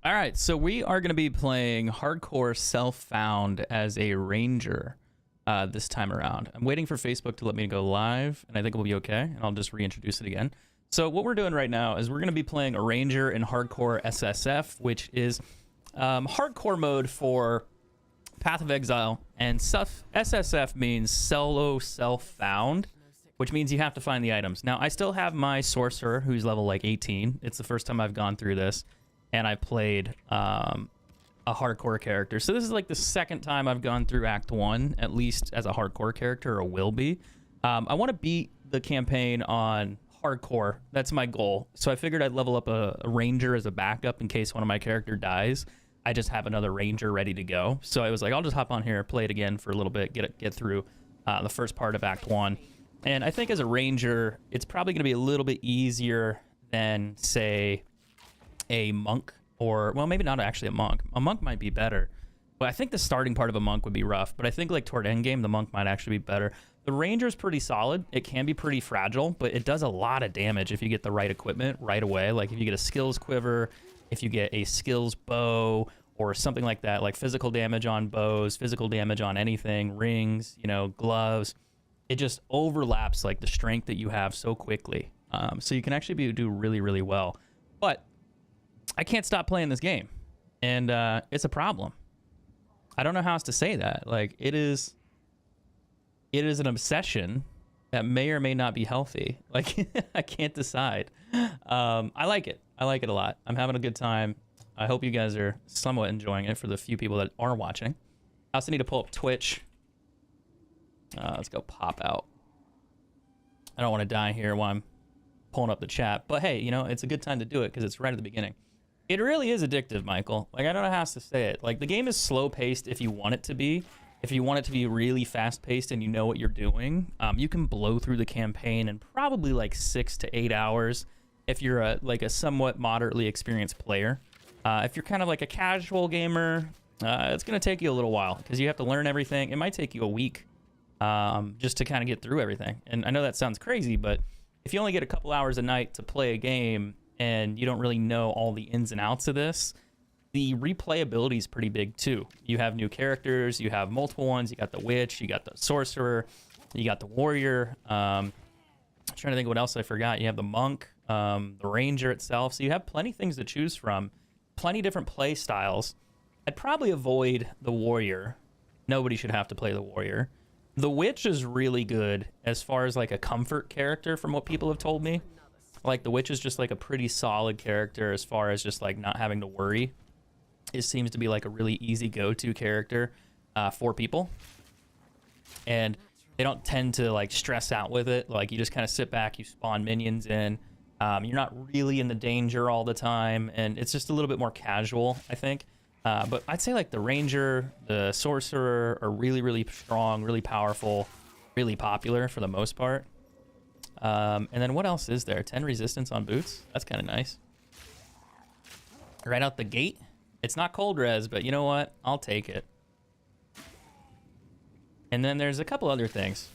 All right, so we are going to be playing hardcore self-found as a ranger this time around. I'm waiting for Facebook to let me go live, and I think we'll be okay, and I'll just reintroduce it again. So what we're doing right now is we're going to be playing a ranger in hardcore SSF, which is hardcore mode for Path of Exile, and SSF means solo self-found, which means you have to find the items. Now, I still have my sorcerer, who's level like 18. It's the first time I've gone through this. And I played a hardcore character. So this is like the second time I've gone through Act 1, at least as a hardcore character, or will be. I want to beat the campaign on hardcore. That's my goal. So I figured I'd level up a ranger as a backup in case one of my character dies. I just have another ranger ready to go. So I was like, I'll just hop on here, play it again for a little bit, get through the first part of Act 1. And I think as a ranger, it's probably going to be a little bit easier than, say, a monk, or well, maybe not actually a monk. A monk might be better, but I think the starting part of a monk would be rough. But I think like toward endgame, the monk might actually be better. The ranger is pretty solid. It can be pretty fragile, but it does a lot of damage if you get the right equipment right away. Like if you get a skills quiver, if you get a skills bow or something like that, like physical damage on bows, physical damage on anything, rings, you know, gloves. It just overlaps like the strength that you have so quickly. So you can actually do really, really well. But I can't stop playing this game, and it's a problem. I don't know how else to say that. Like it is an obsession that may or may not be healthy. Like I can't decide. I like it. I like it a lot. I'm having a good time. I hope you guys are somewhat enjoying it for the few people that are watching. I also need to pull up Twitch. Let's go pop out. I don't want to die here while I'm pulling up the chat, but hey, you know, it's a good time to do it because it's right at the beginning. It really is addictive, Michael. Like, I don't know how else to say it. Like, the game is slow-paced if you want it to be. If you want it to be really fast-paced and you know what you're doing, you can blow through the campaign in probably like 6 to 8 hours if you're a somewhat moderately experienced player. If you're kind of like a casual gamer, it's going to take you a little while because you have to learn everything. It might take you a week just to kind of get through everything. And I know that sounds crazy, but if you only get a couple hours a night to play a game and you don't really know all the ins and outs of this, the replayability is pretty big too. You have new characters, you have multiple ones, you got the witch, you got the sorcerer, you got the warrior. I'm trying to think what else I forgot. You have the monk, the ranger itself. So you have plenty of things to choose from, plenty different play styles. I'd probably avoid the warrior. Nobody should have to play the warrior. The witch is really good as far as like a comfort character from what people have told me. Like the witch is just like a pretty solid character as far as just like not having to worry. It seems to be like a really easy go-to character for people. And they don't tend to like stress out with it. Like you just kind of sit back, you spawn minions in. You're not really in the danger all the time. And it's just a little bit more casual, I think. But I'd say like the ranger, the sorcerer are really, really strong, really powerful, really popular for the most part. And then what else is there? 10 resistance on boots. That's kind of nice. Right out the gate. It's not cold res, but you know what? I'll take it. And then there's a couple other things.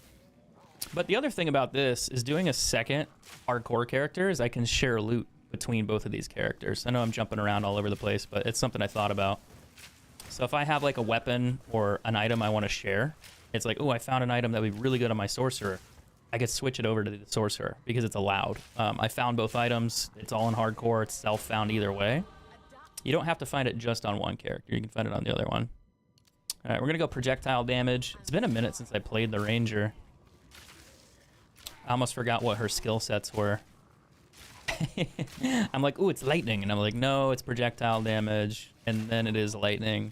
But the other thing about this is doing a second hardcore character is I can share loot between both of these characters. I know I'm jumping around all over the place, but it's something I thought about. So if I have like a weapon or an item I want to share, it's like, oh, I found an item that would be really good on my sorcerer. I could switch it over to the sorcerer because it's allowed. I found both items. It's all in hardcore. It's self-found either way. You don't have to find it just on one character. You can find it on the other one. All right, we're going to go projectile damage. It's been a minute since I played the ranger. I almost forgot what her skill sets were. I'm like, ooh, it's lightning. And I'm like, no, it's projectile damage. And then it is lightning.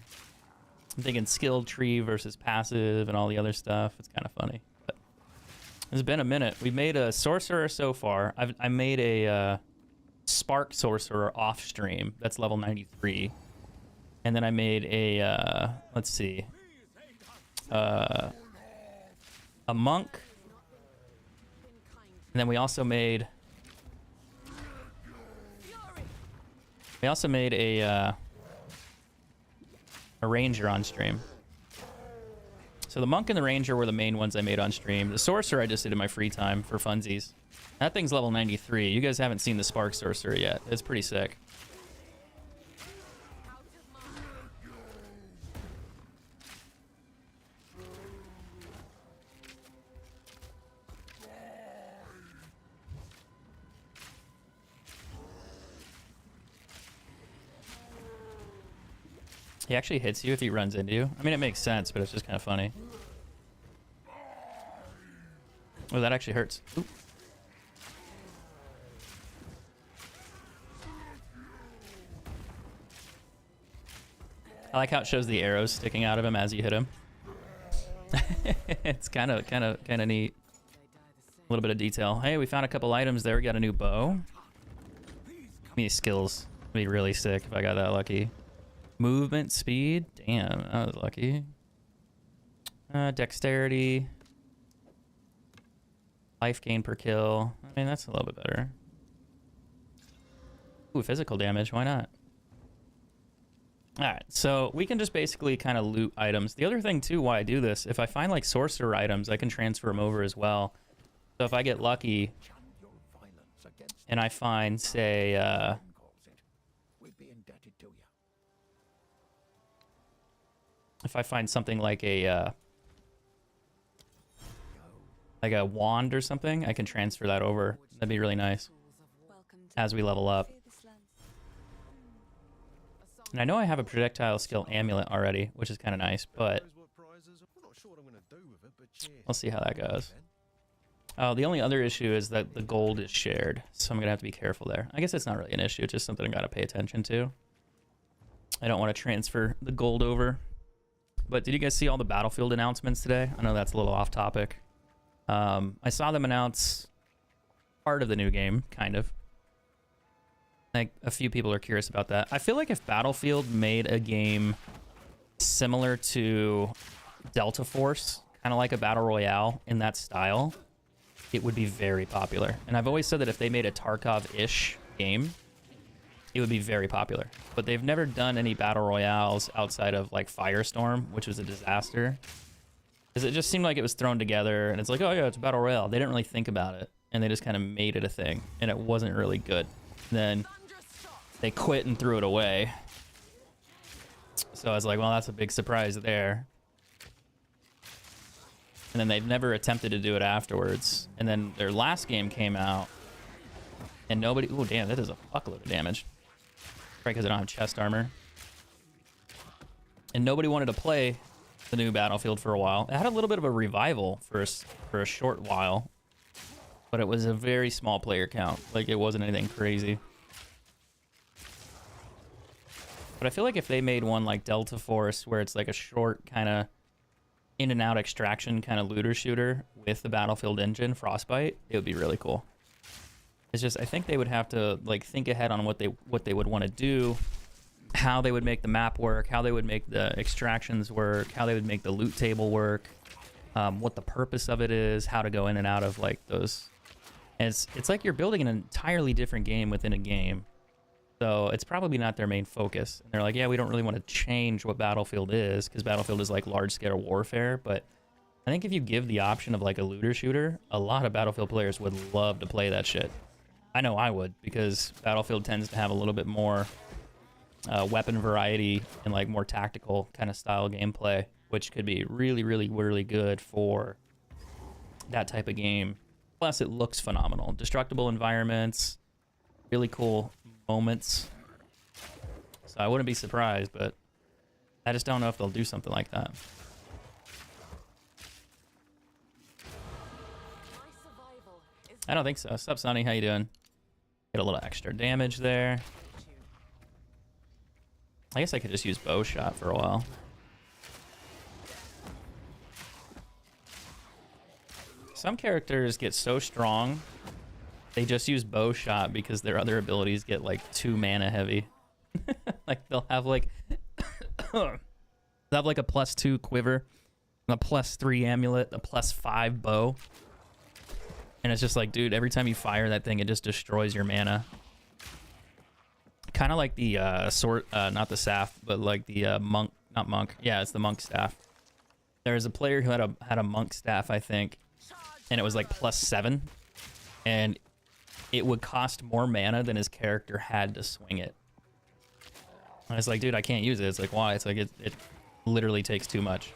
I'm thinking skill tree versus passive and all the other stuff. It's kind of funny. But it's been a minute. We've made a sorcerer so far. I made a spark sorcerer off stream. That's level 93. And then I made a, let's see, a monk. And then we also made a ranger on stream. So the monk and the ranger were the main ones I made on stream. The sorcerer I just did in my free time for funsies. That thing's level 93. You guys haven't seen the spark sorcerer yet. It's pretty sick. He actually hits you if he runs into you. I mean, it makes sense, but it's just kind of funny. Oh, that actually hurts. Ooh. I like how it shows the arrows sticking out of him as you hit him. It's kind of neat. A little bit of detail. Hey, we found a couple items there. We got a new bow. These skills would be really sick if I got that lucky. Movement speed. Damn, that was lucky. Dexterity. Life gain per kill. I mean, that's a little bit better. Ooh, physical damage. Why not? Alright, so we can just basically kind of loot items. The other thing, too, why I do this, if I find, like, sorcerer items, I can transfer them over as well. So if I get lucky and I find, say, if I find something like a wand or something, I can transfer that over. That'd be really nice as we level up. And I know I have a projectile skill amulet already, which is kind of nice, but we'll see how that goes. Oh, the only other issue is that the gold is shared, so I'm going to have to be careful there. I guess it's not really an issue, it's just something I got to pay attention to. I don't want to transfer the gold over. But did you guys see all the Battlefield announcements today? I know that's a little off topic. I saw them announce part of the new game, kind of. Like, a few people are curious about that. I feel like if Battlefield made a game similar to Delta Force, kind of like a Battle Royale in that style, it would be very popular. And I've always said that if they made a Tarkov-ish game, it would be very popular. But they've never done any Battle Royales outside of, like, Firestorm, which was a disaster. Because it just seemed like it was thrown together, and it's like, oh yeah, it's a Battle Royale. They didn't really think about it, and they just kind of made it a thing, and it wasn't really good. Then they quit and threw it away. So I was like, well, that's a big surprise there. And then they've never attempted to do it afterwards. And then their last game came out, and nobody... Ooh, damn, that is a fuckload of damage. Right, because I don't have chest armor. And nobody wanted to play the new Battlefield for a while. It had a little bit of a revival for a short while, but it was a very small player count. Like, it wasn't anything crazy. But I feel like if they made one like Delta Force, where it's like a short kind of in and out extraction kind of looter shooter with the Battlefield engine, Frostbite, it would be really cool. It's just, I think they would have to like think ahead on what they would want to do, how they would make the map work, how they would make the extractions work, how they would make the loot table work, what the purpose of it is, how to go in and out of like those. And it's like you're building an entirely different game within a game. So it's probably not their main focus. And they're like, yeah, we don't really want to change what Battlefield is, because Battlefield is like large-scale warfare. But I think if you give the option of like a looter shooter, a lot of Battlefield players would love to play that shit. I know I would, because Battlefield tends to have a little bit more weapon variety and like more tactical kind of style gameplay, which could be really, really, really good for that type of game. Plus, it looks phenomenal. Destructible environments, really cool moments. So I wouldn't be surprised, but I just don't know if they'll do something like that. I don't think so. What's up, Sonny? How you doing? Get a little extra damage there. I guess I could just use bow shot for a while. Some characters get so strong, they just use bow shot because their other abilities get like 2 mana heavy. Like they'll have like they'll have like a +2 quiver, a +3 amulet, a +5 bow. And it's just like, dude, every time you fire that thing, it just destroys your mana. Kind of like the sword, not the staff, but like the monk, not monk. Yeah, it's the monk staff. There's a player who had a monk staff, I think, and it was like +7, and it would cost more mana than his character had to swing it. And I was like, dude, I can't use it. It's like, why? It's like it literally takes too much.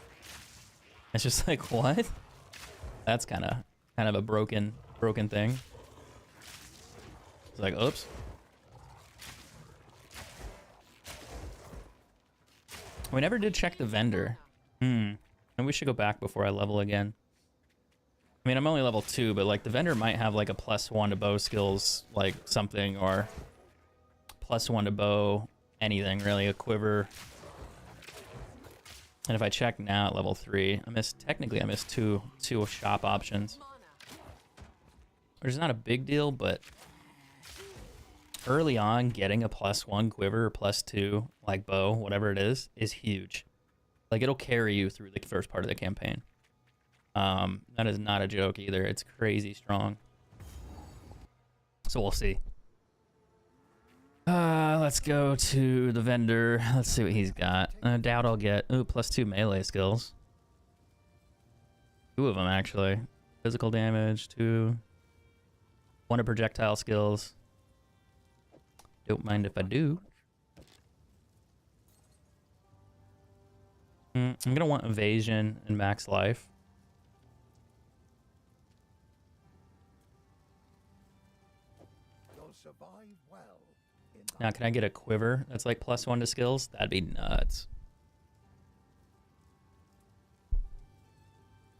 It's just like, what? That's kind of a broken thing. It's like, oops. We never did check the vendor. And we should go back before I level again. I mean, I'm only level 2, but like the vendor might have like a +1 to bow skills, like something, or +1 to bow anything, really, a quiver. And if I check now at level 3, technically I missed two shop options. Which is not a big deal, but early on, getting a +1 quiver or +2, like bow, whatever it is huge. Like, it'll carry you through the first part of the campaign. That is not a joke either. It's crazy strong. So we'll see. Let's go to the vendor. Let's see what he's got. I doubt I'll get +2 melee skills. 2 of them actually. Physical damage, 2. 1 of projectile skills. Don't mind if I do. I'm gonna want evasion and max life. Now, can I get a quiver that's like +1 to skills? That'd be nuts.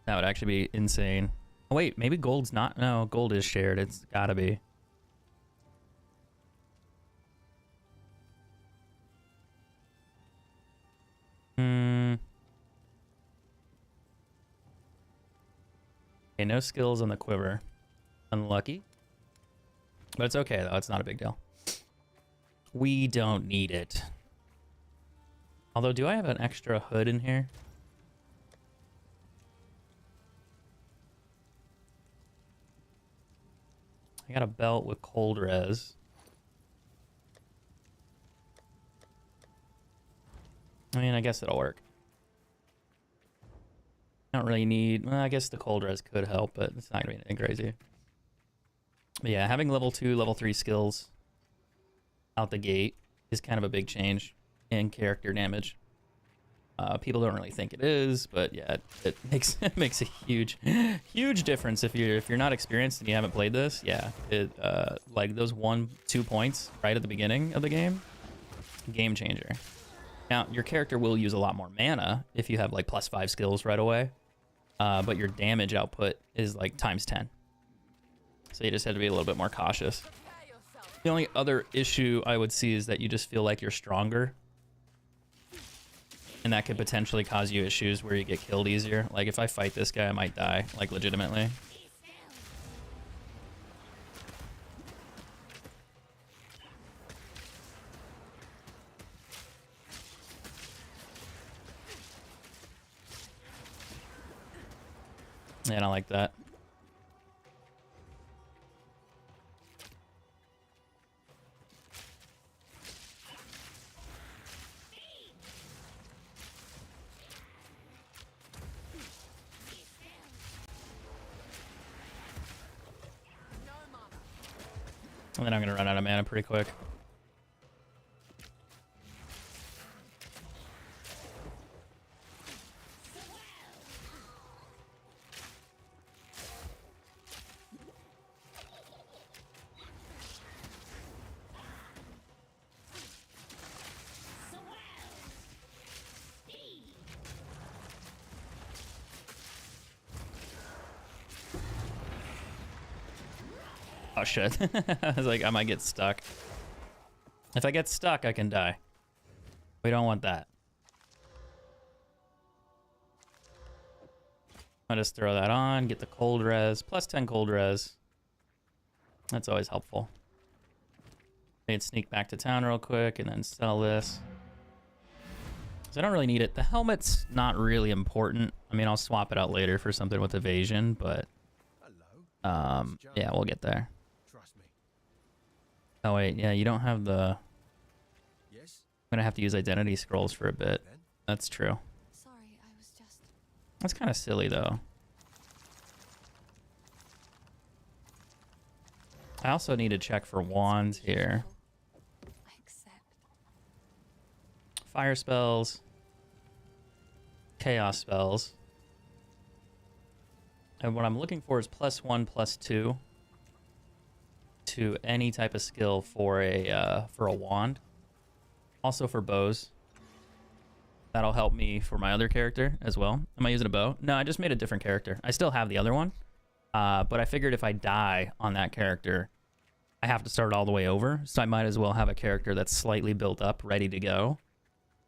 That would actually be insane. Oh, wait, maybe gold's not. No, gold is shared. It's gotta be. Okay, no skills on the quiver. Unlucky. But it's okay, though. It's not a big deal. We don't need it. Although, do I have an extra hood in here? I got a belt with cold res. I mean, I guess it'll work. Don't really need... Well, I guess the cold res could help, but it's not gonna be anything crazy. But yeah, having level 2, level 3 skills out the gate is kind of a big change in character damage. People don't really think it is, but yeah, it makes it makes a huge difference if you're not experienced and you haven't played this. Yeah, like those 1-2 points right at the beginning of the game changer. Now your character will use a lot more mana if you have like +5 skills right away, but your damage output is like ×10. So you just have to be a little bit more cautious. The only other issue I would see is that you just feel like you're stronger. And that could potentially cause you issues where you get killed easier. Like, if I fight this guy, I might die, like, legitimately. Yeah, I don't like that. And then I'm gonna run out of mana pretty quick. Oh shit. I was like, I might get stuck. If I get stuck, I can die. We don't want that. I'll just throw that on, get the cold res, +10 cold res. That's always helpful. Maybe sneak back to town real quick and then sell this. So I don't really need it. The helmet's not really important. I mean, I'll swap it out later for something with evasion, but yeah, we'll get there. Oh wait, yeah, you don't have the... Yes? I'm gonna have to use identity scrolls for a bit. That's true. Sorry, I was just... That's kind of silly, though. I also need to check for wands here. I accept. Fire spells. Chaos spells. And what I'm looking for is +1, +2 to any type of skill for a wand. Also for bows. That'll help me for my other character as well. Am I using a bow? No, I just made a different character. I still have the other one, but I figured if I die on that character, I have to start all the way over. So I might as well have a character that's slightly built up, ready to go.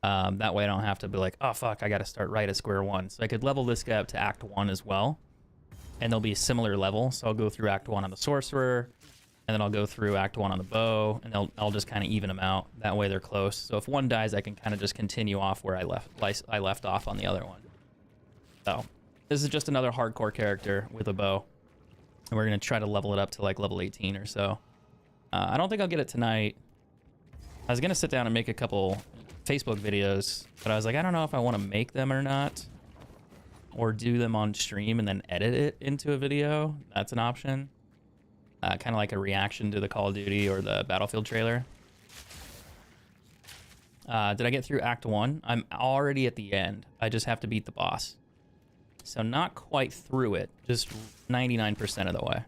That way I don't have to be like, oh fuck, I got to start right at square one. So I could level this guy up to Act 1 as well. And they'll be a similar level. So I'll go through Act 1 on the Sorcerer, and then I'll go through Act 1 on the Bow, and I'll just kind of even them out. That way they're close. So if one dies, I can kind of just continue off where I left off on the other one. So this is just another hardcore character with a bow. And we're going to try to level it up to like level 18 or so. I don't think I'll get it tonight. I was going to sit down and make a couple Facebook videos, but I was like, I don't know if I want to make them or not, or do them on stream and then edit it into a video. That's an option. Kind of like a reaction to the Call of Duty or the Battlefield trailer. Did I get through Act 1? I'm already at the end. I just have to beat the boss. So not quite through it, just 99% of the way.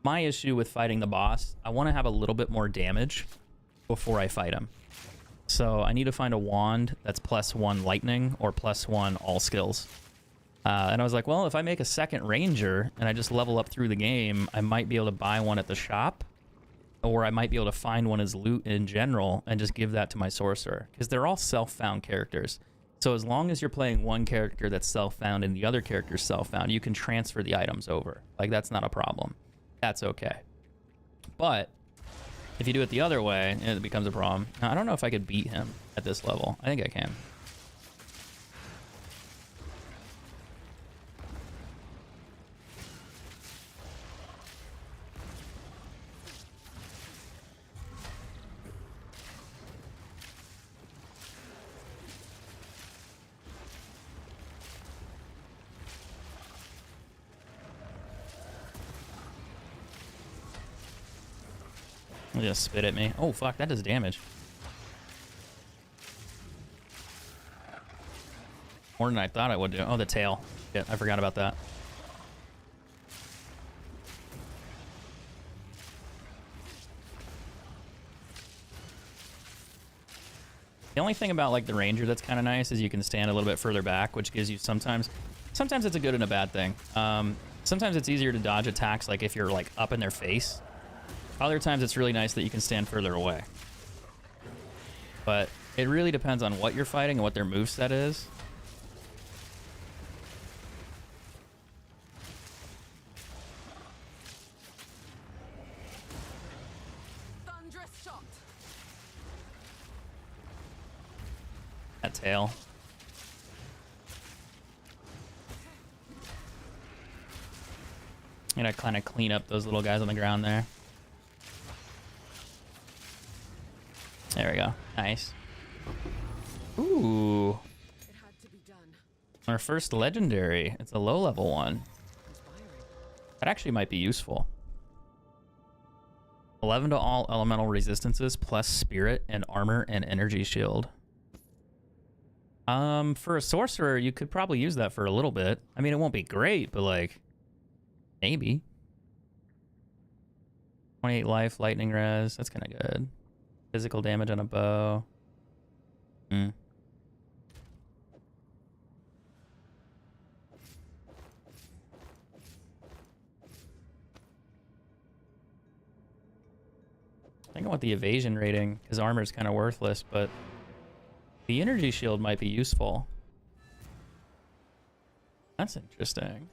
My issue with fighting the boss, I want to have a little bit more damage before I fight him. So I need to find a wand that's +1 lightning or +1 all skills. And I was like, well, if I make a second ranger and I just level up through the game, I might be able to buy one at the shop, or I might be able to find one as loot in general and just give that to my sorcerer, because they're all self-found characters. So as long as you're playing one character that's self-found and the other character's self-found, you can transfer the items over. Like, that's not a problem. That's okay. But if you do it the other way, it becomes a problem. Now, I don't know if I could beat him at this level. I think I can. He just spit at me. Oh, fuck, that does damage. More than I thought I would do. Oh, the tail. Shit, I forgot about that. The only thing about, like, the ranger that's kind of nice is you can stand a little bit further back, which gives you sometimes it's a good and a bad thing. Sometimes it's easier to dodge attacks, like, if you're, like, up in their face. Other times it's really nice that you can stand further away. But it really depends on what you're fighting and what their moveset is. Thunderous shot. That tail. I'm gonna kind of clean up those little guys on the ground there. There we go. Nice. Ooh. It had to be done. Our first legendary. It's a low-level one. That actually might be useful. 11 to all elemental resistances plus spirit and armor and energy shield. For a sorcerer, you could probably use that for a little bit. I mean, it won't be great, but like, maybe. 28 life, lightning res. That's kind of good. Physical damage on a bow. I think I want the evasion rating, because armor is kind of worthless, but the energy shield might be useful. That's interesting.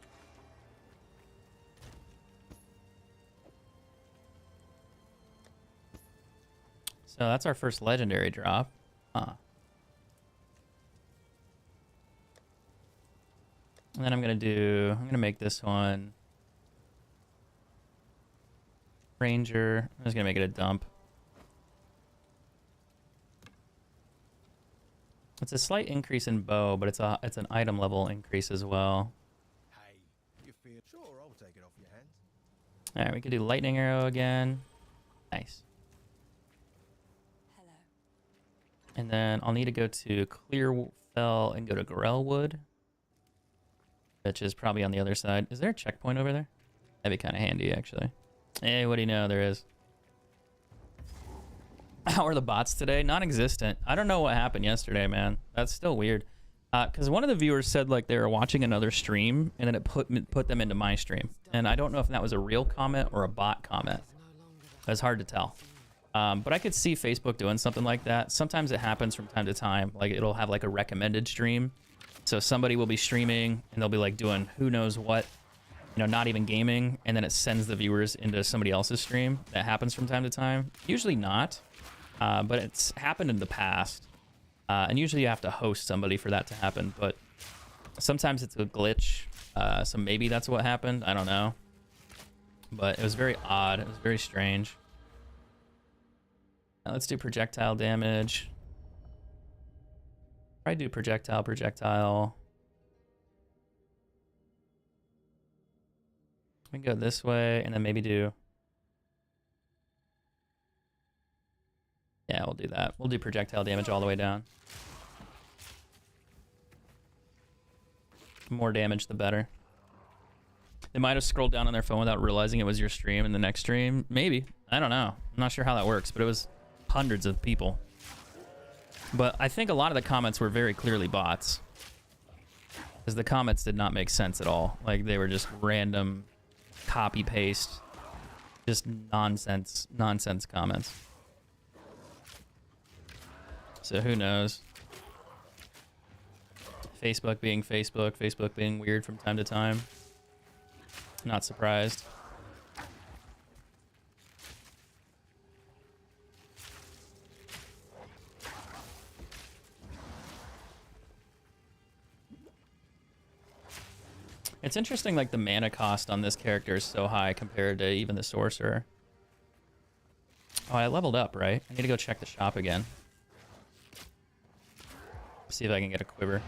So that's our first legendary drop. Huh. And then I'm gonna make this one Ranger. I'm just gonna make it a dump. It's a slight increase in bow, but it's an item level increase as well. Hey, you feel sure? I'll take it off your hands. All right, we can do lightning arrow again. Nice. Hello. And then I'll need to go to Clearfell and go to Grellwood, which is probably on the other side. Is there a checkpoint over there? That'd be kind of handy, actually. Hey, what do you know? There is. How are the bots today? Non-existent. I don't know what happened yesterday, man. That's still weird. Because one of the viewers said like they were watching another stream and then it put them into my stream. And I don't know if that was a real comment or a bot comment. It's hard to tell. But I could see Facebook doing something like that. Sometimes it happens from time to time. Like it'll have like a recommended stream. So somebody will be streaming and they'll be like doing who knows what, you know, not even gaming. And then it sends the viewers into somebody else's stream. That happens from time to time. Usually not, but it's happened in the past. And usually you have to host somebody for that to happen. But sometimes it's a glitch. So maybe that's what happened. I don't know. But it was very odd. It was very strange. Now let's do projectile damage. Probably do projectile. We can go this way and then maybe do... Yeah, we'll do that. We'll do projectile damage all the way down. The more damage, the better. They might have scrolled down on their phone without realizing it was your stream in the next stream. Maybe. I don't know. I'm not sure how that works, but it was hundreds of people. But I think a lot of the comments were very clearly bots. Because the comments did not make sense at all. Like, they were just random copy-paste. Just nonsense comments. So who knows? Facebook being Facebook. Facebook being weird from time to time. Not surprised. It's interesting, like, the mana cost on this character is so high compared to even the sorcerer. Oh, I leveled up, right? I need to go check the shop again. See if I can get a quiver.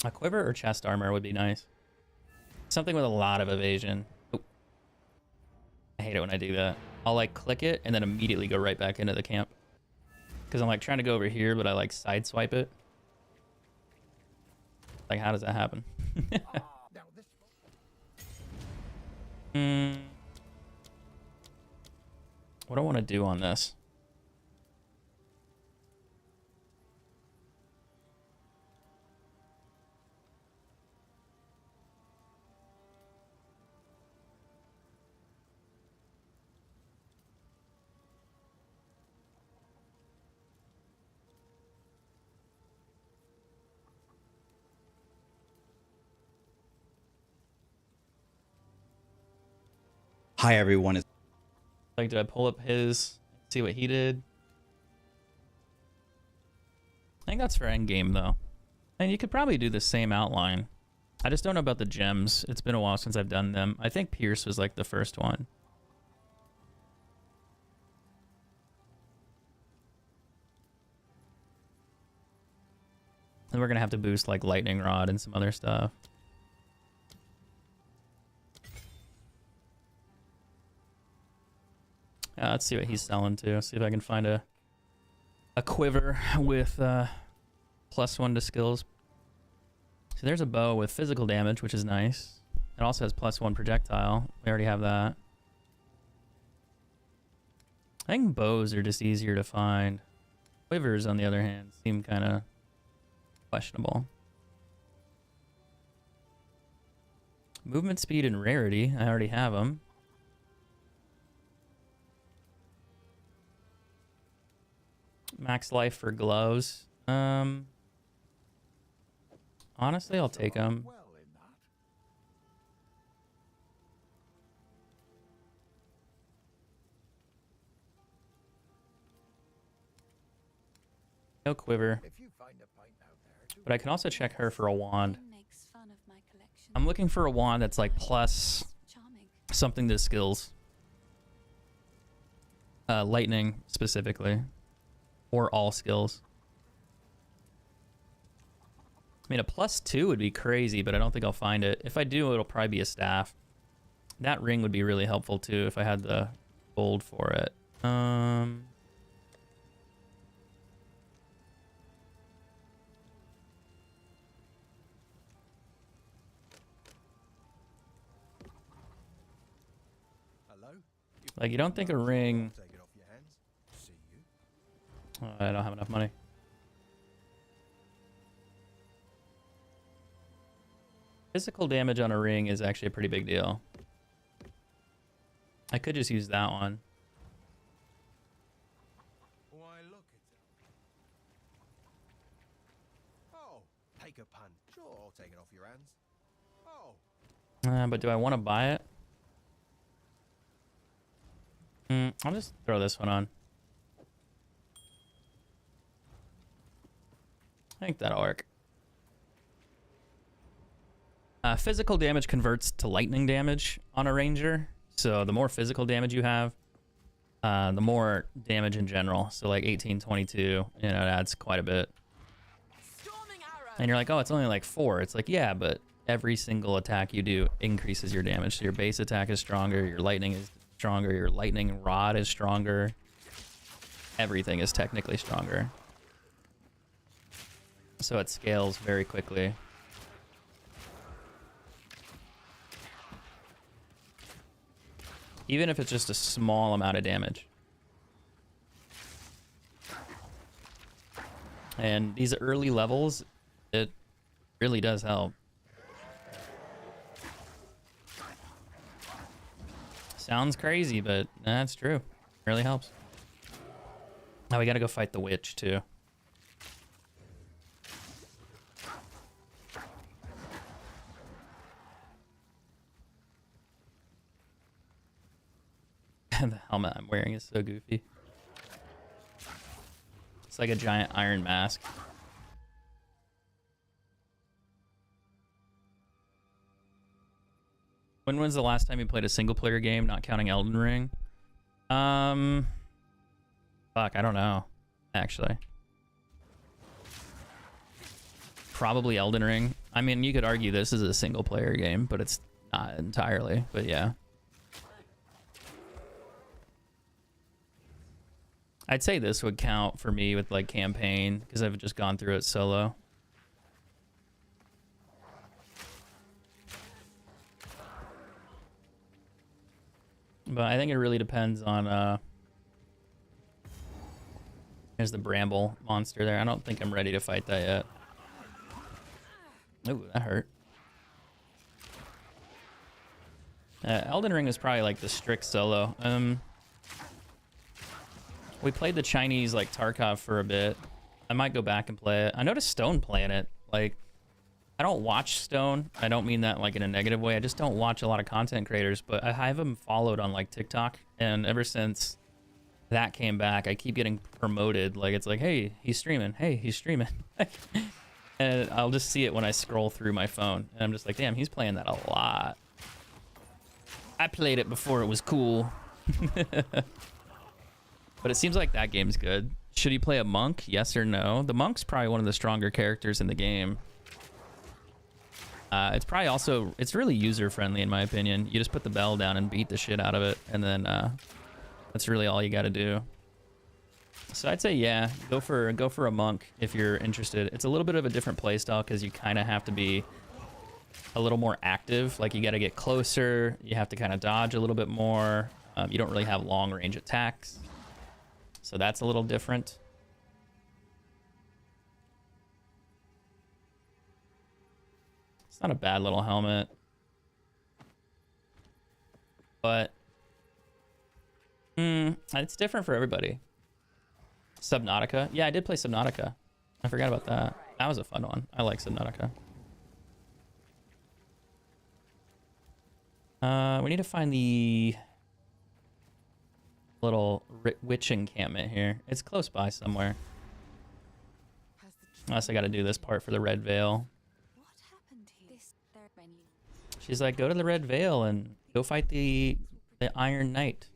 A quiver or chest armor would be nice. Something with a lot of evasion. Oh. I hate it when I do that. I'll like click it and then immediately go right back into the camp. Because I'm like trying to go over here, but I like sideswipe it. Like, how does that happen? What do I want to do on this? Hi everyone. Like, did I pull up his, see what he did? I think that's for endgame, though. And you could probably do the same outline. I just don't know about the gems. It's been a while since I've done them. I think Pierce was like the first one. And we're gonna have to boost like lightning rod and some other stuff. Let's see what he's selling to. See if I can find a quiver with +1 to skills. So there's a bow with physical damage, which is nice. It also has +1 projectile. We already have that. I think bows are just easier to find. Quivers, on the other hand, seem kind of questionable. Movement speed and rarity. I already have them. Max life for gloves. Honestly, I'll take them. No quiver. But I can also check her for a wand. I'm looking for a wand that's like plus something to skills. Lightning specifically. Or all skills. I mean, a +2 would be crazy, but I don't think I'll find it. If I do, it'll probably be a staff. That ring would be really helpful too if I had the gold for it. Like, you don't think a ring... I'll take it off your hands. See you. Oh, I don't have enough money. Physical damage on a ring is actually a pretty big deal. I could just use that one. Why, look at it. Oh, take a punt. Sure, I'll take it off your hands. Oh, But do I want to buy it? I'll just throw this one on. I think that'll work. Physical damage converts to lightning damage on a ranger. So the more physical damage you have, the more damage in general. So like 18, 22, you know, it adds quite a bit. Storming arrow. And you're like, oh, it's only like 4. It's like, yeah, but every single attack you do increases your damage. So your base attack is stronger, your lightning is stronger, your lightning rod is stronger. Everything is technically stronger. So it scales very quickly. Even if it's just a small amount of damage. And these early levels, it really does help. Sounds crazy, but that's true. Really helps. Now we gotta go fight the witch, too. The helmet I'm wearing is so goofy. It's like a giant iron mask. When was the last time you played a single player game, not counting Elden Ring? Fuck, I don't know, actually. Probably Elden Ring. I mean, you could argue this is a single player game, but it's not entirely, but yeah. I'd say this would count for me with like campaign because I've just gone through it solo. But I think it really depends on there's the bramble monster there. I don't think I'm ready to fight that yet. Ooh, that hurt. Elden Ring is probably like the strict solo. We played the Chinese like Tarkov for a bit. I might go back and play it. I noticed Stone playing it. Like, I don't watch Stone. I don't mean that like in a negative way. I just don't watch a lot of content creators, but I have him followed on like TikTok. And ever since that came back, I keep getting promoted. Like, it's like, hey, he's streaming. Hey, he's streaming. And I'll just see it when I scroll through my phone. And I'm just like, damn, he's playing that a lot. I played it before it was cool. But it seems like that game's good. Should he play a monk? Yes or no? The monk's probably one of the stronger characters in the game. It's probably also, it's really user-friendly in my opinion. You just put the bell down and beat the shit out of it, and then that's really all you gotta do. So I'd say yeah, go for a monk if you're interested. It's a little bit of a different playstyle because you kind of have to be a little more active. Like, you gotta get closer, you have to kind of dodge a little bit more. You don't really have long-range attacks. So that's a little different. It's not a bad little helmet. But it's different for everybody. Subnautica. Yeah, I did play Subnautica. I forgot about that. That was a fun one. I like Subnautica. We need to find the little witch encampment here. It's close by somewhere. Unless I gotta do this part for the Red Veil. What happened here? She's like, go to the Red Veil and go fight the Iron Knight.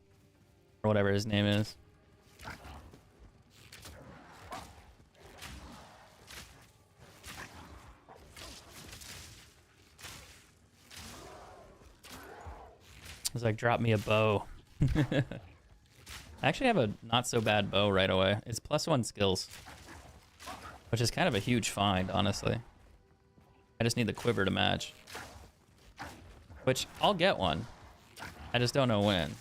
Or whatever his name is. It's like, drop me a bow. I actually have a not so bad bow right away. It's +1 skills, which is kind of a huge find, honestly. I just need the quiver to match, which I'll get one. I just don't know when.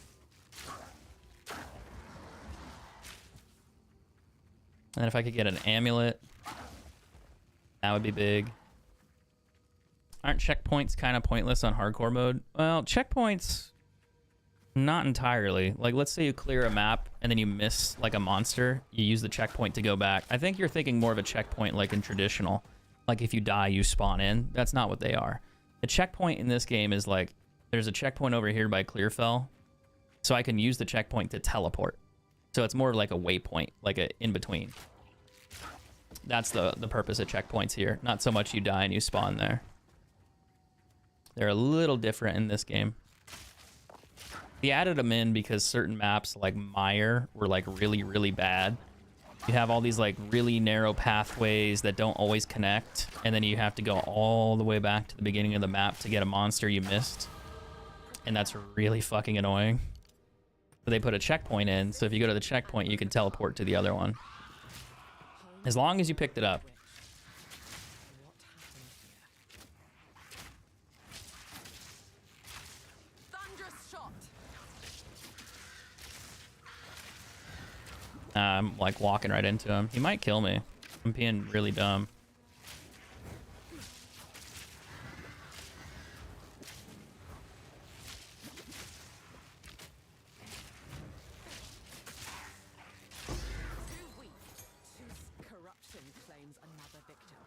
And then if I could get an amulet, that would be big. Aren't checkpoints kind of pointless on hardcore mode? Well, checkpoints, not entirely. Like, let's say you clear a map and then you miss like a monster, you use the checkpoint to go back. I think you're thinking more of a checkpoint like in traditional. Like if you die, you spawn in. That's not what they are. The checkpoint in this game is like, there's a checkpoint over here by Clearfell, so I can use the checkpoint to teleport. So it's more like a waypoint, like a in-between. That's the purpose of checkpoints here. Not so much you die and you spawn there. They're a little different in this game. They added them in because certain maps like Mire were like really, really bad. You have all these like really narrow pathways that don't always connect, and then you have to go all the way back to the beginning of the map to get a monster you missed. And that's really fucking annoying. So they put a checkpoint in, so if you go to the checkpoint, you can teleport to the other one. As long as you picked it up. Thunderous shot. I'm like walking right into him. He might kill me. I'm being really dumb. Too weak. Corruption claims another victim.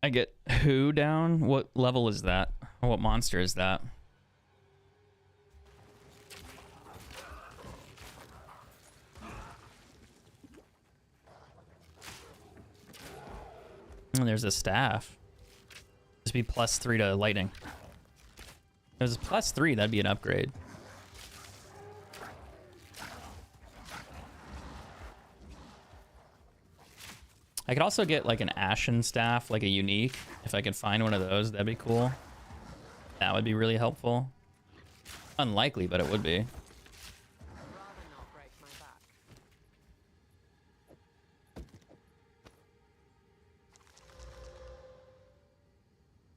I get who down? What level is that? What monster is that? And there's a staff. Just be +3 to lightning. If it was +3, that'd be an upgrade. I could also get like an ashen staff, like a unique. If I could find one of those, that'd be cool. That would be really helpful. Unlikely, but it would be. Rather not break my back.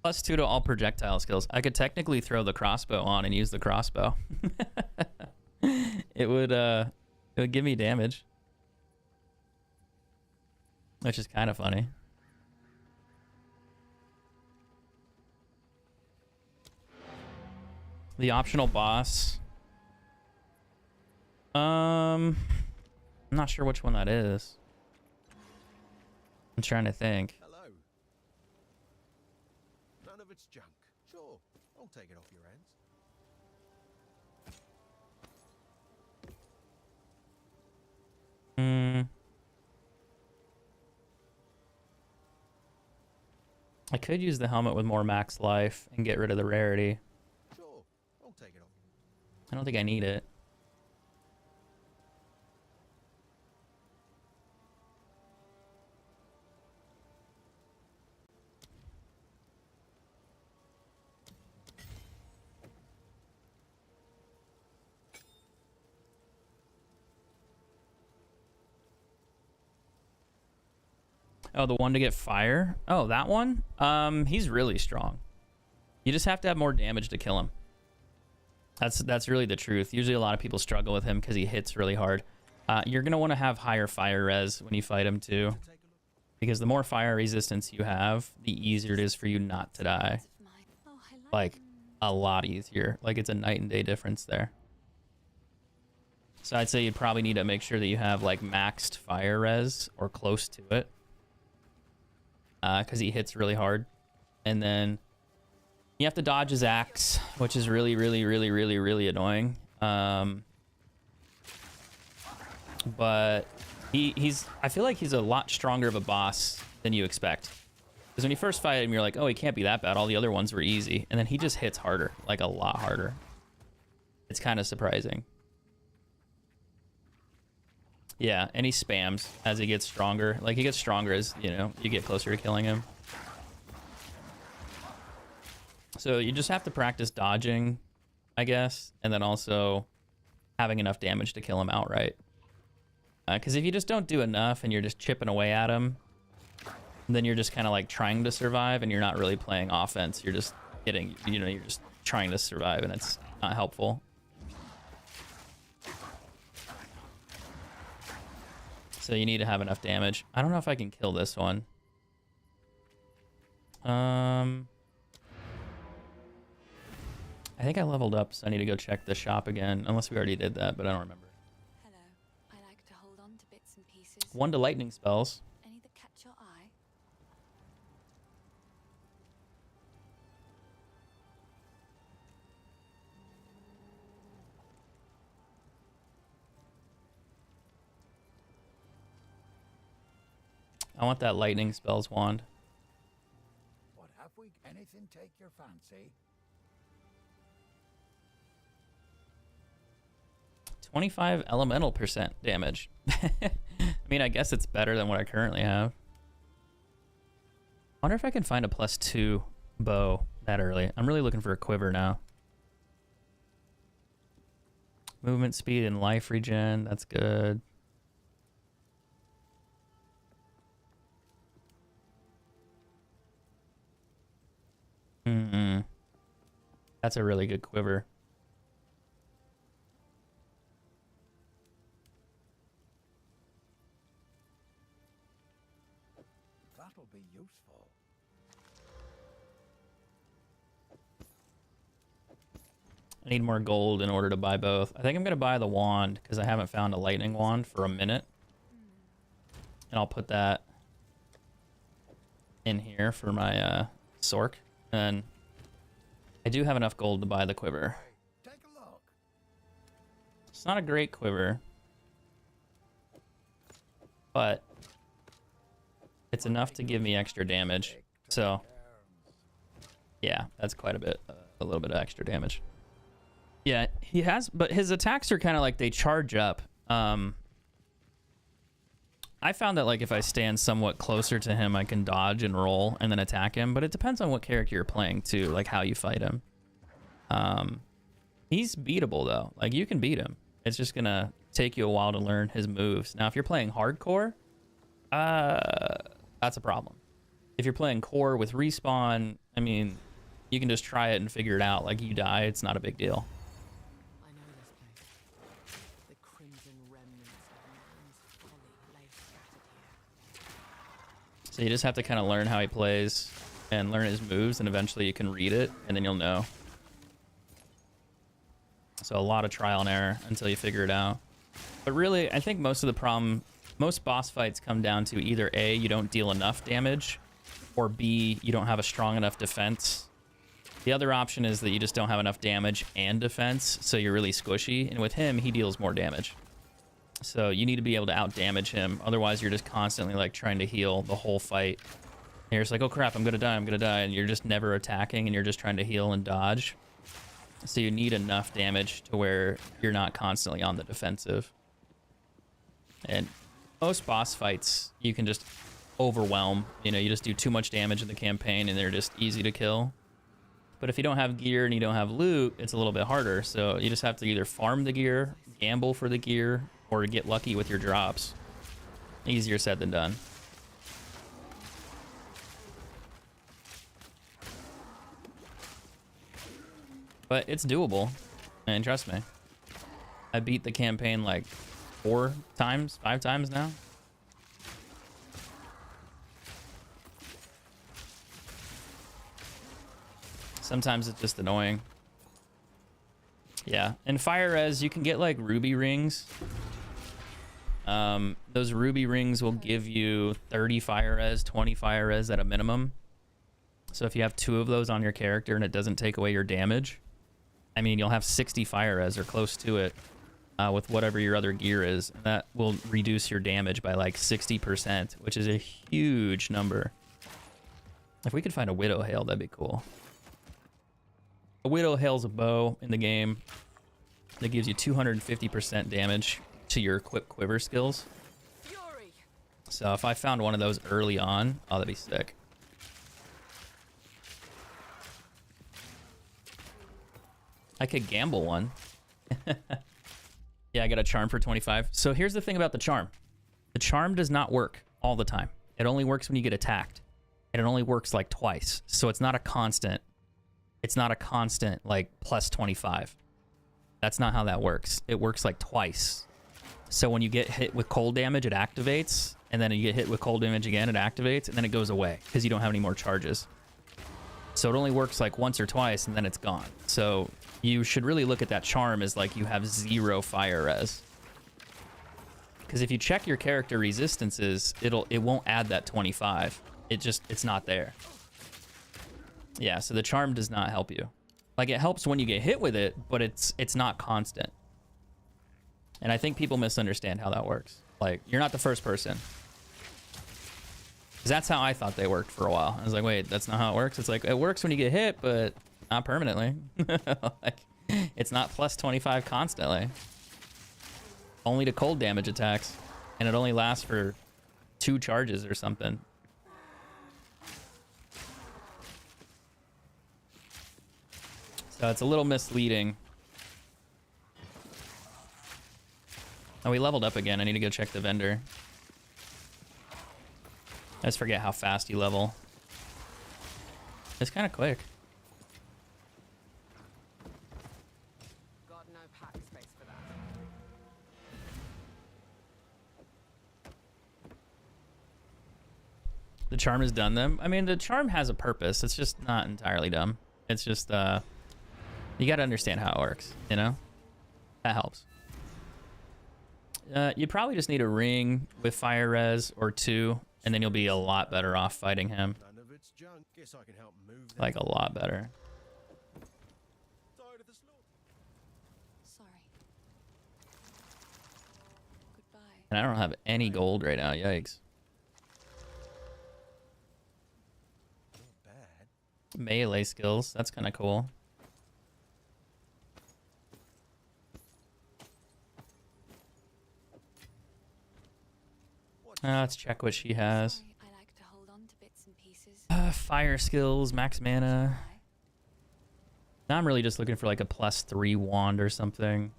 +2 to all projectile skills. I could technically throw the crossbow on and use the crossbow. It would give me damage. Which is kind of funny. The optional boss. I'm not sure which one that is. I'm trying to think. Hello. None of it's junk. Sure, I'll take it off your hands. I could use the helmet with more max life and get rid of the rarity. Sure, I'll take it off. I don't think I need it. Oh, the one to get fire? Oh, that one? He's really strong. You just have to have more damage to kill him. That's really the truth. Usually a lot of people struggle with him because he hits really hard. You're going to want to have higher fire res when you fight him too. Because the more fire resistance you have, the easier it is for you not to die. Like, a lot easier. Like, it's a night and day difference there. So I'd say you probably need to make sure that you have, like, maxed fire res or close to it. Because he hits really hard. And then you have to dodge his axe, which is really, really, really, really, really annoying. But he's I feel like he's a lot stronger of a boss than you expect. Because when you first fight him, you're like, oh, he can't be that bad. All the other ones were easy. And then he just hits harder, like a lot harder. It's kind of surprising. Yeah, and he spams as he gets stronger. Like, he gets stronger as, you know, you get closer to killing him. So you just have to practice dodging, I guess, and then also having enough damage to kill him outright. Because if you just don't do enough and you're just chipping away at him, then you're just kind of like trying to survive and you're not really playing offense. You're just getting, you know, you're just trying to survive and it's not helpful. So you need to have enough damage. I don't know if I can kill this one. I think I leveled up, so I need to go check the shop again. Unless we already did that, but I don't remember. Hello. I like to hold on to bits and pieces. 1 to lightning spells. Any that catch your eye? I want that lightning spells wand. What have we? Anything take your fancy? 25 elemental percent damage. I mean, I guess it's better than what I currently have. I wonder if I can find a +2 bow that early. I'm really looking for a quiver now. Movement speed and life regen, that's good. That's a really good quiver. That'll be useful. I need more gold in order to buy both. I think I'm going to buy the wand because I haven't found a lightning wand for a minute. And I'll put that in here for my Sork. And I do have enough gold to buy the quiver. Take a look. It's not a great quiver, but it's enough to give me extra damage. So yeah, that's quite a little bit of extra damage. Yeah, he has, but his attacks are kind of like they charge up. I found that like if I stand somewhat closer to him, I can dodge and roll and then attack him, but it depends on what character you're playing too, like how you fight him. He's beatable though. Like you can beat him. It's just gonna take you a while to learn his moves. Now, if you're playing hardcore, that's a problem. If you're playing core with respawn, I mean, you can just try it and figure it out. Like you die, it's not a big deal. I know this place. The crimson remnants of man's folly lay scattered here. So you just have to kind of learn how he plays and learn his moves, and eventually you can read it, and then you'll know. So a lot of trial and error until you figure it out. But really, I think most of the problem, most boss fights come down to either A, you don't deal enough damage, or B, you don't have a strong enough defense. The other option is that you just don't have enough damage and defense, so you're really squishy. And with him, he deals more damage. So you need to be able to out-damage him. Otherwise, you're just constantly like trying to heal the whole fight. And you're just like, oh crap, I'm gonna die, I'm gonna die. And you're just never attacking, and you're just trying to heal and dodge. So you need enough damage to where you're not constantly on the defensive. And most boss fights, you can just overwhelm. You know, you just do too much damage in the campaign, and they're just easy to kill. But if you don't have gear and you don't have loot, it's a little bit harder. So you just have to either farm the gear, gamble for the gear, or get lucky with your drops. Easier said than done. But it's doable, and trust me. I beat the campaign like 4 times, 5 times now. Sometimes it's just annoying. Yeah, in Fire Res, you can get like ruby rings. Those ruby rings will give you 30 Fire Res, 20 Fire Res at a minimum. So if you have 2 of those on your character and it doesn't take away your damage, I mean, you'll have 60 Fire Res or close to it with whatever your other gear is. And that will reduce your damage by like 60%, which is a huge number. If we could find a Widow Hail, that'd be cool. A Widow Hail's a bow in the game that gives you 250% damage to your equip quiver skills. Fury! So if I found one of those early on, oh, that'd be sick. I could gamble one. Yeah, I got a charm for 25. So here's the thing about the charm. The charm does not work all the time. It only works when you get attacked. And it only works like twice. So it's not a constant. It's not a constant like plus 25. That's not how that works. It works like twice. So when you get hit with cold damage, it activates, and then you get hit with cold damage again, it activates, and then it goes away because you don't have any more charges. So it only works like once or twice, and then it's gone. So you should really look at that charm as like you have 0 fire res. Because if you check your character resistances, it won't add that 25. It's not there. Yeah, so the charm does not help you. Like, it helps when you get hit with it, but it's not constant. And I think people misunderstand how that works. Like, you're not the first person. Because that's how I thought they worked for a while. I was like, wait, that's not how it works? It's like, it works when you get hit, but not permanently. Like, it's not plus 25 constantly. Only to cold damage attacks. And it only lasts for 2 charges or something. So it's a little misleading. Oh, we leveled up again. I need to go check the vendor. I just forget how fast you level. It's kind of quick. Got no pack space for that. The charm has done them. I mean, the charm has a purpose. It's just not entirely dumb. It's just, you got to understand how it works, you know? That helps. You probably just need a ring with fire res or 2, and then you'll be a lot better off fighting him. None of it's junk. Guess I can help move that. Like, a lot better. Tired of the slaughter. Sorry. Goodbye. And I don't have any gold right now. Yikes. Not bad. Melee skills. That's kind of cool. Let's check what she has. Sorry, I like to hold on to bits and pieces. Fire skills, max mana. Now I'm really just looking for like a +3 wand or something.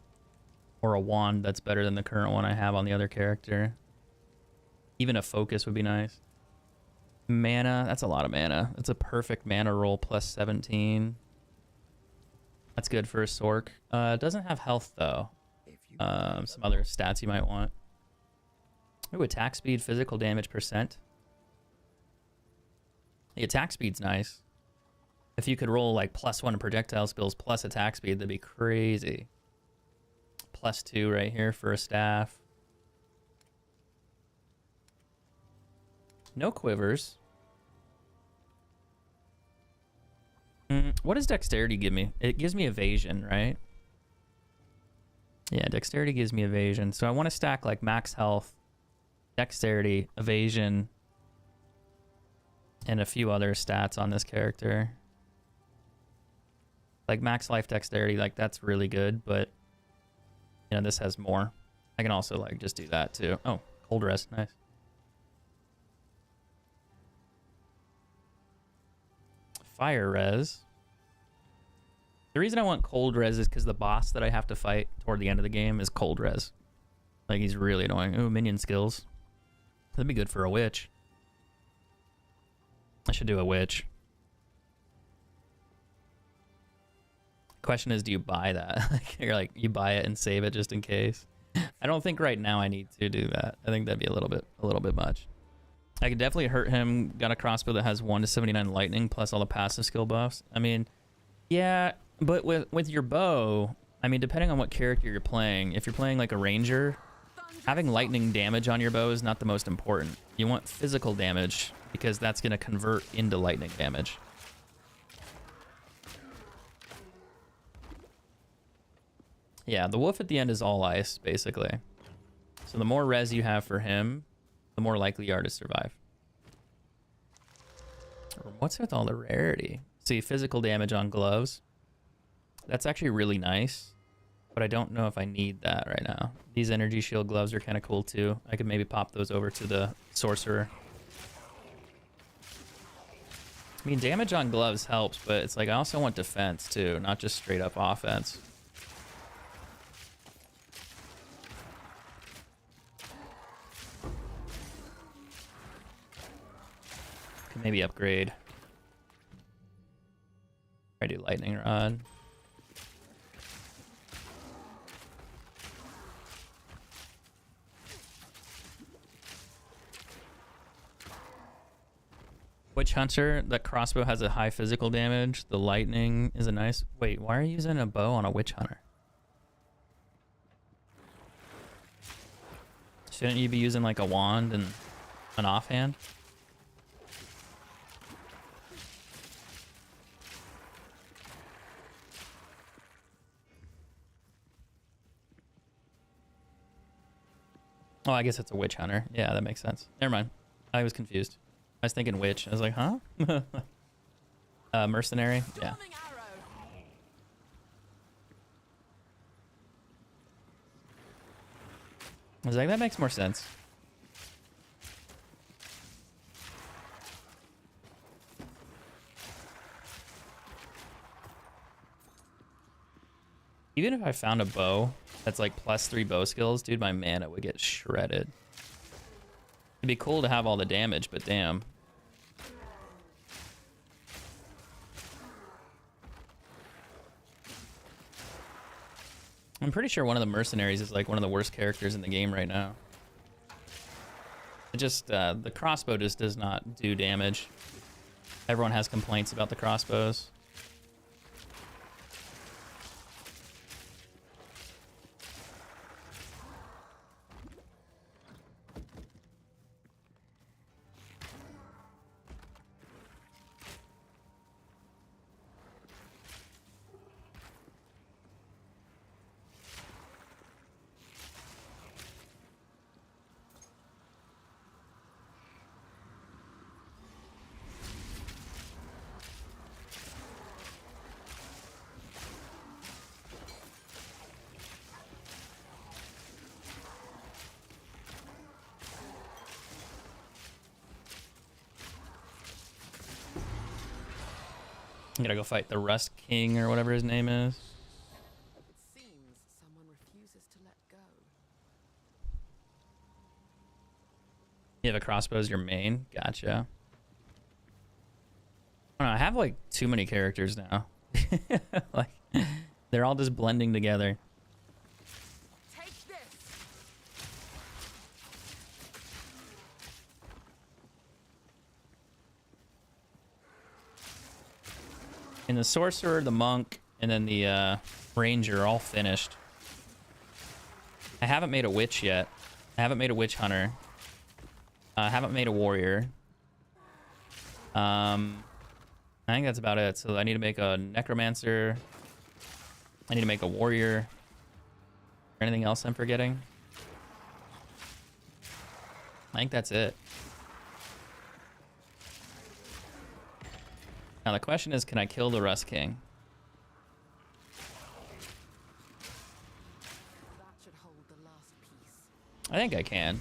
Or a wand that's better than the current one I have on the other character. Even a focus would be nice. Mana, that's a lot of mana. That's a perfect mana roll +17. That's good for a Sork. It doesn't have health though. Some other stats you might want. Ooh, attack speed, physical damage %. The attack speed's nice. If you could roll like +1 projectile skills plus attack speed, that'd be crazy. +2 right here for a staff. No quivers. What does dexterity give me? It gives me evasion, right? Yeah, dexterity gives me evasion. So I want to stack like max health, dexterity, evasion, and a few other stats on this character. Like max life dexterity, like that's really good, but you know, this has more. I can also like just do that too. Oh, cold rest, nice. Fire res. The reason I want cold res is because the boss that I have to fight toward the end of the game is cold res. Like, he's really annoying. Ooh, minion skills. That'd be good for a witch. I should do a witch. Question is, do you buy that? You're like, you buy it and save it just in case. I don't think right now I need to do that. I think that'd be a little bit much. I could definitely hurt him. Got a crossbow that has 1 to 79 lightning plus all the passive skill buffs. I mean, yeah, but with your bow, I mean, depending on what character you're playing, if you're playing like a ranger, having lightning damage on your bow is not the most important. You want physical damage because that's going to convert into lightning damage. Yeah, the wolf at the end is all ice, basically. So the more res you have for him, the more likely you are to survive. What's with all the rarity? See, physical damage on gloves. That's actually really nice, but I don't know if I need that right now. These energy shield gloves are kind of cool too. I could maybe pop those over to the sorcerer. I mean, damage on gloves helps, but it's like I also want defense too, not just straight up offense. Could maybe upgrade. I do lightning rod. Witch Hunter, that crossbow has a high physical damage. The lightning is a nice... Wait, why are you using a bow on a Witch Hunter? Shouldn't you be using like a wand and an offhand? Oh, I guess it's a Witch Hunter. Yeah, that makes sense. Never mind. I was confused. I was thinking witch. I was like, huh? Mercenary? Yeah. Storming arrow. I was like, that makes more sense. Even if I found a bow that's like +3 bow skills, dude, my mana would get shredded. It'd be cool to have all the damage, but damn. I'm pretty sure one of the mercenaries is like one of the worst characters in the game right now. It just, the crossbow just does not do damage. Everyone has complaints about the crossbows. I'm gonna go fight the Rust King or whatever his name is. It seems someone refuses to let go. You have a crossbow as your main? Gotcha. I don't know, I have like too many characters now. Like, they're all just blending together. Take this. And the sorcerer, the monk, and then the ranger are all finished. I haven't made a witch yet. I haven't made a witch hunter. I haven't made a warrior. I think that's about it. So I need to make a necromancer. I need to make a warrior. Anything else I'm forgetting? I think that's it. Now the question is, can I kill the Rust King? That should hold the last piece. I think I can.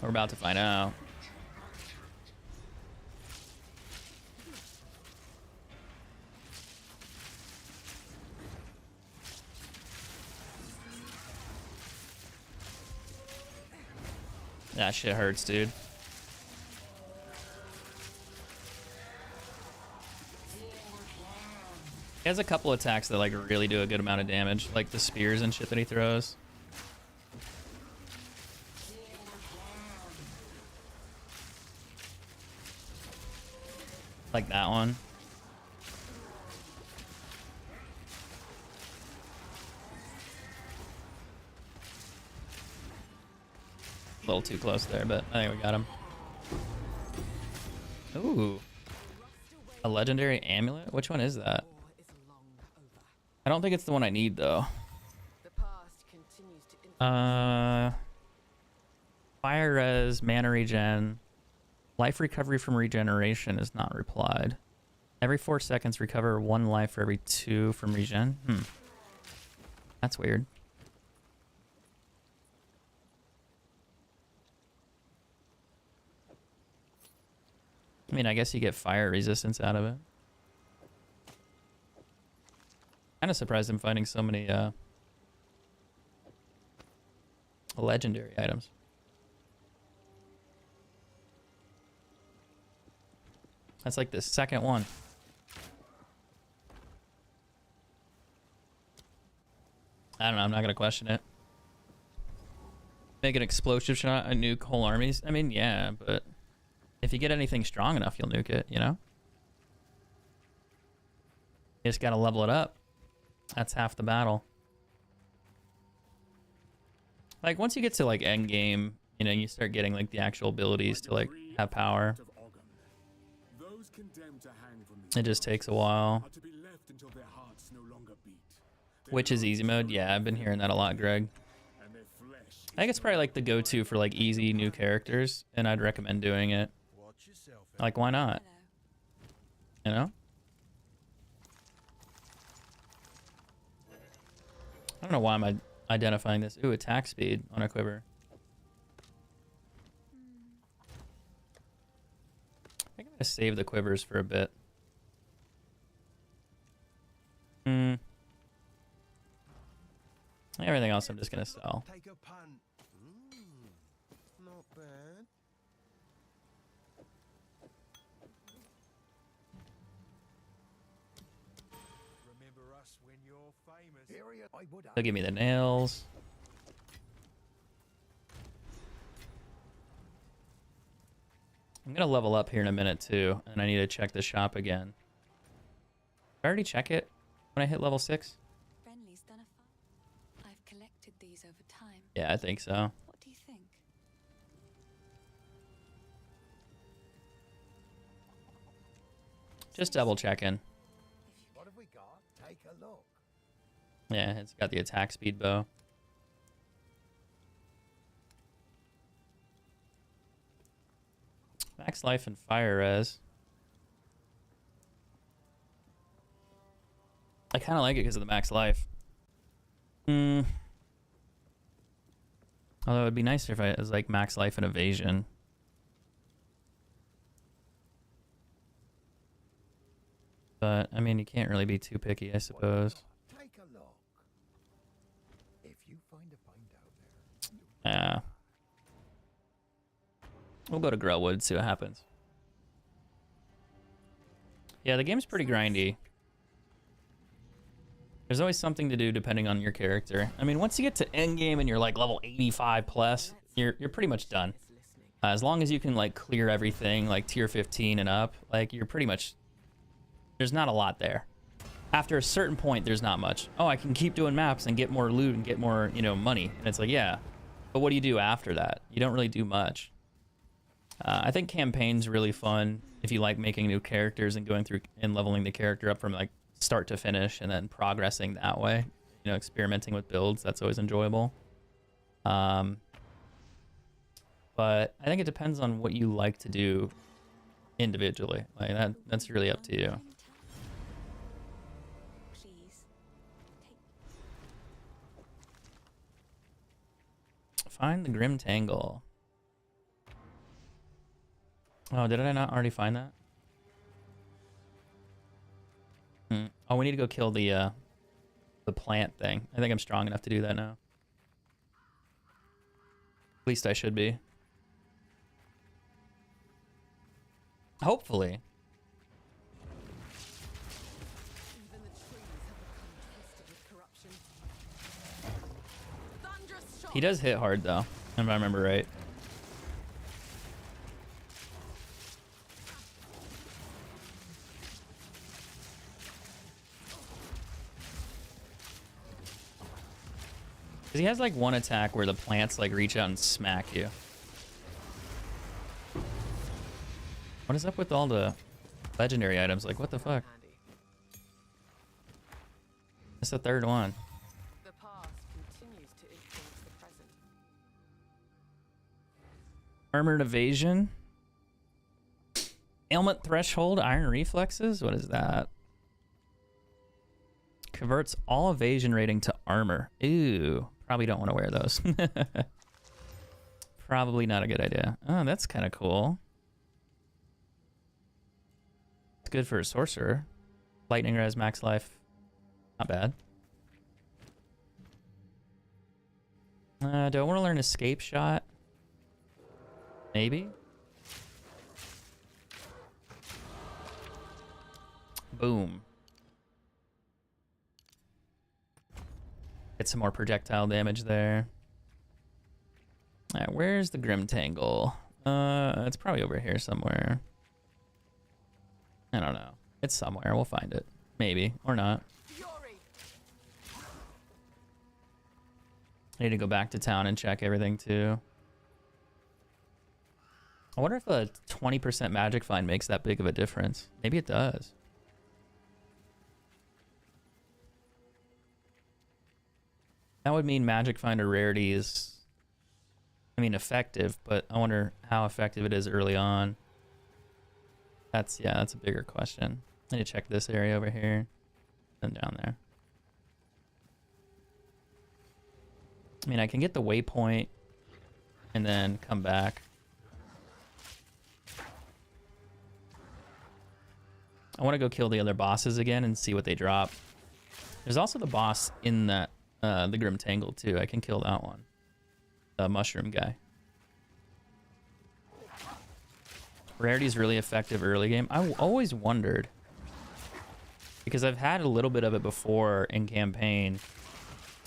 We're about to find out. That shit hurts, dude. He has a couple attacks that like really do a good amount of damage, like the spears and shit that he throws. Like that one. A little too close there, but I think we got him. Ooh. A legendary amulet? Which one is that? War is long over. I don't think it's the one I need though. The past continues to influence. Fire res, mana regen, life recovery from regeneration is not replied. Every 4 seconds, recover 1 life for every 2 from regen. That's weird. I mean, I guess you get fire resistance out of it. Kind of surprised I'm finding so many legendary items. That's like the second one. I don't know, I'm not gonna question it. Make an explosive shot and nuke whole armies? I mean, yeah, but If you get anything strong enough, you'll nuke it, you know? You just gotta level it up. That's half the battle. Like, once you get to, like, end game, you know, you start getting, like, the actual abilities to, like, have power. It just takes a while. Which is easy mode? Yeah, I've been hearing that a lot, Greg. I think it's probably, like, the go-to for, like, easy new characters, and I'd recommend doing it. Watch yourself. Like, why not? Hello. You know? I don't know why I'm identifying this. Ooh, attack speed on a quiver. I think I'm gonna save the quivers for a bit. Everything else I'm just gonna sell. Take a punt. Not bad. Remember us when you're famous. Period. I would They'll give me the nails. I'm gonna level up here in a minute too, and I need to check the shop again. Did I already check it when I hit level 6? Renly's done a fine. I've collected these over time. Yeah, I think so. What do you think? Just double checking. If you What have we got? Take a look. Yeah, it's got the attack speed bow. Max life and fire res. I kind of like it because of the max life. Although it would be nicer if it was like max life and evasion. But, I mean, you can't really be too picky, I suppose. Take a look. If you find a find out there. Yeah. We'll go to Grellwood, see what happens. Yeah, the game's pretty grindy. There's always something to do depending on your character. I mean, once you get to endgame and you're like level 85 plus, you're pretty much done. As long as you can like clear everything, like tier 15 and up, like you're pretty much... There's not a lot there. After a certain point, there's not much. Oh, I can keep doing maps and get more loot and get more, you know, money. And it's like, yeah. But what do you do after that? You don't really do much. I think campaign's really fun if you like making new characters and going through and leveling the character up from like start to finish and then progressing that way. You know, experimenting with builds, that's always enjoyable. But I think it depends on what you like to do individually. Like that's really up to you. Please. Find the Grim Tangle. Oh, did I not already find that? Oh, we need to go kill the plant thing. I think I'm strong enough to do that now. At least I should be. Hopefully. Even the trees have become twisted with corruption. Thunderous shot. He does hit hard though, if I remember right. Because he has like one attack where the plants like reach out and smack you. What is up with all the legendary items? Like, what the fuck? Handy. That's the third one. The past continues to influence the present. Armored evasion. Ailment threshold, iron reflexes. What is that? Converts all evasion rating to armor. Ooh, probably don't want to wear those. Probably not a good idea. Oh, that's kind of cool. It's good for a sorcerer. Lightning res, max life. Not bad. Do I want to learn escape shot? Maybe. Boom. Get some more projectile damage there. Alright, where's the Grim Tangle? It's probably over here somewhere. I don't know. It's somewhere. We'll find it. Maybe. Or not. Fury! I need to go back to town and check everything too. I wonder if a 20% magic find makes that big of a difference. Maybe it does. That would mean magic find or rarity is, I mean, effective, but I wonder how effective it is early on. That's a bigger question. I need to check this area over here and down there. I mean, I can get the waypoint and then come back. I want to go kill the other bosses again and see what they drop. There's also the boss in that, the Grim Tangle too. I can kill that one. The mushroom guy. Rarity is really effective early game. I always wondered, because I've had a little bit of it before in campaign,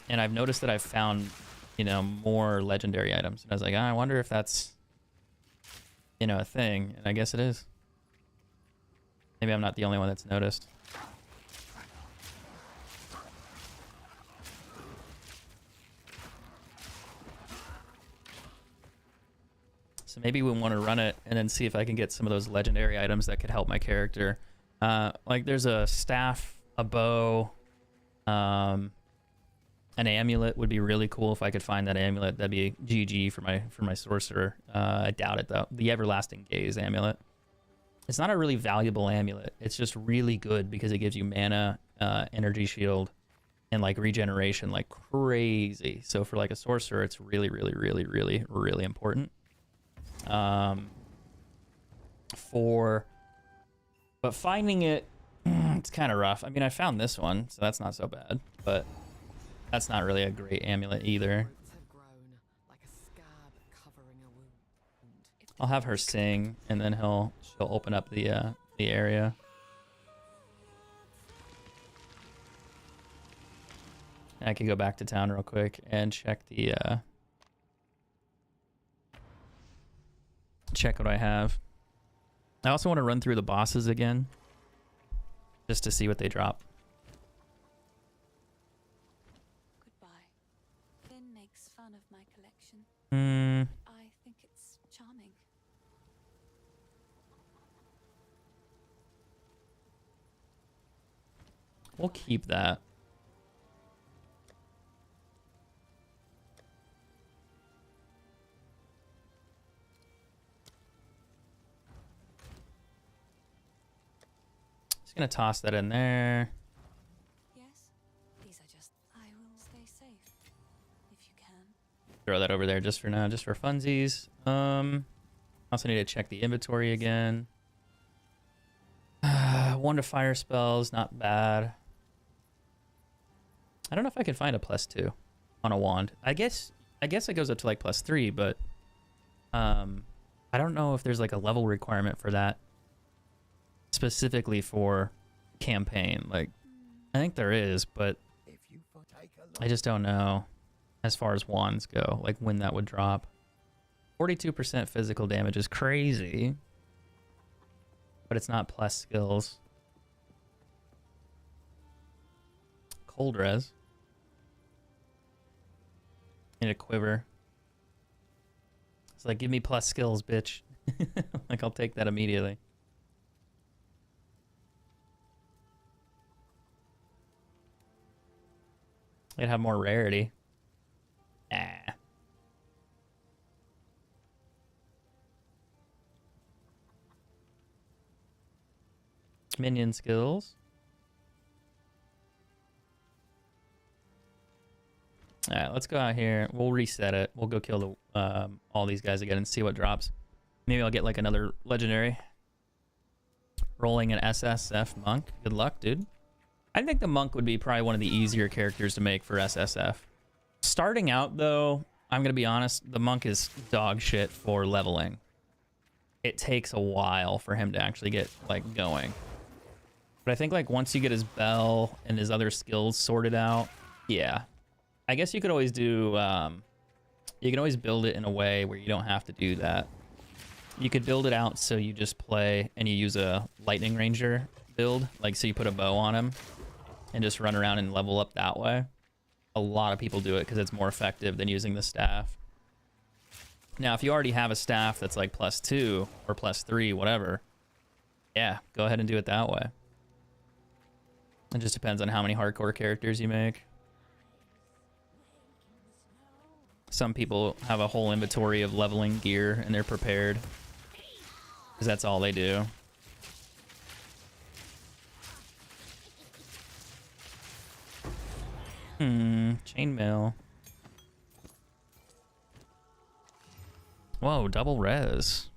and I've noticed that I've found, you know, more legendary items. And I was like, I wonder if that's, you know, a thing. And I guess it is. Maybe I'm not the only one that's noticed. So maybe we want to run it and then see if I can get some of those legendary items that could help my character. Like there's a staff, a bow, an amulet would be really cool if I could find that amulet. That'd be GG for my sorcerer. I doubt it though. The Everlasting Gaze amulet. It's not a really valuable amulet. It's just really good because it gives you mana, energy shield, and like regeneration like crazy. So for like a sorcerer, it's really, really, really, really, really important. But finding it, it's kind of rough. I mean, I found this one, so that's not so bad, but that's not really a great amulet either. Roots have grown like a scab covering a wound. I'll have her sing, and then she'll open up the area. I could go back to town real quick and check the check what I have. I also want to run through the bosses again, just to see what they drop. Goodbye. Finn makes fun of my collection. I think it's charming. We'll keep that. Just gonna toss that in there. Yes, these are just. I will stay safe if you can. Throw that over there just for now, just for funsies. Also need to check the inventory again. 1 to fire spells, not bad. I don't know if I can find a +2 on a wand. I guess it goes up to like +3, but I don't know if there's like a level requirement for that specifically for campaign. Like, I think there is, but If you take a look, I just don't know as far as wands go, like when that would drop. 42% physical damage is crazy, but it's not plus skills. Cold res. Need a quiver. It's like, give me plus skills, bitch. Like, I'll take that immediately. I'd have more rarity. Ah. Minion skills. All right, let's go out here. We'll reset it. We'll go kill the all these guys again and see what drops. Maybe I'll get like another legendary. Rolling an SSF monk. Good luck, dude. I think the monk would be probably one of the easier characters to make for SSF. Starting out though, I'm gonna be honest, the monk is dog shit for leveling. It takes a while for him to actually get like going. But I think like once you get his bell and his other skills sorted out, yeah. I guess you could always do, you can always build it in a way where you don't have to do that. You could build it out so you just play and you use a lightning ranger build, like so you put a bow on him and just run around and level up that way. A lot of people do it because it's more effective than using the staff. Now, if you already have a staff that's like +2 or +3, whatever, yeah, go ahead and do it that way. It just depends on how many hardcore characters you make. Some people have a whole inventory of leveling gear and they're prepared because that's all they do. Chainmail. Whoa, double res.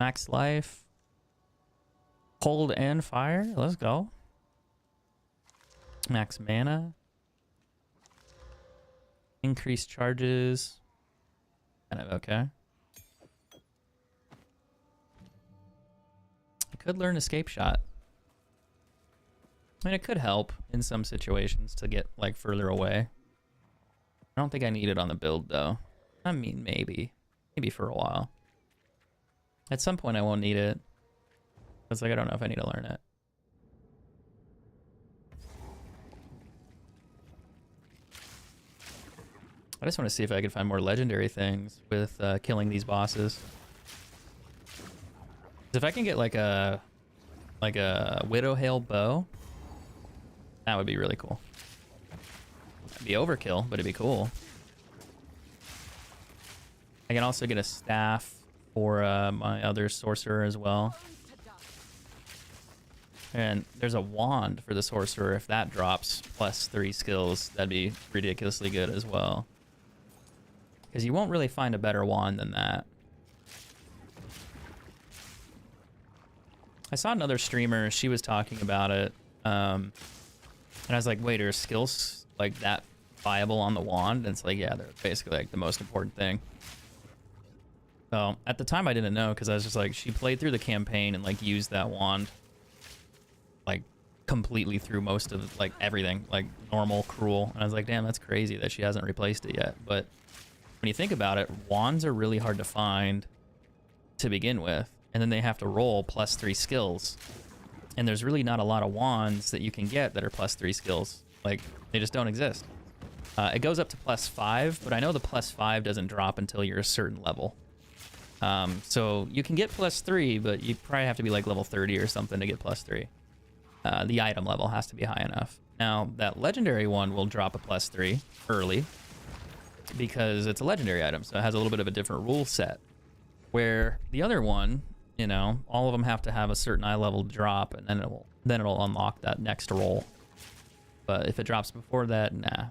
Max life. Cold and fire. Let's go. Max mana. Increased charges. Kind of okay. I could learn escape shot. I mean, it could help in some situations to get like further away. I don't think I need it on the build though. I mean, maybe for a while. At some point I won't need it. It's like, I don't know if I need to learn it. I just want to see if I can find more legendary things with killing these bosses. If I can get like a Widow Hail bow, that would be really cool. It'd be overkill, but it'd be cool. I can also get a staff for my other sorcerer as well. And there's a wand for the sorcerer. If that drops +3 skills, that'd be ridiculously good as well. Because you won't really find a better wand than that. I saw another streamer, she was talking about it. And I was like, wait, are skills like that viable on the wand? And it's like, yeah, they're basically like the most important thing. So at the time I didn't know because I was just like, she played through the campaign and like used that wand like completely through most of like everything, like normal, cruel. And I was like, damn, that's crazy that she hasn't replaced it yet. But when you think about it, wands are really hard to find to begin with. And then they have to roll +3 skills. And there's really not a lot of wands that you can get that are +3 skills. Like, they just don't exist. It goes up to +5, but I know the +5 doesn't drop until you're a certain level. So you can get +3, but you probably have to be like level 30 or something to get +3. The item level has to be high enough. Now, that legendary one will drop a +3 early because it's a legendary item, so it has a little bit of a different rule set. Where the other one, you know, all of them have to have a certain eye level drop, and then it'll unlock that next roll. But if it drops before that, nah.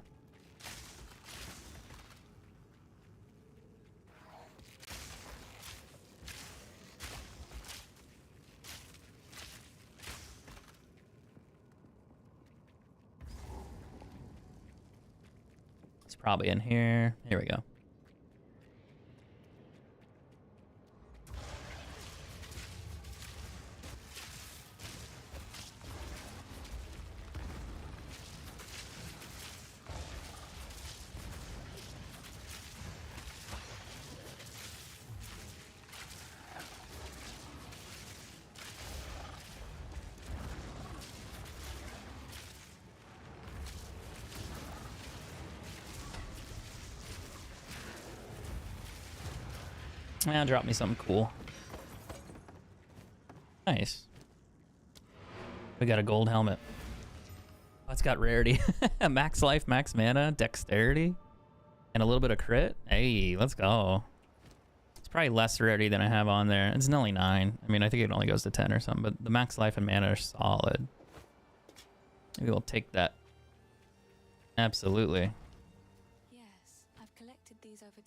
It's probably in here. Here we go. Yeah, drop me something cool. Nice. We got a gold helmet. Oh, it's got rarity. Max life, max mana, dexterity, and a little bit of crit. Hey, let's go. It's probably less rarity than I have on there. It's only 9. I mean, I think it only goes to 10 or something, but the max life and mana are solid. Maybe we'll take that. Absolutely.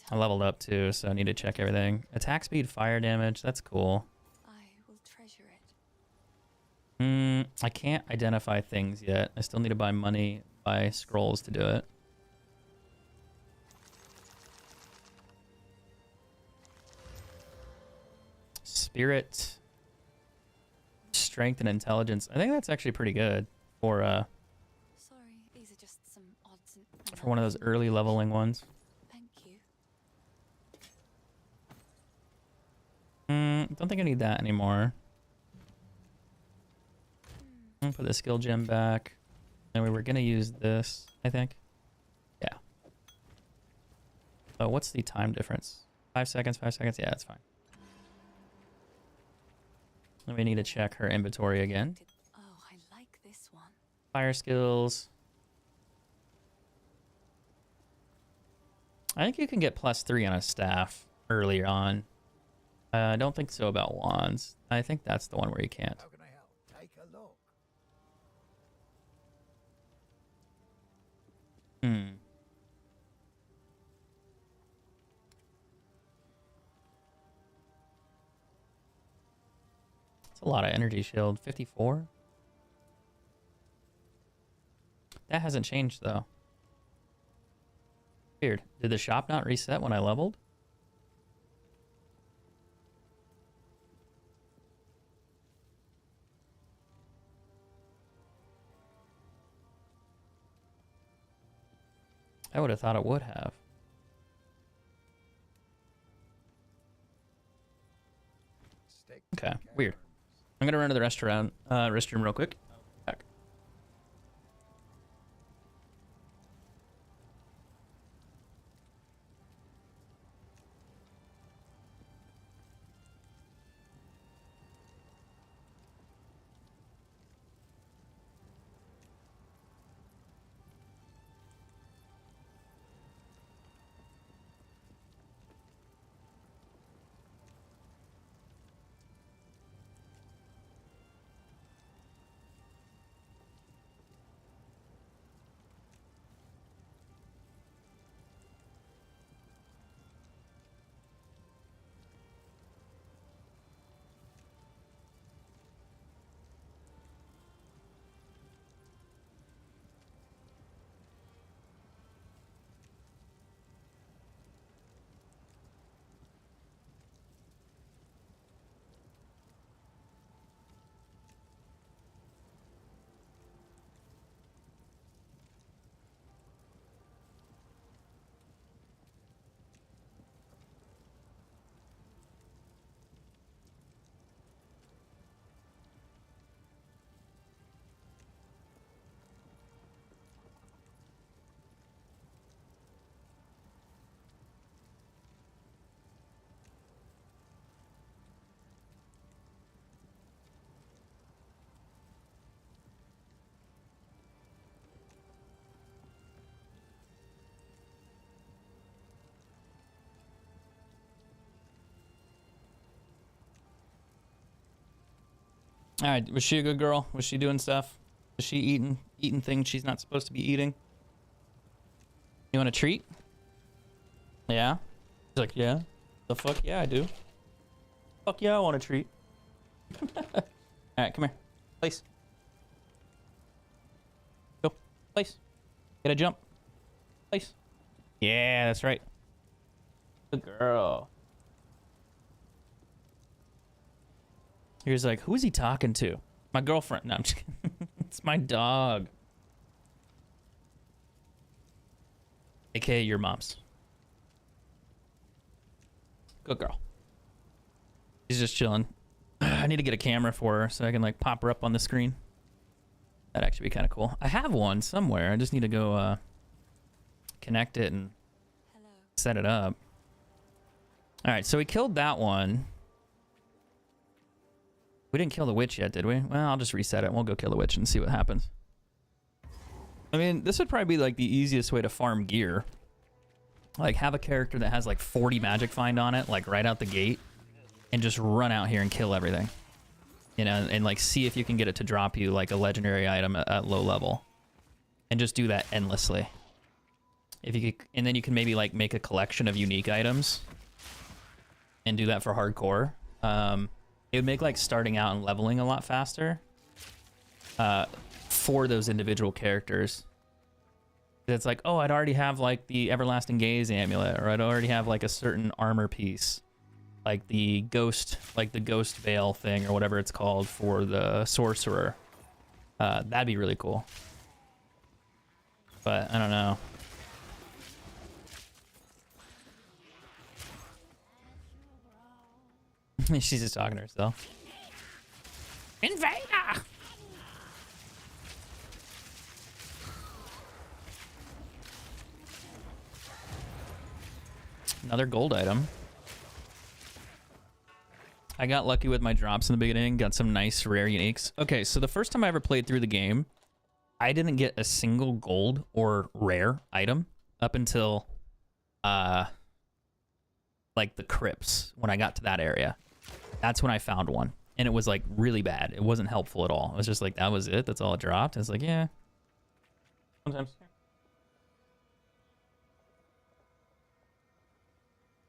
I leveled up too, so I need to check everything. Attack speed, fire damage, that's cool. I will treasure it. I can't identify things yet. I still need to buy money, buy scrolls to do it. Spirit, strength, and intelligence. I think that's actually pretty good for Sorry, these are just some odds and for one of those early leveling ones. Don't think I need that anymore. Put the skill gem back. And we were gonna use this, I think. Yeah. Oh, what's the time difference? 5 seconds, 5 seconds? Yeah, that's fine. And we need to check her inventory again. Oh, I like this one. Fire skills. I think you can get +3 on a staff earlier on. I don't think so about wands. I think that's the one where you can't. How can I help? Take a look. It's a lot of energy shield. 54? That hasn't changed, though. Weird. Did the shop not reset when I leveled? I would have thought it would have. Stick Okay, to weird. cards. I'm gonna run to the restroom real quick. Back. All right, was she a good girl? Was she doing stuff? Was she eating things she's not supposed to be eating? You want a treat? Yeah? She's like, yeah. The fuck yeah, I do. Fuck yeah, I want a treat. All right, come here. Place. Go. Place. Get a jump. Place. Yeah, that's right. Good girl. He was like, who is he talking to? My girlfriend. No, I'm just kidding. It's my dog. AKA your mom's. Good girl. She's just chilling. I need to get a camera for her so I can like pop her up on the screen. That'd actually be kind of cool. I have one somewhere. I just need to go connect it and Hello. set it up. All right, so we killed that one. We didn't kill the witch yet, did we? Well, I'll just reset it. We'll go kill the witch and see what happens. I mean, this would probably be like the easiest way to farm gear. Like, have a character that has like 40 magic find on it, like right out the gate, and just run out here and kill everything. You know, and like see if you can get it to drop you like a legendary item at low level. And just do that endlessly. If you could, and then you can maybe like make a collection of unique items and do that for hardcore. It would make like starting out and leveling a lot faster for those individual characters. It's like, oh, I'd already have like the Everlasting Gaze amulet, or I'd already have like a certain armor piece, like the ghost veil thing or whatever it's called for the sorcerer. That'd be really cool. But I don't know. She's just talking to herself. Invader! Another gold item. I got lucky with my drops in the beginning. Got some nice rare uniques. Okay, so the first time I ever played through the game, I didn't get a single gold or rare item up until, like the crypts. When I got to that area, that's when I found one, and it was like really bad. It wasn't helpful at all. It was just like that was it. That's all it dropped. It's like yeah. Sometimes.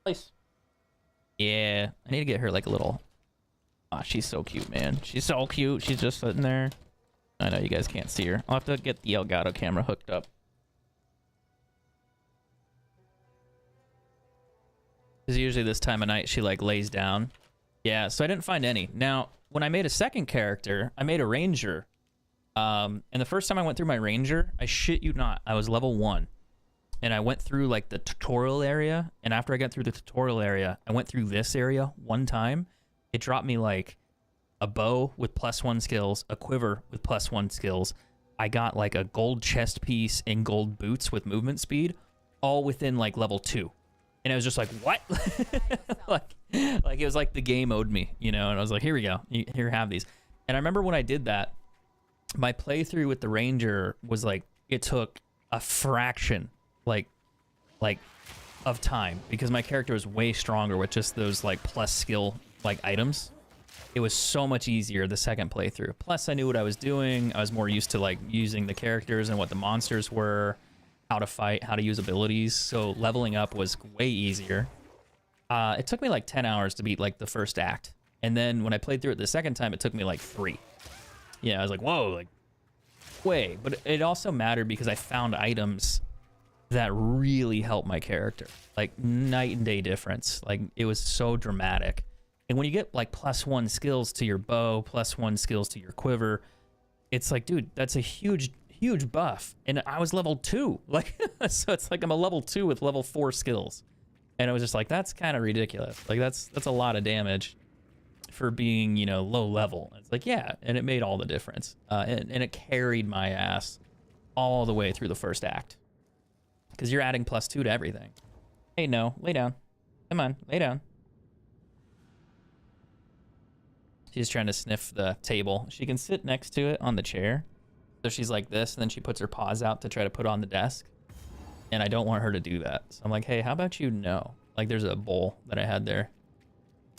Place. Yeah, I need to get her like a little. Ah, she's so cute, man. She's so cute. She's just sitting there. I know you guys can't see her. I'll have to get the Elgato camera hooked up. Because usually this time of night she like lays down. Yeah, so I didn't find any. Now, when I made a second character, I made a ranger. And the first time I went through my ranger, I shit you not, I was level 1. And I went through like the tutorial area, and after I got through the tutorial area, I went through this area one time. It dropped me like a bow with +1 skills, a quiver with +1 skills. I got like a gold chest piece and gold boots with movement speed, all within like level 2. And I was just like, what? like it was like the game owed me, you know? And I was like, here we go. Here, have these. And I remember when I did that, my playthrough with the ranger was like, it took a fraction like of time, because my character was way stronger with just those like plus skill like items. It was so much easier the second playthrough. Plus I knew what I was doing. I was more used to like using the characters and what the monsters were, how to fight, how to use abilities. So leveling up was way easier. It took me like 10 hours to beat like the first act. And then when I played through it the second time, it took me like 3. Yeah, I was like, whoa, like way. But it also mattered because I found items that really helped my character. Like night and day difference. Like it was so dramatic. And when you get like +1 skills to your bow, +1 skills to your quiver, it's like, dude, that's a huge buff. And I was level 2. Like, so it's like I'm a level 2 with level 4 skills. And I was just like, that's kind of ridiculous. Like that's a lot of damage for being, you know, low level. It's like, yeah, and it made all the difference. And it carried my ass all the way through the first act. Because you're adding +2 to everything. Hey, no, lay down. Come on, lay down. She's trying to sniff the table. She can sit next to it on the chair. So she's like this, and then she puts her paws out to try to put on the desk. And I don't want her to do that. So I'm like, hey, how about you no? Like there's a bowl that I had there.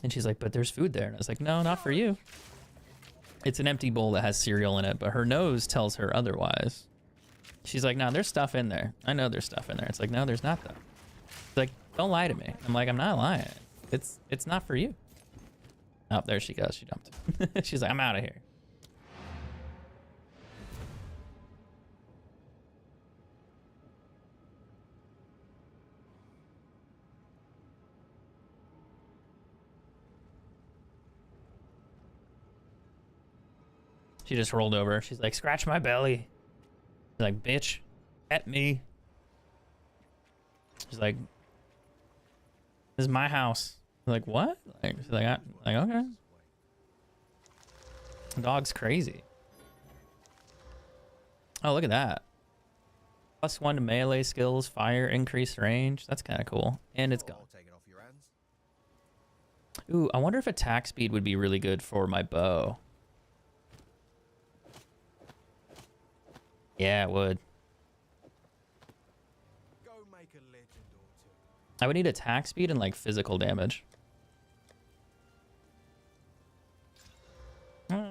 And she's like, but there's food there. And I was like, no, not for you. It's an empty bowl that has cereal in it, but her nose tells her otherwise. She's like, no, there's stuff in there. I know there's stuff in there. It's like, no, there's not though. It's like, don't lie to me. I'm like, I'm not lying. It's not for you. Oh, there she goes. She jumped. She's like, I'm out of here. She just rolled over. She's like, scratch my belly. She's like, bitch, pet me. She's like, this is my house. I'm like, what? Like, she's like, okay. The dog's crazy. Oh, look at that. +1 to melee skills, fire, increased range. That's kind of cool. And it's gone. Take it off your hands. Ooh, I wonder if attack speed would be really good for my bow. Yeah, it would. Go make a legend or two. I would need attack speed and like physical damage. Eh.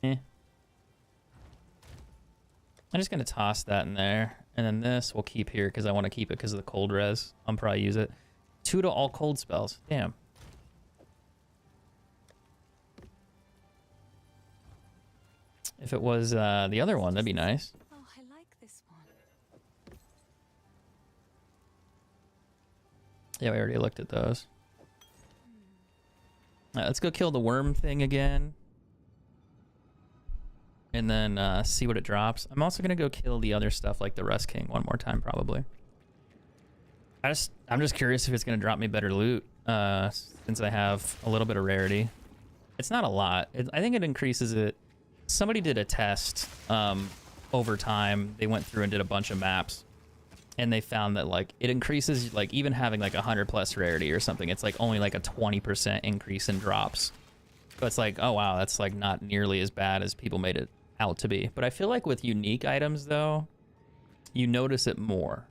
I'm just gonna toss that in there, and then this we'll keep here because I want to keep it because of the cold res. I'll probably use it. 2 to all cold spells. Damn. If it was the other one, that'd be nice. Oh, I like this one. Yeah, we already looked at those. All right, let's go kill the worm thing again. And then see what it drops. I'm also going to go kill the other stuff like the Rust King one more time, probably. I'm just curious if it's gonna drop me better loot, since I have a little bit of rarity. It's not a lot. I think it increases it. Somebody did a test over time. They went through and did a bunch of maps, and they found that like it increases, like even having like 100+ rarity or something, it's like only like a 20% increase in drops. So it's like, oh wow, that's like not nearly as bad as people made it out to be. But I feel like with unique items though, you notice it more.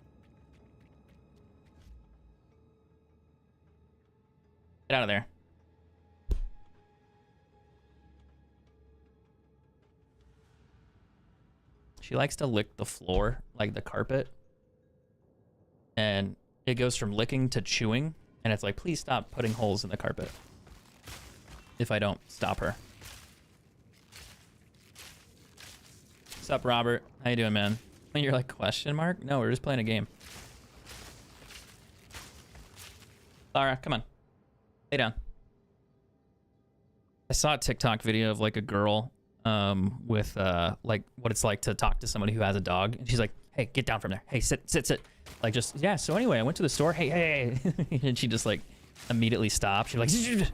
Get out of there. She likes to lick the floor, like the carpet. And it goes from licking to chewing. And it's like, please stop putting holes in the carpet if I don't stop her. What's up, Robert? How you doing, man? And you're like, question mark? No, we're just playing a game. Lara, come on. Lay down. I saw a TikTok video of like a girl with like what it's like to talk to somebody who has a dog, and she's like, hey, get down from there. Hey, sit. Like, just, yeah, so anyway, I went to the store. Hey. And she just like immediately stopped. She's like, and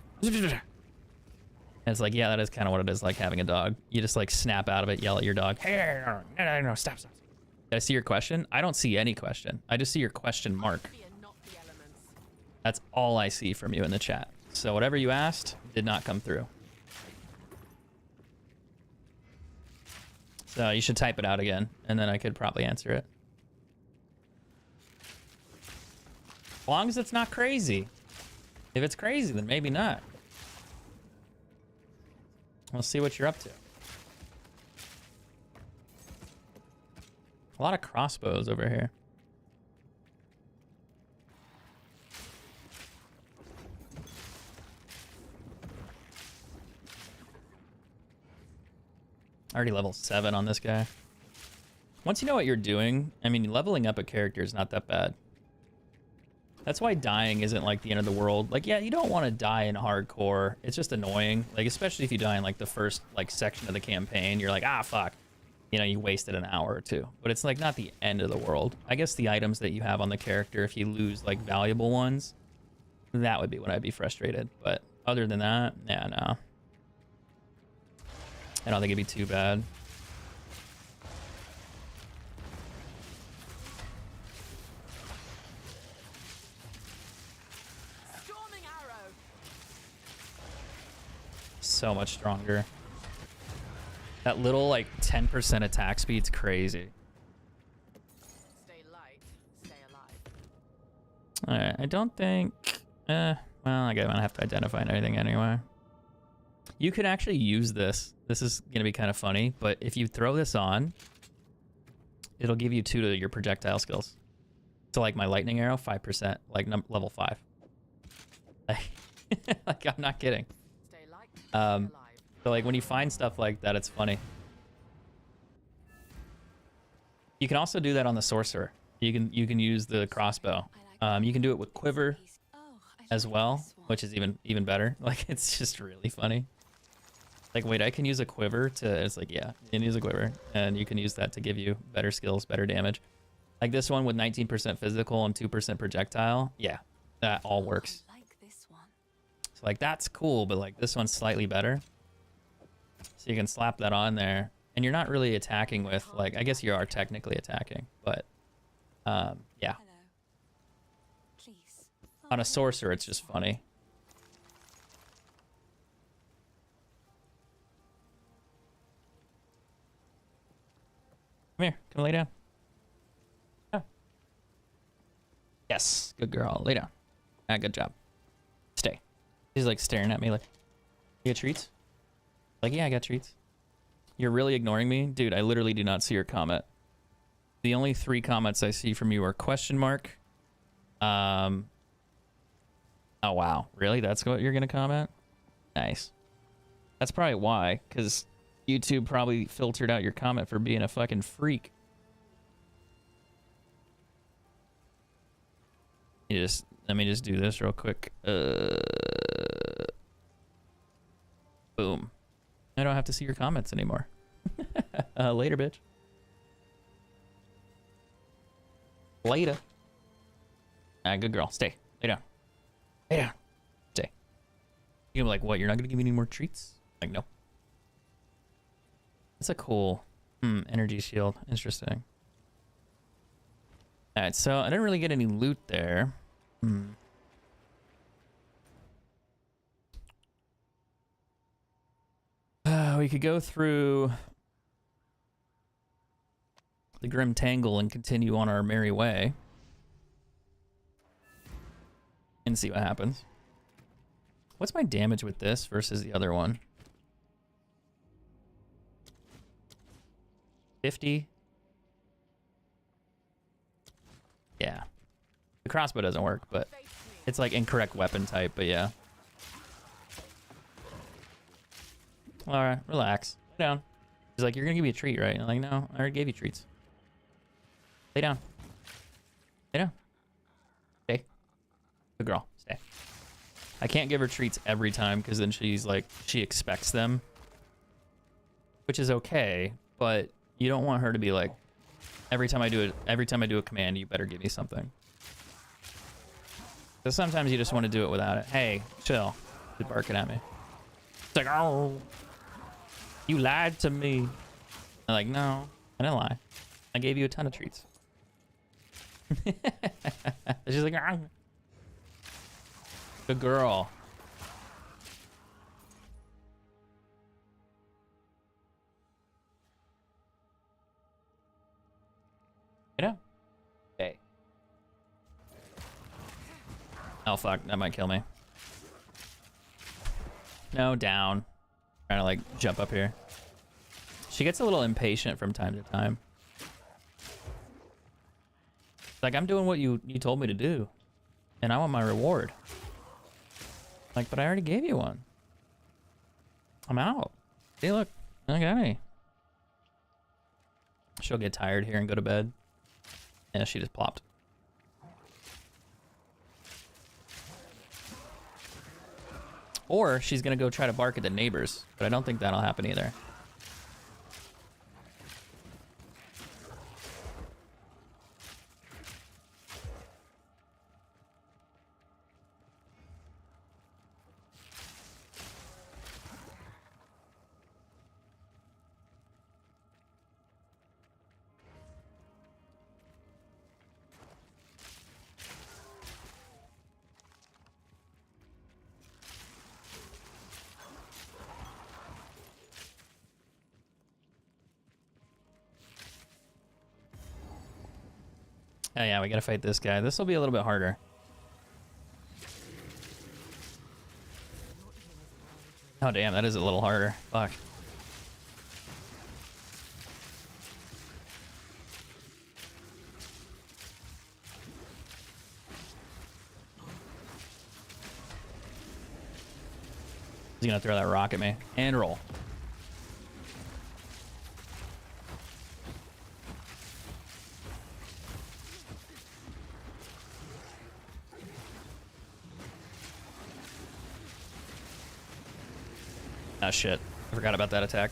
it's like, yeah, that is kind of what it is like having a dog. You just like snap out of it, yell at your dog. Hey, no, stop. Did I see your question? I don't see any question. I just see your question mark. That's all I see from you in the chat. So whatever you asked did not come through. So you should type it out again, and then I could probably answer it. As long as it's not crazy. If it's crazy, then maybe not. We'll see what you're up to. A lot of crossbows over here. Already level 7 on this guy. Once you know what you're doing, I mean, leveling up a character is not that bad. That's why dying isn't like the end of the world. Like, yeah, you don't want to die in hardcore. It's just annoying. Like, especially if you die in like the first like section of the campaign, you're like, ah, fuck. You know, you wasted an hour or two. But it's like not the end of the world. I guess the items that you have on the character, if you lose like valuable ones, that would be when I'd be frustrated. But other than that, yeah, no. I don't think it'd be too bad. Storming arrow. So much stronger. That little like 10% attack speed's crazy. Stay light, stay alive. Alright, I don't think... well, I guess I'm gonna have to identify anything anyway. You could actually use this. This is gonna be kind of funny, but if you throw this on, it'll give you 2 to your projectile skills. So like my lightning arrow, 5%, like level 5. Like, I'm not kidding. Stay light, stay alive. So like when you find stuff like that, it's funny. You can also do that on the sorcerer. You can use the crossbow. You can do it with quiver as well, which is even better. Like, it's just really funny. Like, wait, I can use a quiver to... It's like, yeah, you can use a quiver, and you can use that to give you better skills, better damage. Like this one with 19% physical and 2% projectile. Yeah, that all works. I like this one. So like that's cool, but like this one's slightly better. So you can slap that on there, and you're not really attacking with like, I guess you are technically attacking, but yeah. Hello. Please. On a sorcerer, it's just funny. Come here, come lay down. Oh. Yes, good girl. Lay down. Ah, good job. Stay. She's like staring at me like, you got treats? Like, yeah, I got treats. You're really ignoring me? Dude, I literally do not see your comment. The only 3 comments I see from you are question mark. Oh, wow. Really? That's what you're going to comment? Nice. That's probably why, because YouTube probably filtered out your comment for being a fucking freak. Let me just do this real quick. Boom. I don't have to see your comments anymore. Later, bitch. Later. Ah, good girl. Stay. Lay down. Lay down. Stay. You're gonna be like, what? You're not gonna give me any more treats? Like, no. That's a cool energy shield. Interesting. All right, so I didn't really get any loot there. We could go through the Grim Tangle and continue on our merry way and see what happens. What's my damage with this versus the other one? 50. Yeah. The crossbow doesn't work, but it's like incorrect weapon type, but yeah. Alright, relax. Lay down. He's like, you're gonna give me a treat, right? And I'm like, no, I already gave you treats. Lay down. Lay down. Stay. Good girl. Stay. I can't give her treats every time because then she's like, she expects them. Which is okay, but you don't want her to be like, every time I do a command, you better give me something. So sometimes you just want to do it without it. Hey, chill. She's barking at me. It's like, oh, you lied to me. I'm like, no, I didn't lie. I gave you a ton of treats. She's like, ah. Good girl. You know? Hey. Oh fuck, that might kill me. No, down. Trying to like jump up here. She gets a little impatient from time to time. Like, I'm doing what you told me to do. And I want my reward. Like, but I already gave you one. I'm out. See, look. Okay. She'll get tired here and go to bed. Yeah, she just plopped. Or she's gonna go try to bark at the neighbors, but I don't think that'll happen either. Oh yeah, we gotta fight this guy. This will be a little bit harder. Oh damn, that is a little harder. Fuck. He's gonna throw that rock at me. And roll. Oh shit, I forgot about that attack.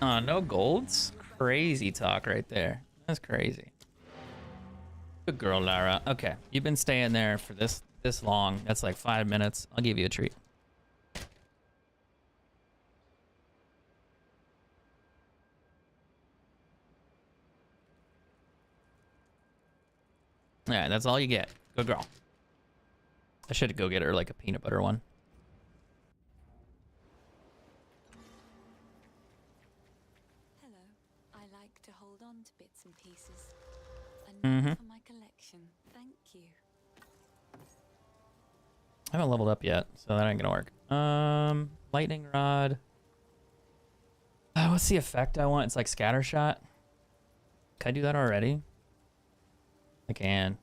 No golds? Crazy talk right there. That's crazy. Good girl, Lara. Okay, you've been staying there for this long. That's like 5 minutes. I'll give you a treat. Yeah, that's all you get. Good girl. I should go get her like a peanut butter one. Hello. I like to hold on to bits and pieces. Enough for my collection. Thank you. I haven't leveled up yet, so that ain't gonna work. Lightning rod. What's the effect I want? It's like scatter shot. Can I do that already? I can.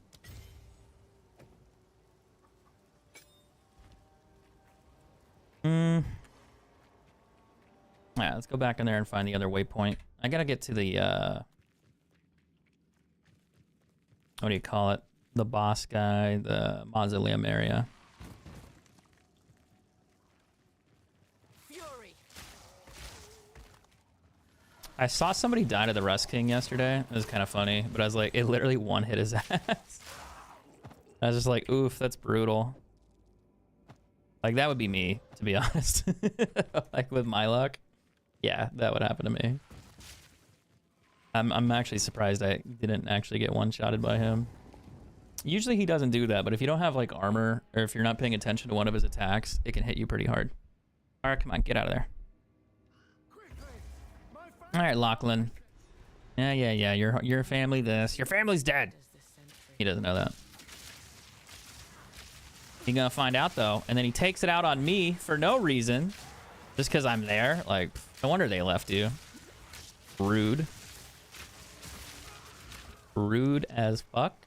Yeah, let's go back in there and find the other waypoint. I gotta get to the what do you call it? The boss guy, the mausoleum area. Fury. I saw somebody die to the Rust King yesterday. It was kind of funny, but I was like, it literally one hit his ass. I was just like, oof, that's brutal. Like, that would be me, to be honest. Like, with my luck. Yeah, that would happen to me. I'm actually surprised I didn't actually get one-shotted by him. Usually he doesn't do that, but if you don't have, like, armor, or if you're not paying attention to one of his attacks, it can hit you pretty hard. Alright, come on, get out of there. Alright, Lachlan. Yeah, your family this. Your family's dead! He doesn't know that. He's gonna find out, though, and then he takes it out on me for no reason. Just because I'm there. Like, no wonder they left you. Rude. Rude as fuck.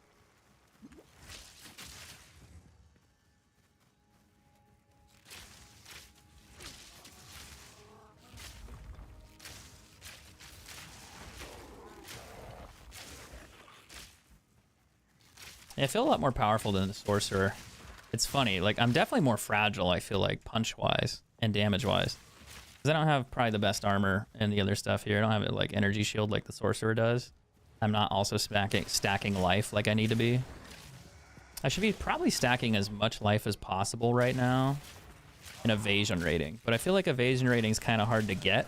I feel a lot more powerful than the sorcerer. It's funny, like, I'm definitely more fragile, I feel like, punch-wise and damage-wise. Because I don't have probably the best armor and the other stuff here. I don't have it, like, energy shield like the sorcerer does. I'm not also stacking life like I need to be. I should be probably stacking as much life as possible right now in evasion rating. But I feel like evasion rating is kind of hard to get.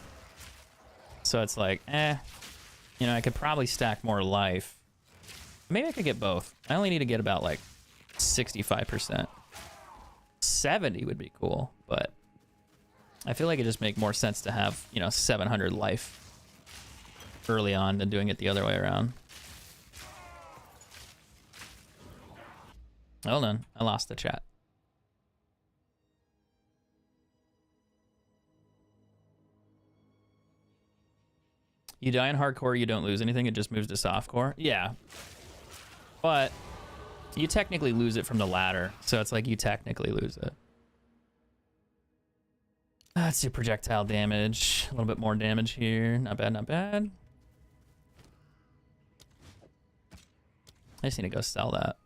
So it's like, you know, I could probably stack more life. Maybe I could get both. I only need to get about, like, 65%. 70 would be cool, but I feel like it just make more sense to have, you know, 700 life early on than doing it the other way around. Hold on, I lost the chat. You die in hardcore, you don't lose anything, it just moves to softcore. Yeah. But you technically lose it from the ladder, so it's like you technically lose it. Let's do projectile damage. A little bit more damage here. Not bad, not bad. I just need to go sell that.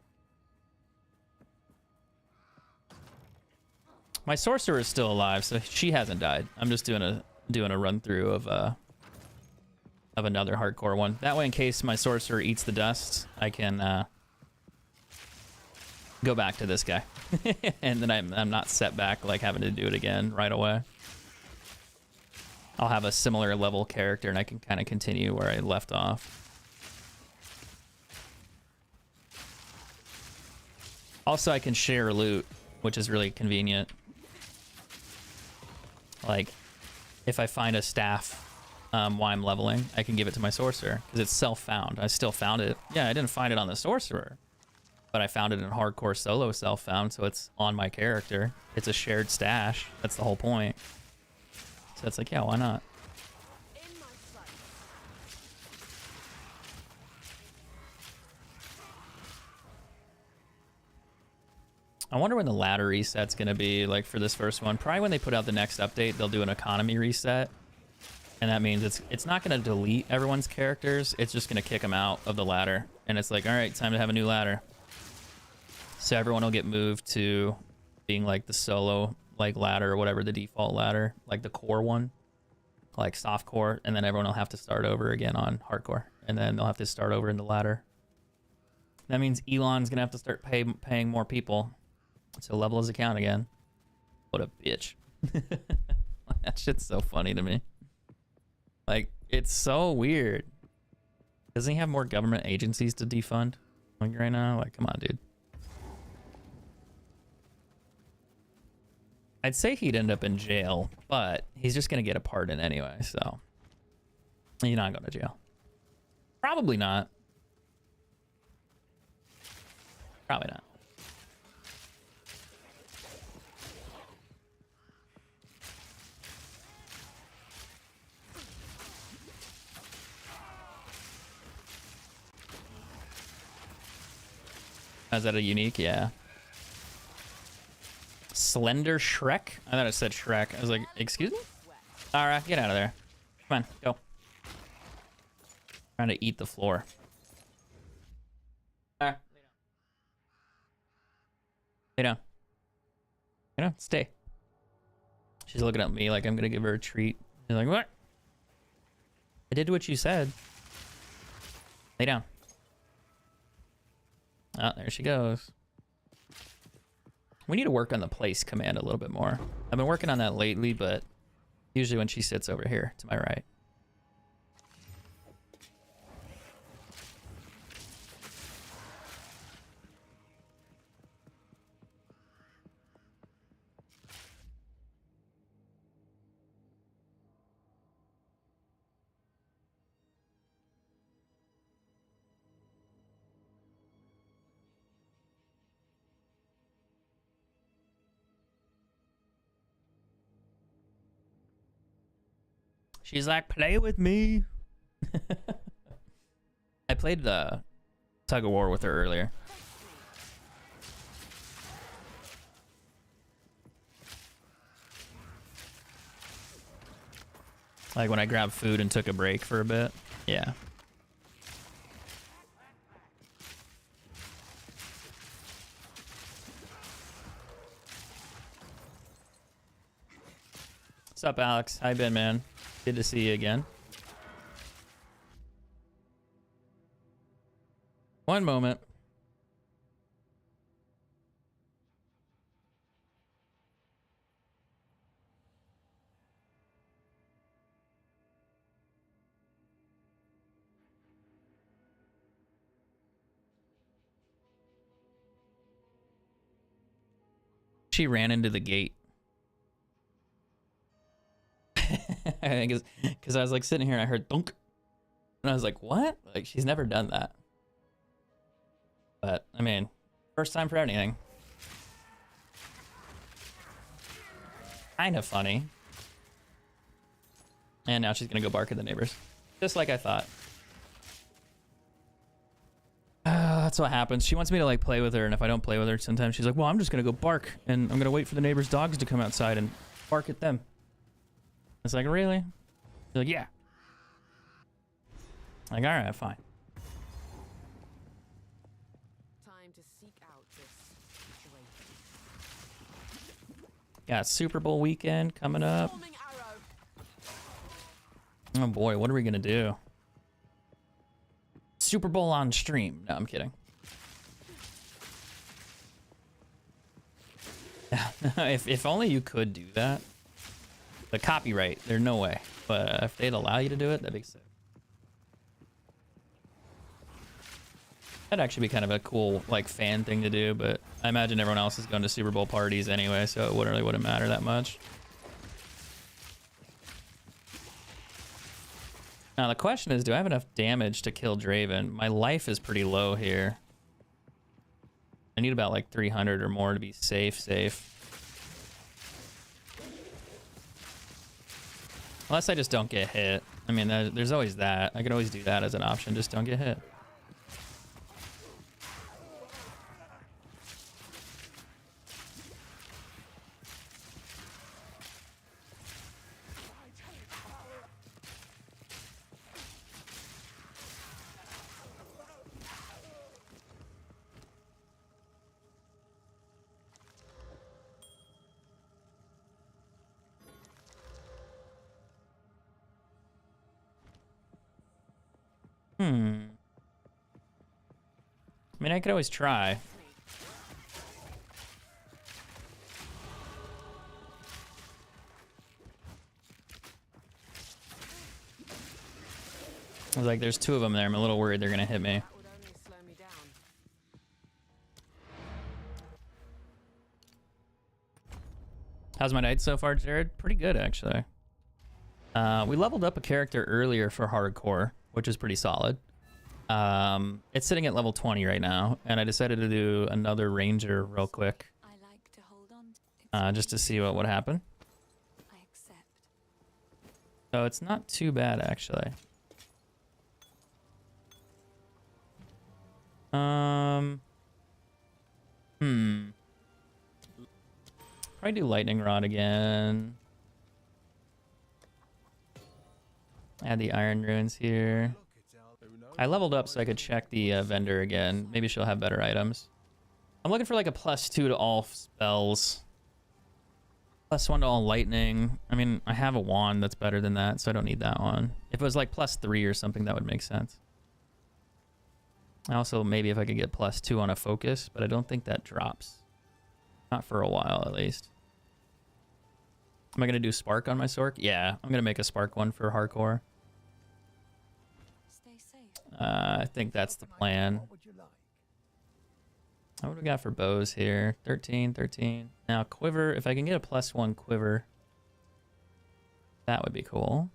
My sorcerer is still alive, so she hasn't died. I'm just doing a run through of another hardcore one. That way, in case my sorcerer eats the dust, I can go back to this guy, and then I'm not set back like having to do it again right away. I'll have a similar level character, and I can kind of continue where I left off. Also, I can share loot, which is really convenient. Like, if I find a staff while I'm leveling, I can give it to my sorcerer, because it's self-found. I still found it. Yeah, I didn't find it on the sorcerer, but I found it in hardcore solo self-found, so it's on my character. It's a shared stash. That's the whole point. So it's like, yeah, why not? I wonder when the ladder reset's gonna be, like, for this first one. Probably when they put out the next update, they'll do an economy reset. And that means it's not gonna delete everyone's characters, it's just gonna kick them out of the ladder. And it's like, all right, time to have a new ladder. So everyone will get moved to being like the solo, like, ladder or whatever, the default ladder, like the core one, like soft core, and then everyone will have to start over again on hardcore. And then they'll have to start over in the ladder. That means Elon's gonna have to start paying more people to level his account again. What a bitch. That shit's so funny to me. Like, it's so weird. Doesn't he have more government agencies to defund like right now? Like, come on, dude. I'd say he'd end up in jail, but he's just gonna get a pardon anyway, so he's not going to jail. Probably not. Probably not. Is that a unique? Yeah. Slender Shrek? I thought it said Shrek. I was like, excuse me? Alright, get out of there. Come on, go. Trying to eat the floor. Alright, lay down. Lay down, stay. She's looking at me like I'm gonna give her a treat. She's like, what? I did what you said. Lay down. Oh, there she goes. We need to work on the place command a little bit more. I've been working on that lately, but usually when she sits over here to my right. She's like, play with me. I played the tug of war with her earlier. Like when I grabbed food and took a break for a bit. Yeah. What's up, Alex? How you been, man? Good to see you again. One moment. She ran into the gate. Because I was like sitting here and I heard thunk. And I was like, what? Like, she's never done that. But, I mean, first time for anything. Kind of funny. And now she's going to go bark at the neighbors. Just like I thought. That's what happens. She wants me to like play with her, and if I don't play with her, sometimes she's like, well, I'm just going to go bark, and I'm going to wait for the neighbors' dogs to come outside and bark at them. It's like, really? She's like, yeah. Like, all right, fine. Time to seek out this situation. Got Super Bowl weekend coming up. Forming arrow. Oh boy, what are we gonna do? Super Bowl on stream. No, I'm kidding. if only you could do that. The copyright, there's no way. But if they'd allow you to do it, that'd be sick. That'd actually be kind of a cool, like, fan thing to do, but I imagine everyone else is going to Super Bowl parties anyway, so it wouldn't matter that much. Now, the question is, do I have enough damage to kill Draven? My life is pretty low here. I need about, like, 300 or more to be safe. Unless I just don't get hit. I mean, there's always that. I could always do that as an option, just don't get hit. I mean, I could always try. I was like, there's two of them there. I'm a little worried they're gonna hit me. That would only slow me down. How's my night so far, Jared? Pretty good, actually. We leveled up a character earlier for hardcore, which is pretty solid. It's sitting at level 20 right now, and I decided to do another ranger real quick, I like to hold on to. just to see what would happen. I accept. So it's not too bad, actually. Probably do lightning rod again. Add the iron runes here. I leveled up so I could check the vendor again. Maybe she'll have better items. I'm looking for like a +2 to all spells. +1 to all lightning. I mean, I have a wand that's better than that, so I don't need that one. If it was like +3 or something, that would make sense. Also, maybe if I could get +2 on a focus, but I don't think that drops. Not for a while, at least. Am I going to do spark on my Sork? Yeah, I'm going to make a spark one for hardcore. Stay safe. I think that's the plan. What would you like? What do we got for bows here? 13, 13. Now, quiver. If I can get a +1 quiver, that would be cool.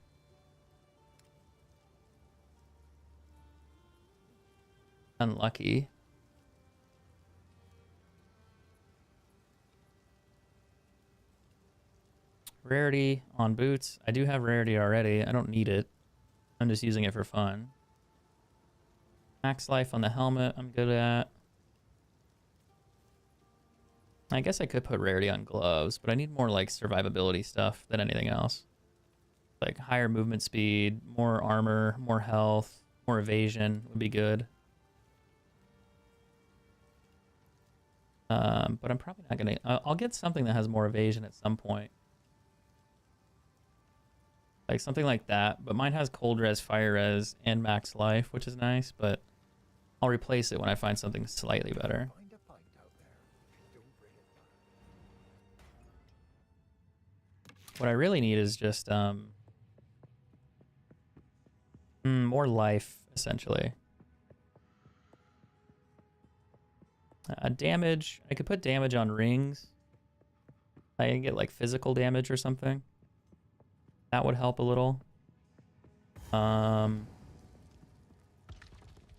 Unlucky. Rarity on boots. I do have rarity already. I don't need it. I'm just using it for fun. Max life on the helmet I'm good at. I guess I could put rarity on gloves, but I need more like survivability stuff than anything else. Like higher movement speed, more armor, more health, more evasion would be good. But I'm probably not gonna... I'll get something that has more evasion at some point. Like something like that, but mine has cold res, fire res, and max life, which is nice, but I'll replace it when I find something slightly better. Find a fight out there. Don't bring it back. What I really need is just more life, essentially. Damage. I could put damage on rings. I can get like physical damage or something. That would help a little. I'm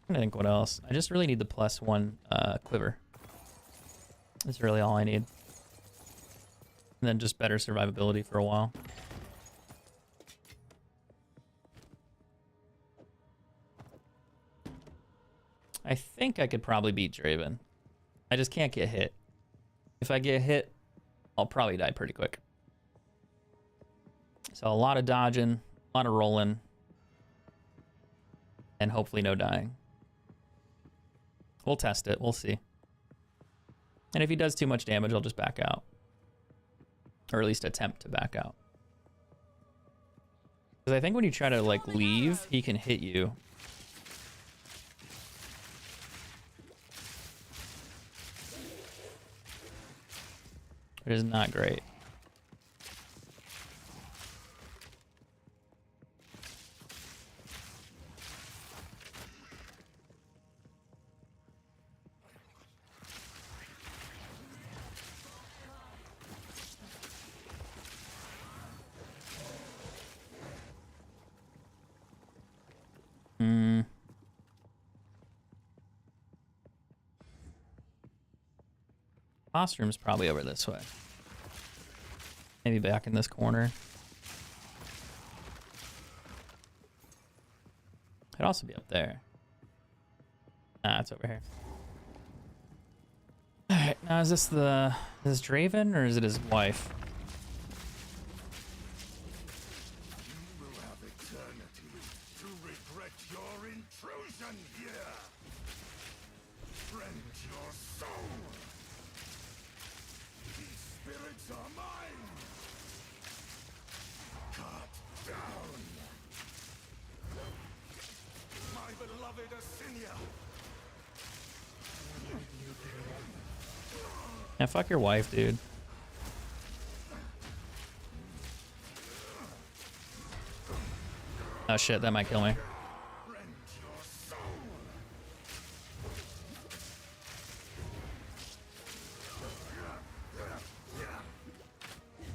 trying to think what else. I just really need the +1 quiver. That's really all I need. And then just better survivability for a while. I think I could probably beat Draven. I just can't get hit. If I get hit, I'll probably die pretty quick. So a lot of dodging, a lot of rolling, and hopefully no dying. We'll test it. We'll see. And if he does too much damage, I'll just back out. Or at least attempt to back out. Because I think when you try to like leave, he can hit you. It is not great. Boss room's probably over this way. Maybe back in this corner. Could also be up there. Ah, it's over here. Alright, now is this Draven or is it his wife? You will have eternity to regret your intrusion here. Rend your soul. These spirits are mine. Cut down. My beloved Asinia. Yeah, fuck your wife, dude. Oh shit, that might kill me. Rend your soul.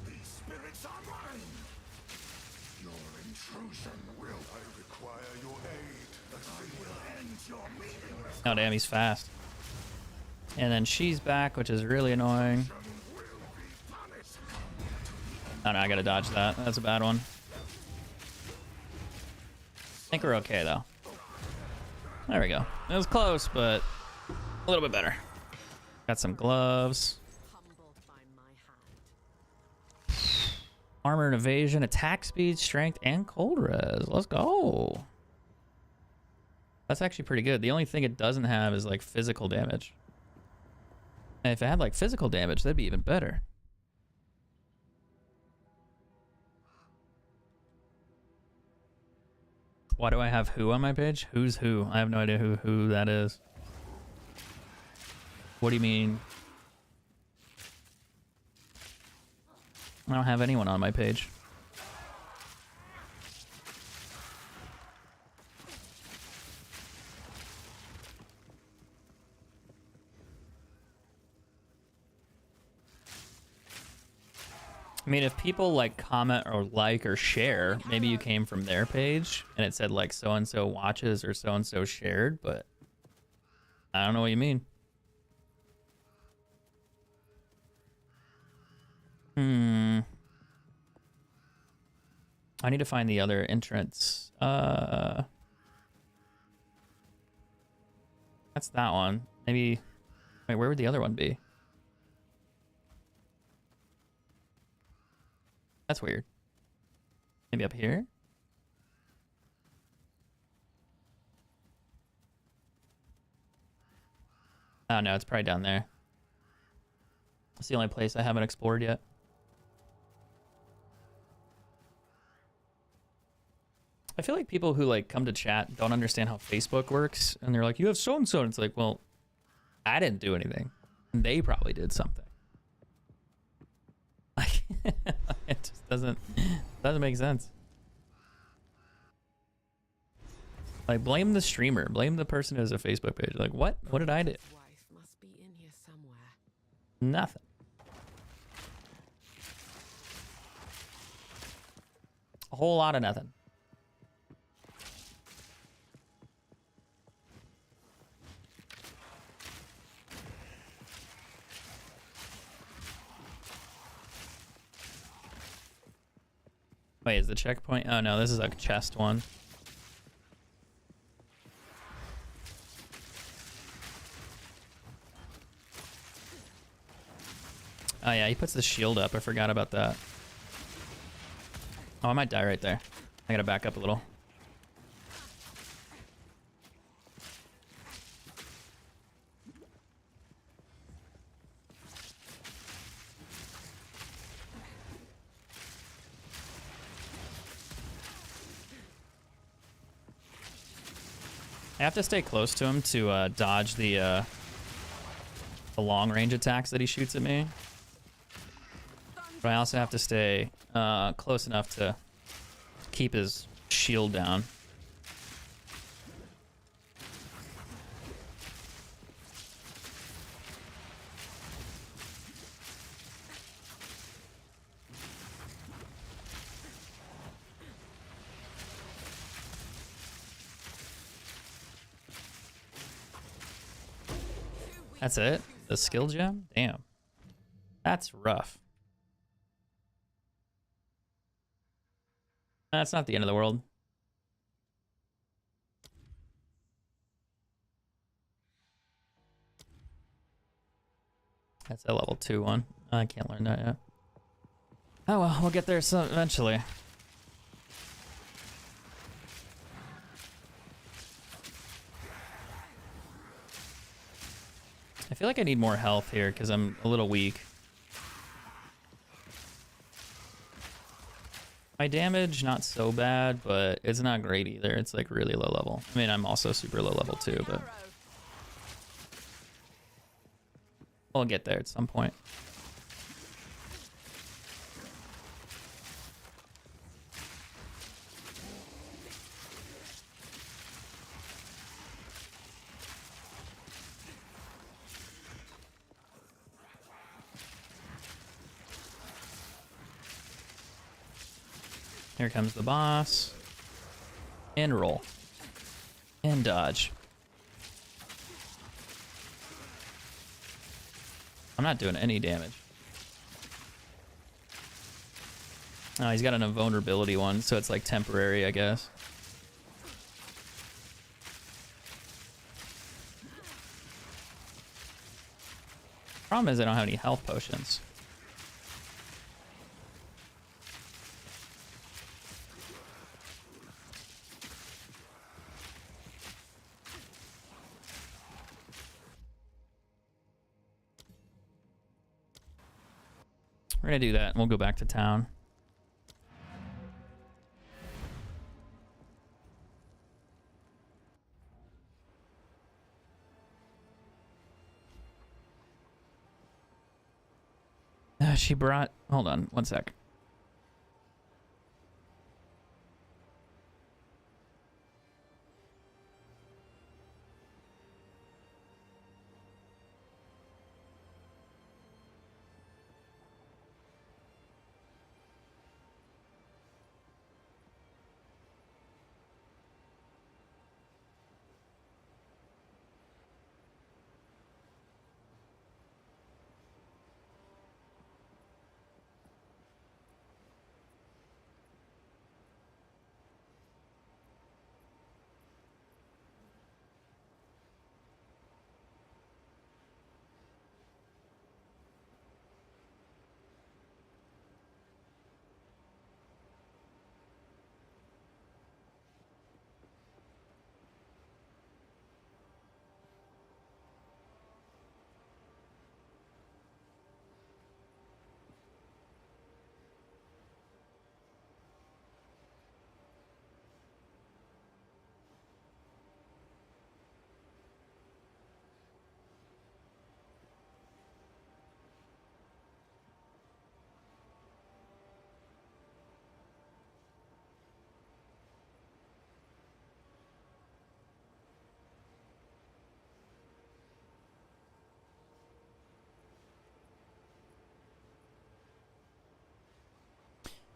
These spirits are mine. Your intrusion will. I require your aid. I will end your meaningless. Oh damn, he's fast. And then she's back, which is really annoying. Oh no, I gotta dodge that. That's a bad one. I think we're okay though. There we go. It was close, but a little bit better. Got some gloves. Humbled by my hand. Armor and evasion, attack speed, strength, and cold res. Let's go. That's actually pretty good. The only thing it doesn't have is like physical damage. And if it had like physical damage, that'd be even better. Why do I have who on my page? Who's who? I have no idea who that is. What do you mean? I don't have anyone on my page. I mean, if people like comment or like or share, maybe you came from their page and it said like so-and-so watches or so-and-so shared, but I don't know what you mean. I need to find the other entrance. That's that one. Maybe, wait, where would the other one be? That's weird. Maybe up here? Oh no, it's probably down there. It's the only place I haven't explored yet. I feel like people who like come to chat don't understand how Facebook works, and they're like, "You have so and so," and it's like, "Well, I didn't do anything. They probably did something." Like, it just doesn't make sense. Like, blame the streamer, blame the person who has a Facebook page. Like, what? What did I do? His wife must be in here somewhere. Nothing. A whole lot of nothing. Wait, is the checkpoint? Oh no, this is a chest one. Oh yeah, he puts the shield up. I forgot about that. Oh, I might die right there. I gotta back up a little. I have to stay close to him to dodge the long range attacks that he shoots at me. But I also have to stay close enough to keep his shield down. That's it? The skill gem? Damn. That's rough. That's not the end of the world. That's a level 2 one. I can't learn that yet. Oh well, we'll get there eventually. I feel like I need more health here because I'm a little weak. My damage, not so bad, but it's not great either. It's like really low level. I mean, I'm also super low level too, but we'll get there at some point. Here comes the boss. And roll. And dodge. I'm not doing any damage. Oh, he's got an invulnerability one, so it's like temporary, I guess. Problem is I don't have any health potions. We're gonna do that and we'll go back to town. She brought... Hold on, one sec.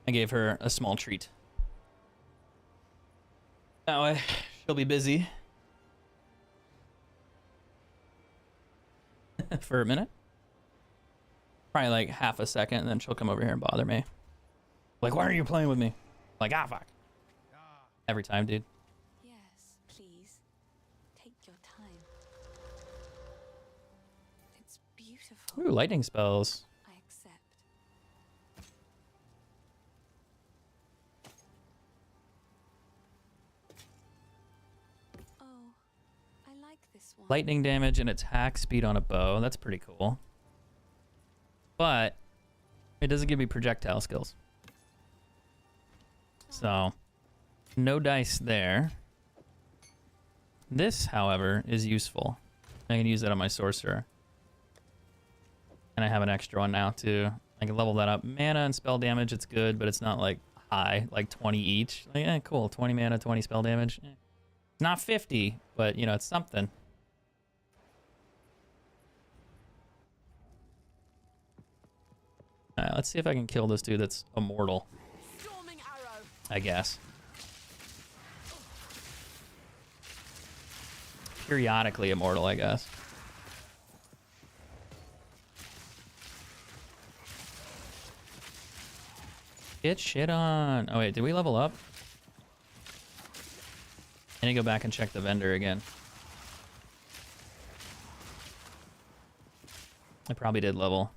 I gave her a small treat. That way, she'll be busy. For a minute. Probably like half a second, and then she'll come over here and bother me. Like, why are you playing with me? Like, ah, fuck. Every time, dude. Yes, please. Take your time. It's beautiful. Ooh, lightning spells. I accept. Oh, I like this one. Lightning damage and attack speed on a bow. That's pretty cool. But it doesn't give me projectile skills. So, no dice there. This, however, is useful. I can use that on my sorcerer. And I have an extra one now, too. I can level that up. Mana and spell damage, it's good, but it's not, like, high. Like, 20 each. Like, yeah, cool. 20 mana, 20 spell damage. Not 50, but, you know, it's something. Alright, let's see if I can kill this dude that's immortal. Storming arrow. I guess. Periodically immortal, I guess. Get shit on. Oh wait, did we level up? I need to go back and check the vendor again. I probably did level.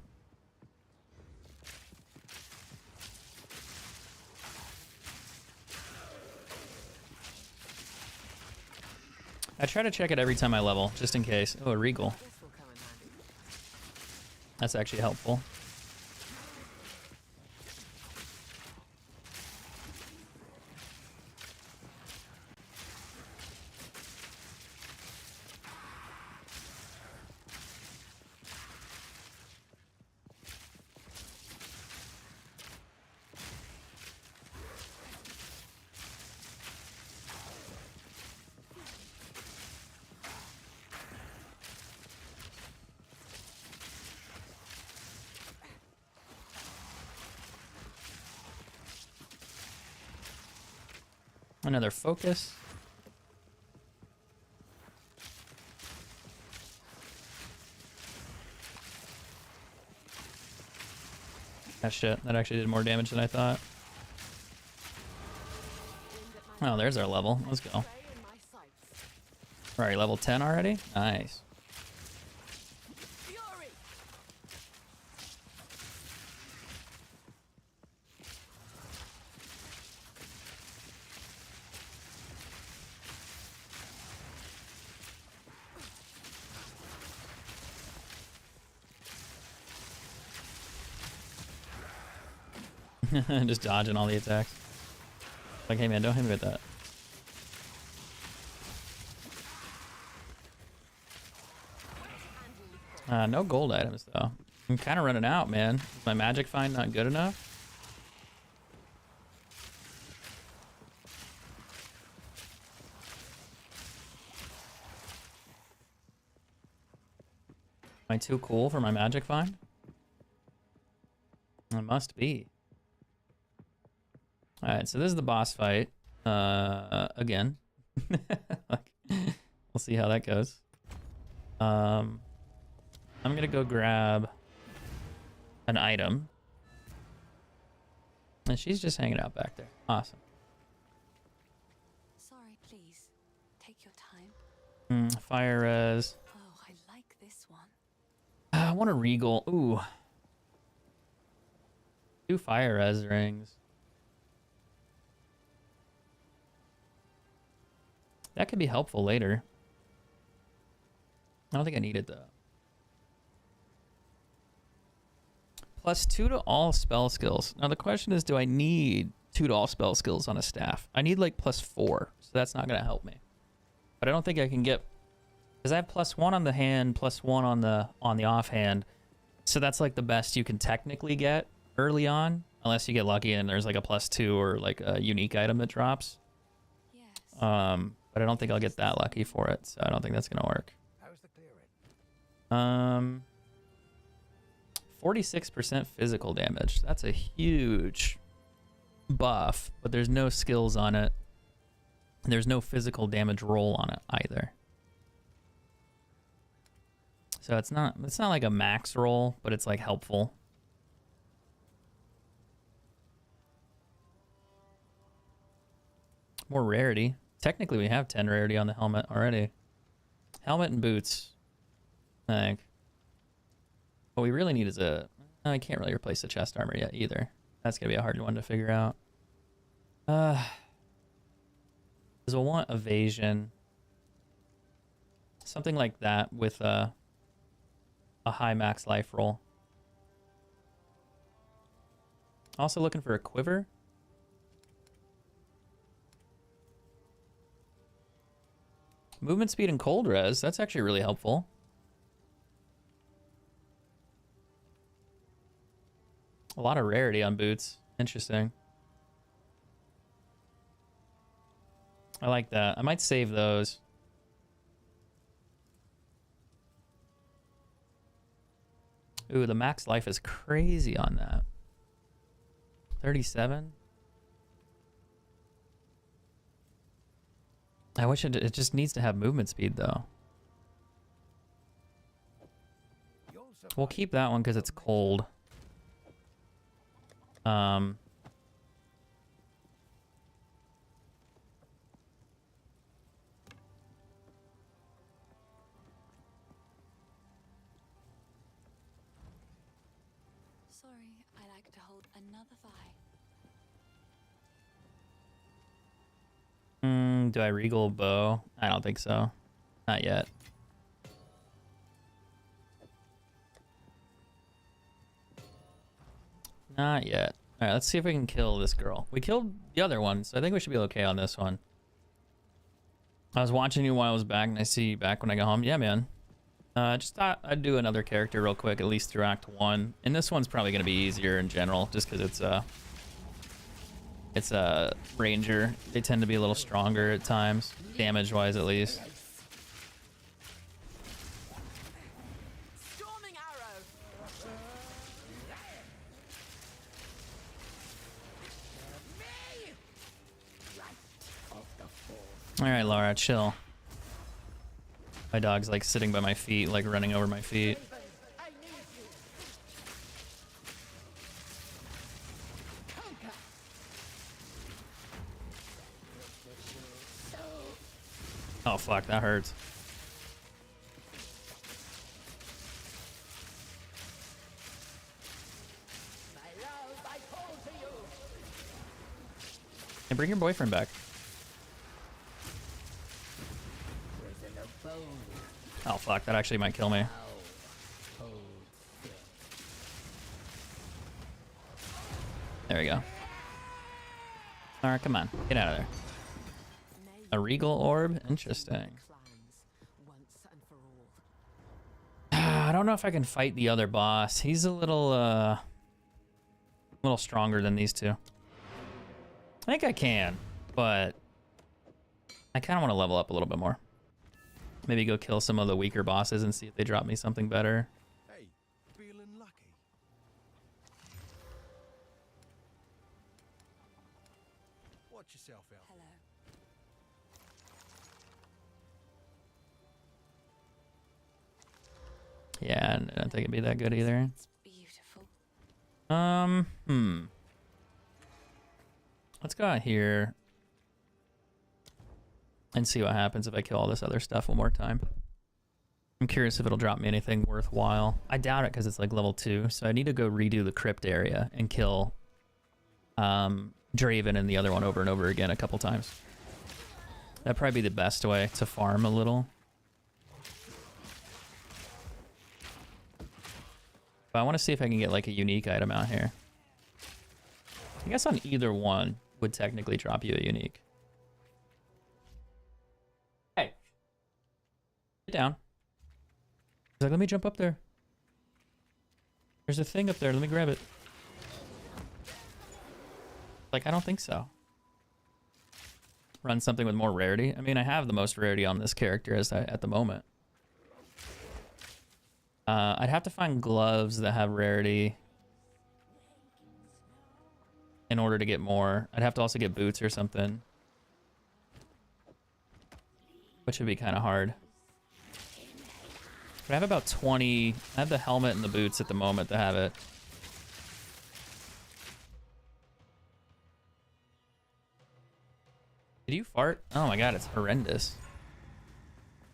I try to check it every time I level, just in case. Oh, a regal. This will come in handy. That's actually helpful. Another focus. Ah, shit. That actually did more damage than I thought. Oh, there's our level. Let's go. Prey in my sights. Alright, level 10 already? Nice. Fury. Just dodging all the attacks. Like, hey man, don't hit me with that. No gold items though. I'm kind of running out, man. Is my magic find not good enough? Am I too cool for my magic find? I must be. Alright, so this is the boss fight. Again. Like, we'll see how that goes. I'm gonna go grab an item. And she's just hanging out back there. Awesome. Sorry, please. Take your time. Fire res. Oh, I like this one. I want a regal. Ooh. 2 fire res rings. That could be helpful later. I don't think I need it though. +2 to all spell skills. Now the question is, do I need 2 to all spell skills on a staff? I need like +4, so that's not gonna help me. But I don't think I can get, because I have +1 on the hand, +1 on the offhand. So that's like the best you can technically get early on, unless you get lucky and there's like a +2 or like a unique item that drops. Yes. But I don't think I'll get that lucky for it, so I don't think that's gonna work. How's the clearing? 46% physical damage. That's a huge buff, but there's no skills on it. And there's no physical damage roll on it either. So it's not like a max roll, but it's like helpful. More rarity. Technically we have 10 rarity on the helmet already. Helmet and boots, I think. What we really need is a... I can't really replace the chest armor yet either. That's gonna be a hard one to figure out. Because we'll want evasion. Something like that with a high max life roll. Also looking for a quiver. Movement speed and cold res. That's actually really helpful. A lot of rarity on boots. Interesting. I like that. I might save those. Ooh, the max life is crazy on that. 37. I wish it just needs to have movement speed though. We'll keep that one because it's cold. Sorry, I like to hold another thigh. Do I regal bow? I don't think so. Not yet. Not yet. Alright, let's see if we can kill this girl. We killed the other one, so I think we should be okay on this one. I was watching you while I was back, and I see you back when I go home. Yeah, man. Just thought I'd do another character real quick, at least through Act 1. And this one's probably going to be easier in general, just because it's a ranger. They tend to be a little stronger at times, damage-wise at least. Storming arrow. All right, Laura, chill. My dog's like sitting by my feet, like running over my feet. Oh fuck, that hurts. Hey, bring your boyfriend back. Oh fuck, that actually might kill me. There we go. Alright, come on. Get out of there. A regal orb? Interesting. Clans once and for all. I don't know if I can fight the other boss. He's a little stronger than these two. I think I can, but I kind of want to level up a little bit more. Maybe go kill some of the weaker bosses and see if they drop me something better. Hey, feeling lucky? Watch yourself out. Hello. Yeah, I don't think it'd be that good either. It's beautiful. Let's go out here and see what happens if I kill all this other stuff one more time. I'm curious if it'll drop me anything worthwhile. I doubt it because it's like level 2, so I need to go redo the crypt area and kill Draven and the other one over and over again a couple times. That'd probably be the best way to farm a little. But I want to see if I can get like a unique item out here. I guess on either one would technically drop you a unique. Hey. Get down. He's like, let me jump up there. There's a thing up there. Let me grab it. Like, I don't think so. Run something with more rarity. I mean, I have the most rarity on this character at the moment. I'd have to find gloves that have rarity in order to get more. I'd have to also get boots or something, which would be kind of hard. But I have about 20. I have the helmet and the boots at the moment to have it. Did you fart? Oh my god, it's horrendous.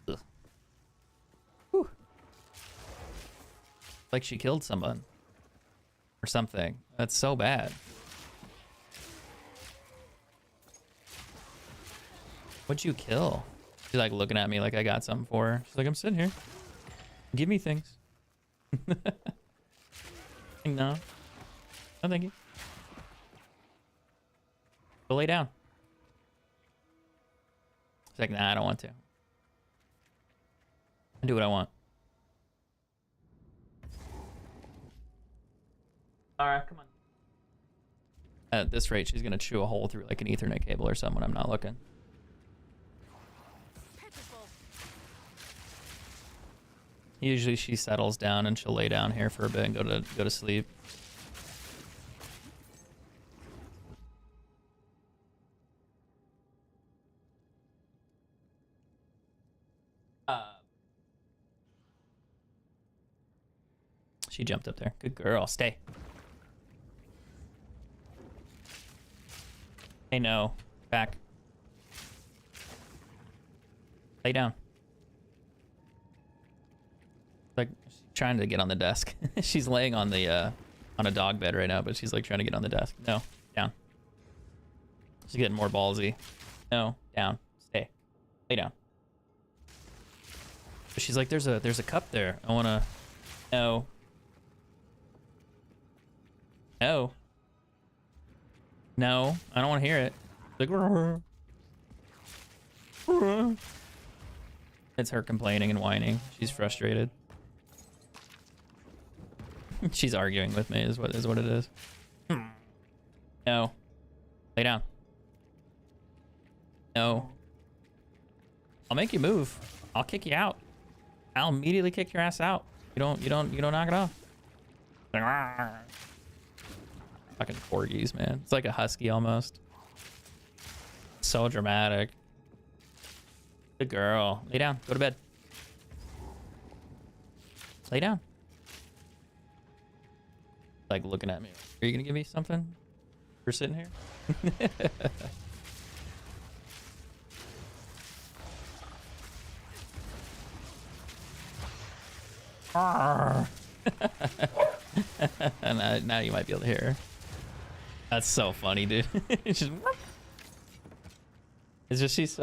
Ugh. Whew. Like she killed someone or something. That's so bad. What'd you kill? She's like looking at me like I got something for her. She's like, I'm sitting here. Give me things. No. No, thank you. Go lay down. She's like, nah, I don't want to. I do what I want. Alright, come on. At this rate, she's gonna chew a hole through like an Ethernet cable or something when I'm not looking. Pitiful. Usually she settles down and she'll lay down here for a bit and go to sleep. She jumped up there. Good girl. Stay. Hey, no. Back. Lay down. Like, she's trying to get on the desk. She's laying on the on a dog bed right now, but she's like trying to get on the desk. No, down. She's getting more ballsy. No, down. Stay. Lay down. But she's like, there's a cup there. I wanna. No. No. No, I don't want to hear it. Like, it's her complaining and whining. She's frustrated. She's arguing with me is what it is. No. Lay down. No. I'll make you move. I'll kick you out. I'll immediately kick your ass out. You don't knock it off. Fucking corgis, man. It's like a husky almost. So dramatic. Good girl. Lay down. Go to bed. Lay down. Like looking at me. Are you gonna give me something for sitting here? And now you might be able to hear her. That's so funny, dude. It's just she's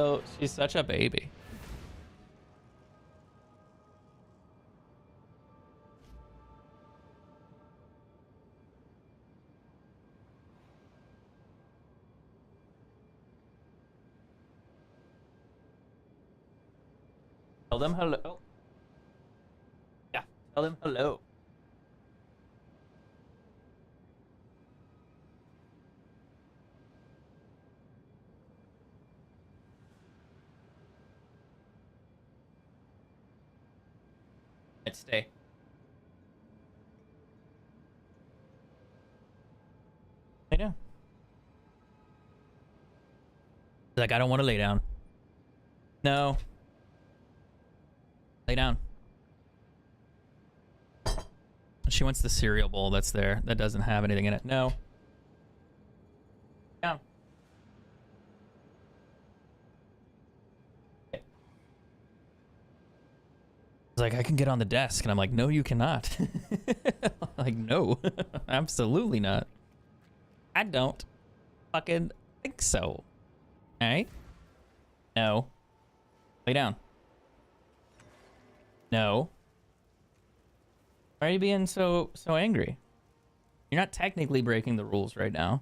such a baby. Tell them hello. Yeah, Tell him hello. Let's stay. Lay down. He's like, I don't want to lay down. No. Lay down. She wants the cereal bowl that's there. That doesn't have anything in it. No. Down. It's like, I can get on the desk. And I'm like, no, you cannot. Like, no. Absolutely not. I don't fucking think so. Alright? No. Lay down. No. Why are you being so angry? You're not technically breaking the rules right now.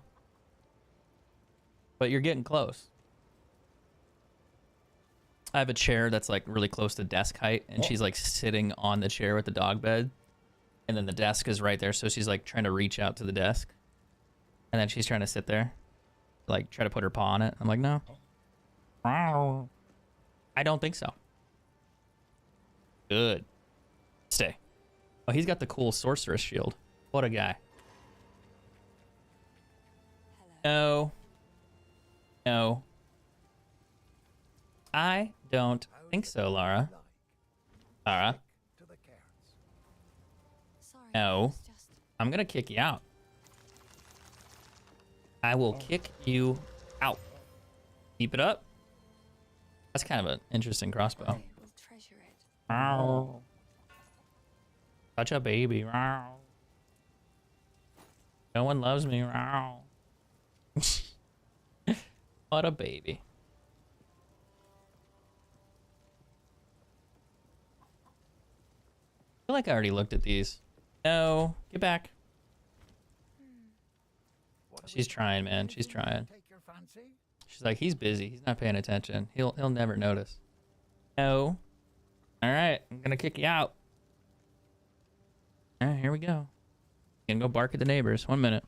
But you're getting close. I have a chair that's like really close to desk height, and she's like sitting on the chair with the dog bed. And then the desk is right there, so she's like trying to reach out to the desk. And then she's trying to sit there. Like try to put her paw on it. I'm like, no. I don't think so. Good. Stay. Oh, he's got the cool sorceress shield. What a guy. No. No. I don't think so, Lara. Lara. Sorry, No. it's just I'm gonna kick you out. I will kick you out. Keep it up. That's kind of an interesting crossbow. I will treasure it. Ow. Such a baby. Ow. No one loves me. Ow. What a baby. I feel like I already looked at these. No. Get back. She's trying, man. She's trying. She's like, he's busy. He's not paying attention. He'll never notice. No. All right, I'm gonna kick you out. All right, here we go. Gonna go bark at the neighbors. 1 minute.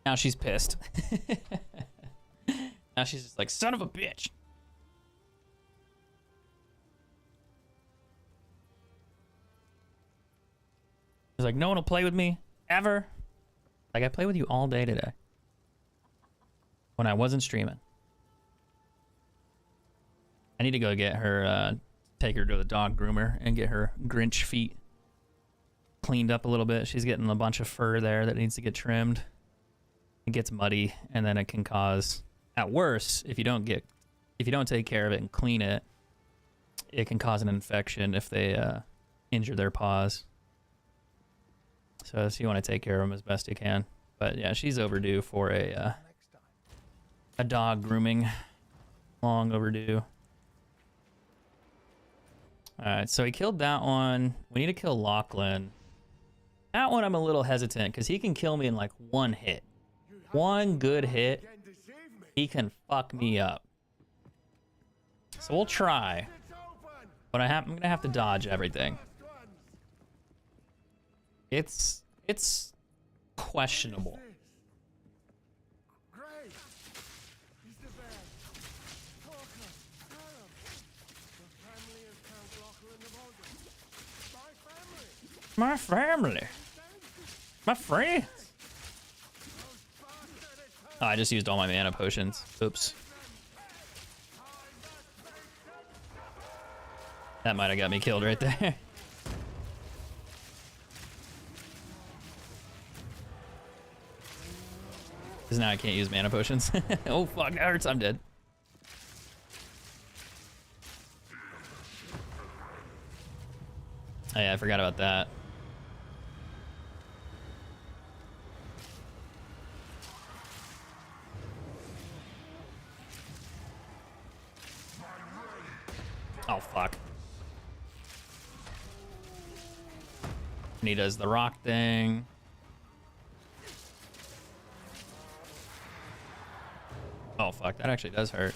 Now she's pissed. Now she's just like, son of a bitch. She's like, no one will play with me ever. Like, I play with you all day today. When I wasn't streaming. I need to go get her, take her to the dog groomer and get her Grinch feet cleaned up a little bit. She's getting a bunch of fur there that needs to get trimmed. It gets muddy, and then it can cause, at worst, if you don't take care of it and clean it, it can cause an infection if they injure their paws. So you want to take care of them as best you can. But yeah, she's overdue for a dog grooming. Long overdue. Alright, so he killed that one. We need to kill Lachlan. That one I'm a little hesitant because he can kill me in like one hit. One good hit, he can fuck me up. So we'll try. But I'm gonna have to dodge everything. It's questionable. My family. My friends. Oh, I just used all my mana potions. Oops. That might have got me killed right there. Because now I can't use mana potions. Oh fuck, that hurts. I'm dead. Oh yeah, I forgot about that. Oh fuck. And he does the rock thing. Oh fuck, that actually does hurt.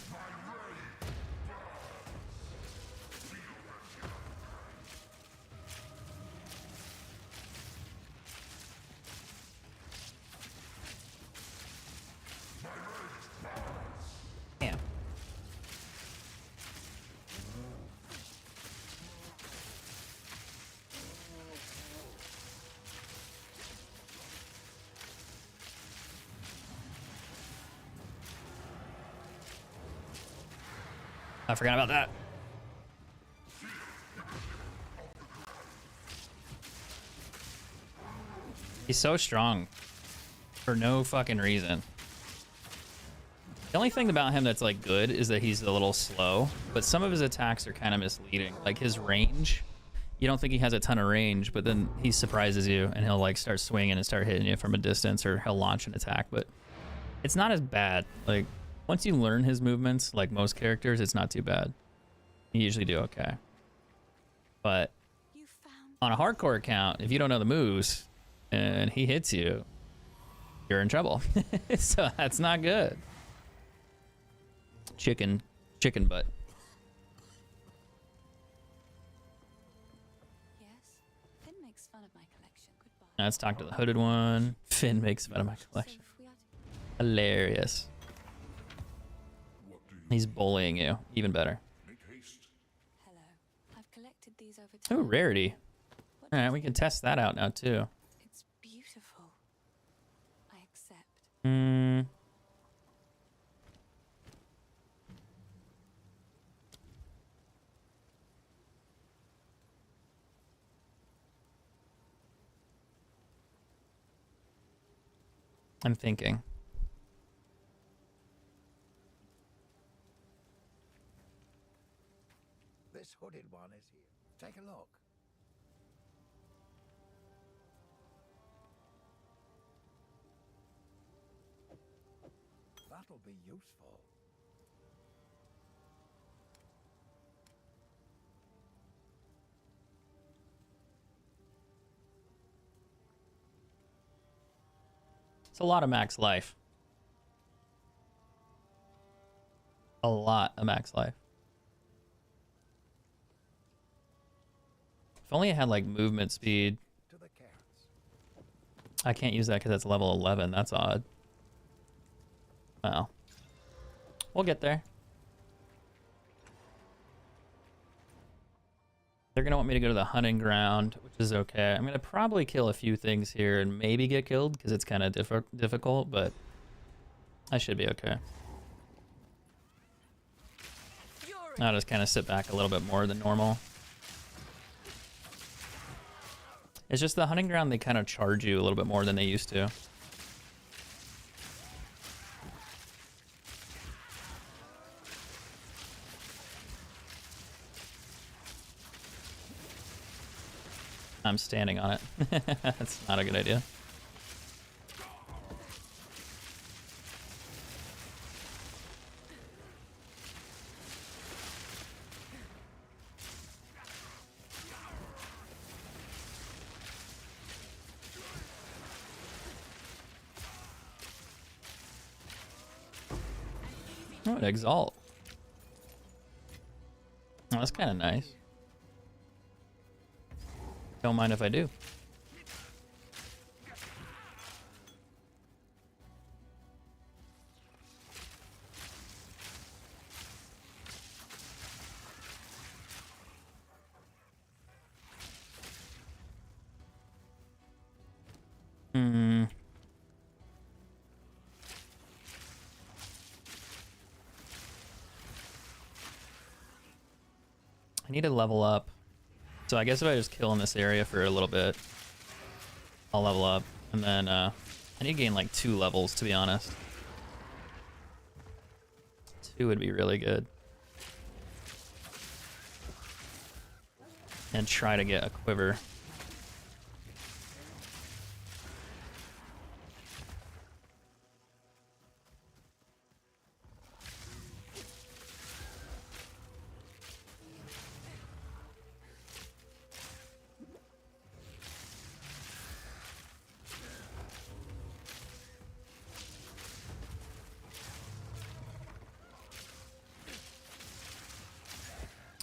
Damn. I forgot about that. He's so strong for no fucking reason. The only thing about him that's like good is that he's a little slow, but some of his attacks are kind of misleading. Like his range, you don't think he has a ton of range, but then he surprises you and he'll like start swinging and start hitting you from a distance, or he'll launch an attack, but it's not as bad. Like once you learn his movements, like most characters, it's not too bad. You usually do okay. But on a hardcore account, if you don't know the moves and he hits you, you're in trouble. So that's not good. Chicken butt. Yes, Finn makes fun of my collection. Goodbye. Let's talk to the hooded one. Finn makes fun of my collection. So if we are to Hilarious. He's bullying you. Even better. hello, I've collected these over time. Oh, rarity. What do All right, you we can think? test that out now too. It's beautiful. I accept. Hmm. I'm thinking. This hooded one is here. Take a look. That'll be useful. It's a lot of max life. A lot of max life. If only it had like movement speed. To the cats. I can't use that because it's level 11. That's odd. Well, we'll get there. They're going to want me to go to the hunting ground, which is okay. I'm going to probably kill a few things here and maybe get killed because it's kind of difficult, but I should be okay. I'll just kind of sit back a little bit more than normal. It's just the hunting ground, they kind of charge you a little bit more than they used to. I'm standing on it. That's not a good idea. Oh, an Exalt. Oh, that's kind of nice. Don't mind if I do. Hmm. I need to level up. So I guess if I just kill in this area for a little bit, I'll level up. And then I need to gain like 2 levels, to be honest. 2 would be really good. And try to get a quiver.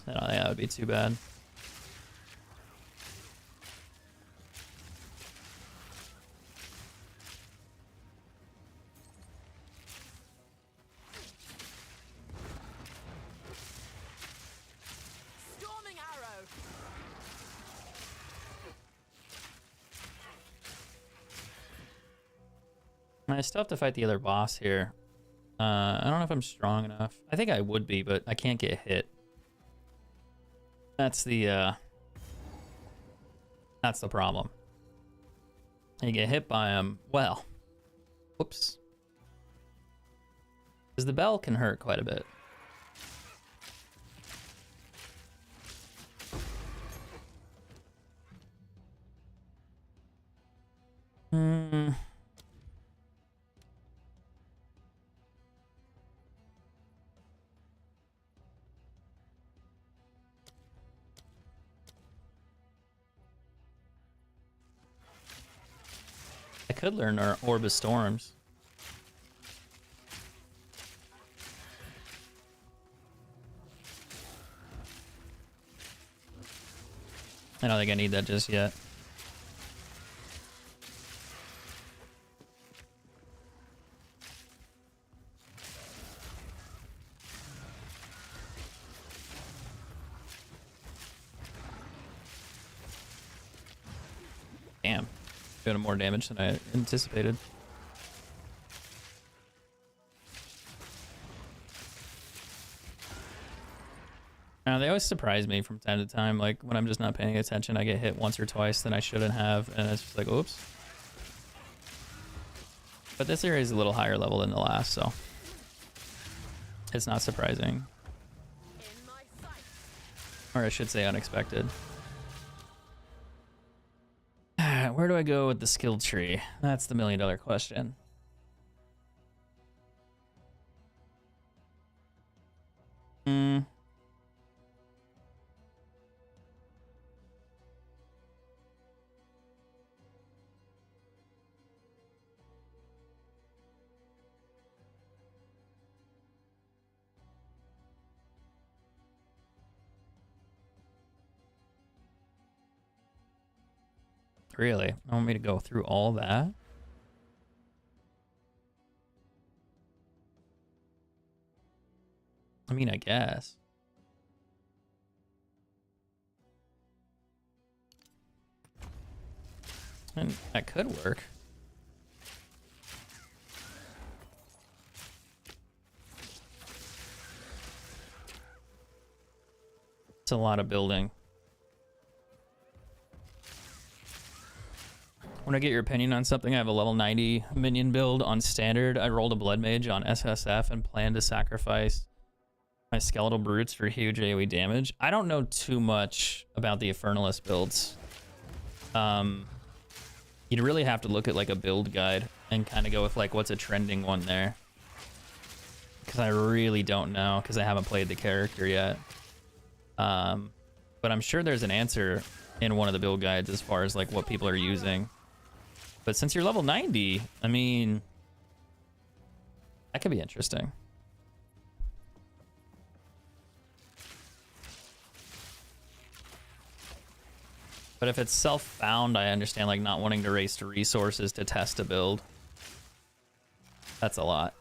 I don't think that would be too bad. Storming arrow. I still have to fight the other boss here. I don't know if I'm strong enough. I think I would be, but I can't get hit. That's the problem. You get hit by him, well, whoops. Because the bell can hurt quite a bit. Hmm. I could learn our Orb of Storms. I don't think I need that just yet. Damn. Doing more damage than I anticipated. They always surprise me from time to time. Like when I'm just not paying attention, I get hit once or twice than I shouldn't have, and it's just like, oops. But this area is a little higher level than the last, so it's not surprising. In my sight. Or I should say unexpected. Where do I go with the skill tree? That's the $1,000,000 question. Really? I want me to go through all that? I mean, I guess. And that could work. It's a lot of building. When I get your opinion on something, I have a level 90 minion build on standard. I rolled a blood mage on SSF and plan to sacrifice my skeletal brutes for huge AoE damage. I don't know too much about the Infernalist builds. You'd really have to look at like a build guide and kind of go with like what's a trending one there. Because I really don't know, because I haven't played the character yet. But I'm sure there's an answer in one of the build guides as far as like what people are using. But since you're level 90, I mean, that could be interesting. But if it's self-found, I understand like not wanting to waste resources to test a build. That's a lot.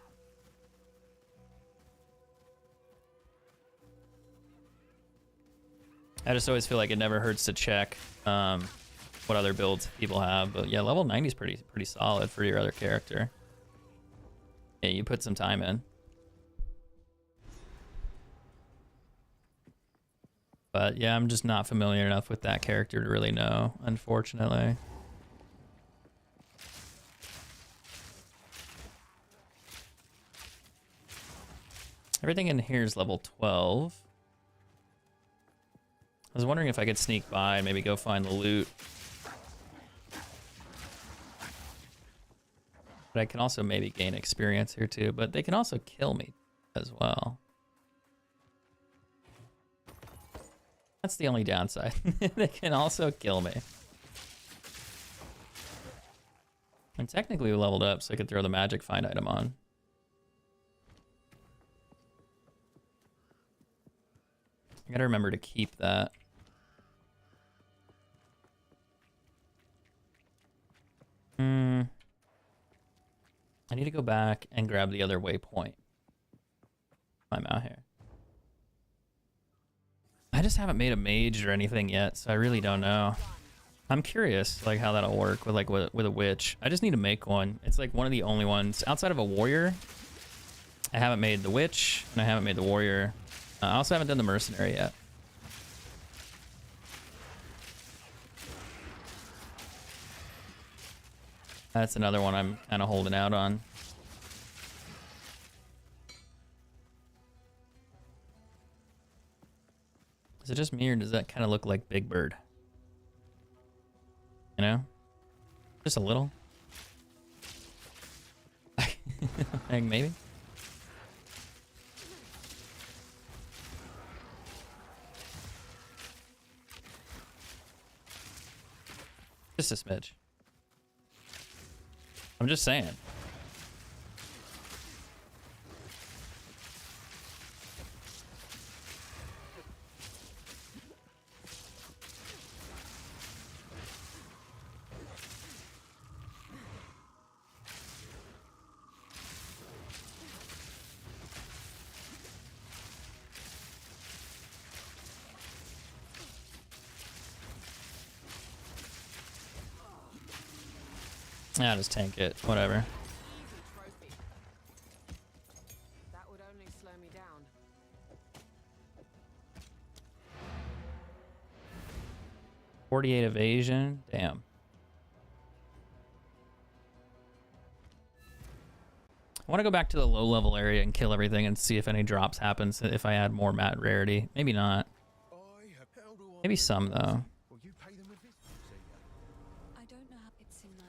I just always feel like it never hurts to check what other builds people have. But yeah, level 90 is pretty solid for your other character. Yeah, you put some time in. But yeah, I'm just not familiar enough with that character to really know, unfortunately. Everything in here is level 12. I was wondering if I could sneak by and maybe go find the loot. But I can also maybe gain experience here too, but they can also kill me as well. That's the only downside. They can also kill me. And technically we leveled up, so I could throw the magic find item on. I gotta remember to keep that. I need to go back and grab the other waypoint. I'm out here. I just haven't made a mage or anything yet, so I really don't know. I'm curious, like how that'll work with with a witch. I just need to make one. It's like one of the only ones outside of a warrior. I haven't made the witch, and I haven't made the warrior. I also haven't done the mercenary yet. That's another one I'm kind of holding out on. Is it just me, or does that kind of look like Big Bird? You know? Just a little? Like maybe? Just a smidge. I'm just saying. Yeah, just tank it. Whatever. Easy trophy. That would only slow me down. .48 evasion. Damn. I want to go back to the low level area and kill everything and see if any drops happens if I add more mat rarity. Maybe not. Maybe some though. Will you pay them with this? I don't know how it's in my.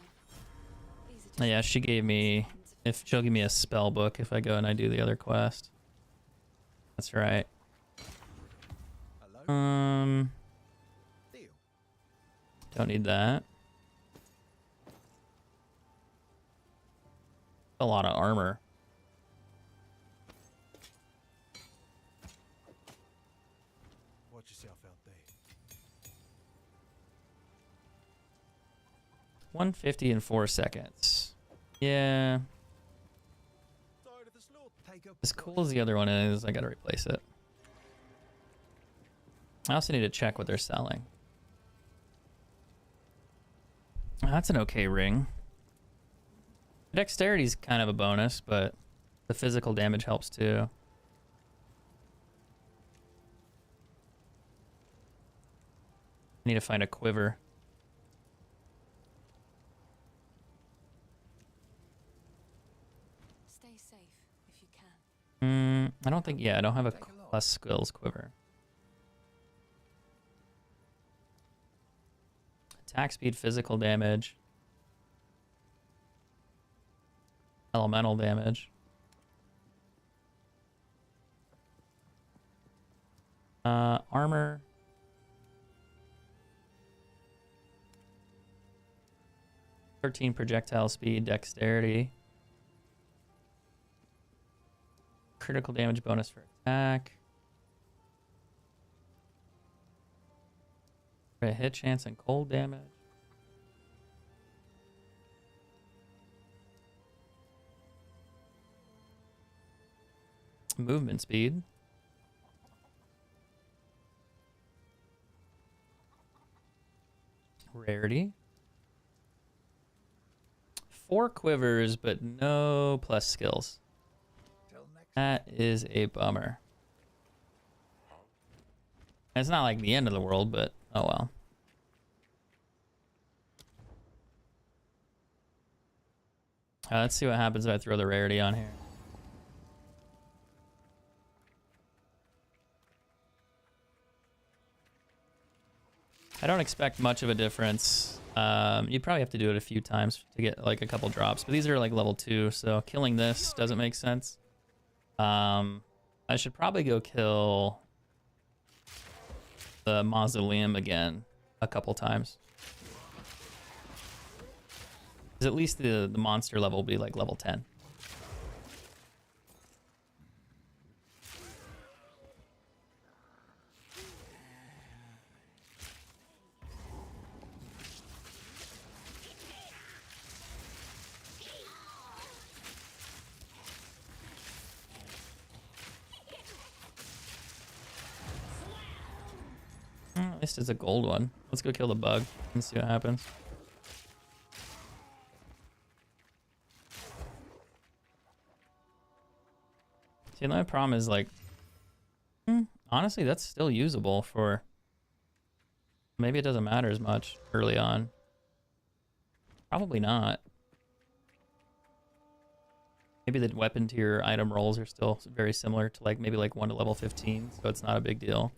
These are just Yeah, she gave me. If she'll give me a spell book if I go and I do the other quest. That's right. Hello? Deal. Don't need that. A lot of armor. Watch yourself out there. 150 in 4 seconds. Yeah. Tired of the slaughter? Take a As cool as the other one is, I gotta replace it. I also need to check what they're selling. That's an okay ring. Dexterity's kind of a bonus, but the physical damage helps too. I need to find a quiver. stay safe if you can. I don't think, yeah, I don't have a plus skills quiver. Attack speed, physical damage. Elemental damage. Armor. (13) projectile speed, dexterity. Critical damage bonus for attack. A hit chance and cold damage. Movement speed. Rarity. 4 quivers, but no plus skills. That is a bummer. It's not like the end of the world, but oh well. Let's see what happens if I throw the rarity on here. I don't expect much of a difference. You'd probably have to do it a few times to get like a couple drops, but these are like level 2, so killing this doesn't make sense. I should probably go kill the mausoleum again a couple times. Because at least the monster level will be like level 10. At least it's a gold one. Let's go kill the bug and see what happens. See, my problem is like, honestly, that's still usable for. Maybe it doesn't matter as much early on. Probably not. Maybe the weapon tier item rolls are still very similar to like maybe like 1 to level 15, so it's not a big deal.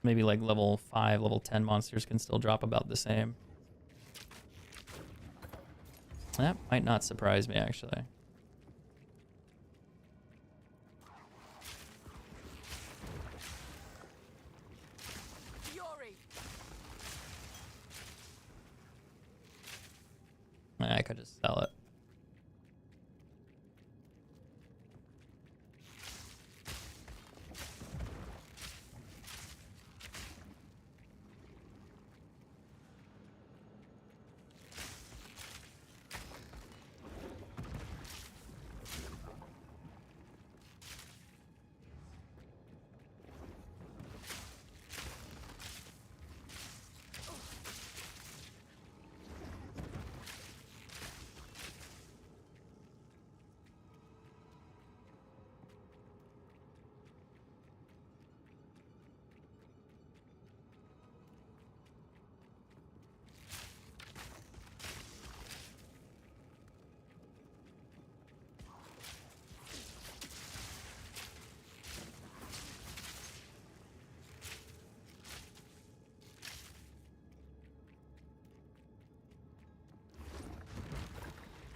Maybe like level 5, level 10 monsters can still drop about the same. That might not surprise me, actually. Fury. I could just sell it.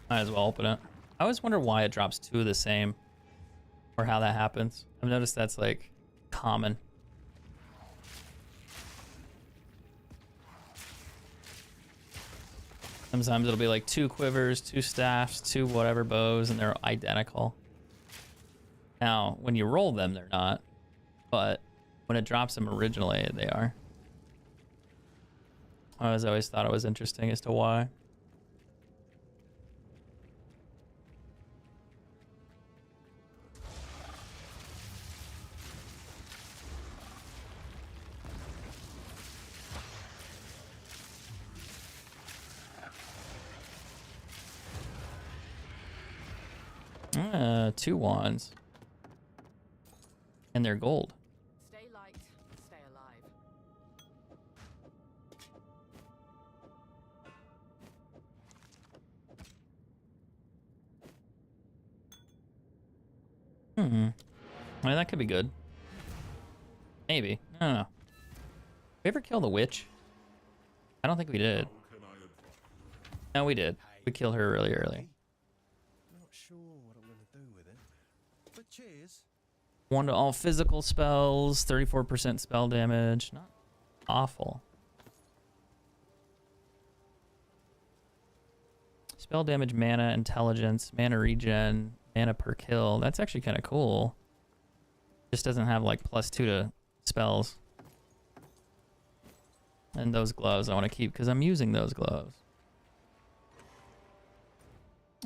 Might as well open it. I always wonder why it drops 2 of the same, or how that happens. I've noticed that's like common. Sometimes it'll be like 2 quivers, 2 staffs, 2 whatever bows, and they're identical. Now, when you roll them, they're not, but when it drops them originally, they are. I always thought it was interesting as to why. Two wands. And they're gold. Stay light, stay alive. Well, that could be good. Maybe. I don't know. We ever kill the witch? I don't think we did. No, we did. We killed her really early. Not sure what I'm gonna do with it. But cheers. 1 to all physical spells, 34% spell damage. Not awful. Spell damage, mana, intelligence, mana regen, mana per kill. That's actually kind of cool. Just doesn't have like +2 to spells. And those gloves I want to keep because I'm using those gloves.